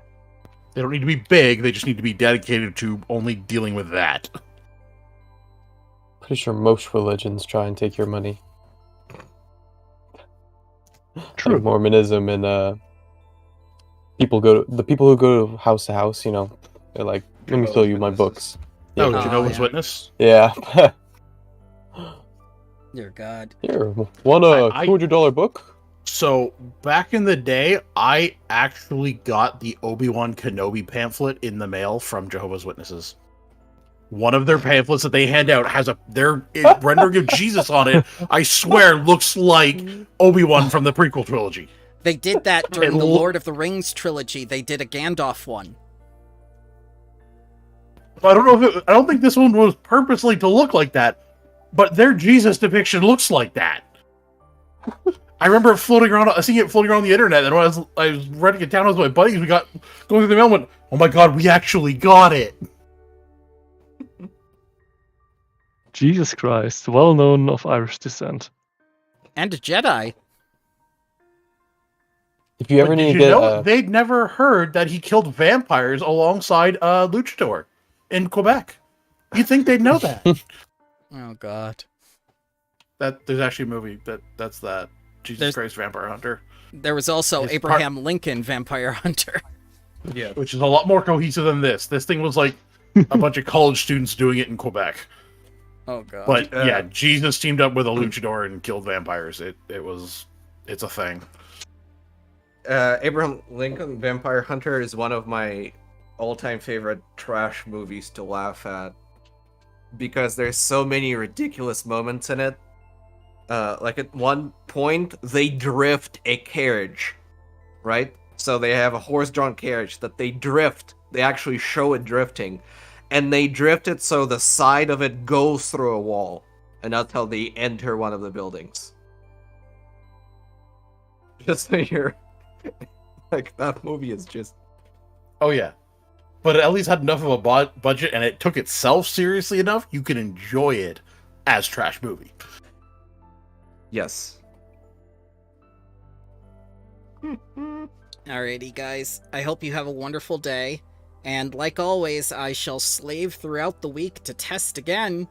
They don't need to be big; they just need to be dedicated to only dealing with that. Pretty sure most religions try and take your money. True. Like Mormonism and the people who go house to house, you know, they're like, let me show you my books. Oh, Oh, Jehovah's yeah. Witness. Yeah. Dear God. Here, want a I- $200 book? So back in the day, I actually got the Obi-Wan Kenobi pamphlet in the mail from Jehovah's Witnesses. One of their pamphlets that they hand out has their rendering of Jesus on it. I swear, looks like Obi-Wan from the prequel trilogy. They did that during And the lo- Lord of the Rings trilogy. They did a Gandalf one. I don't know if I don't think this one was purposely to look like that, but their Jesus depiction looks like that. I remember seeing it floating around the internet, and when I was running it down with my buddies, we got going through the mail and went, oh my god, we actually got it. Jesus Christ, well known of Irish descent. And a Jedi. If you ever But need did to you get know they'd never heard that he killed vampires alongside a luchador in Quebec? You'd think they'd know that. Oh, God. That there's actually a movie that's that Jesus There's- Christ Vampire Hunter, There was also His Abraham Lincoln, Vampire Hunter. Yeah. which is a lot more cohesive than this. This thing was like a bunch of college students doing it in Quebec. Oh, God. But yeah, Jesus teamed up with a luchador and killed vampires. It's a thing. Abraham Lincoln Vampire Hunter is one of my all-time favorite trash movies to laugh at because there's so many ridiculous moments in it. Like at one point, they drift a carriage, right? So they have a horse-drawn carriage that they drift. They actually show it drifting, and they drift it so the side of it goes through a wall, and that's how they enter one of the buildings. Just so you're like, that movie is just Oh yeah, but it at least had enough of a budget, and it took itself seriously enough. You can enjoy it as trash movie. yes. Alrighty, guys. I hope you have a wonderful day. And like always, I shall slave throughout the week to test again.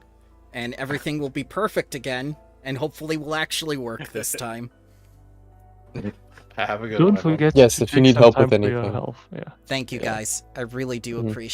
And everything will be perfect again. And hopefully will actually work this time. Have a good Don't one. everyone. forget Yes, to if you take need some help with time for your anything. health. Yeah. Thank you, Yeah. guys. I really do Mhm. appreciate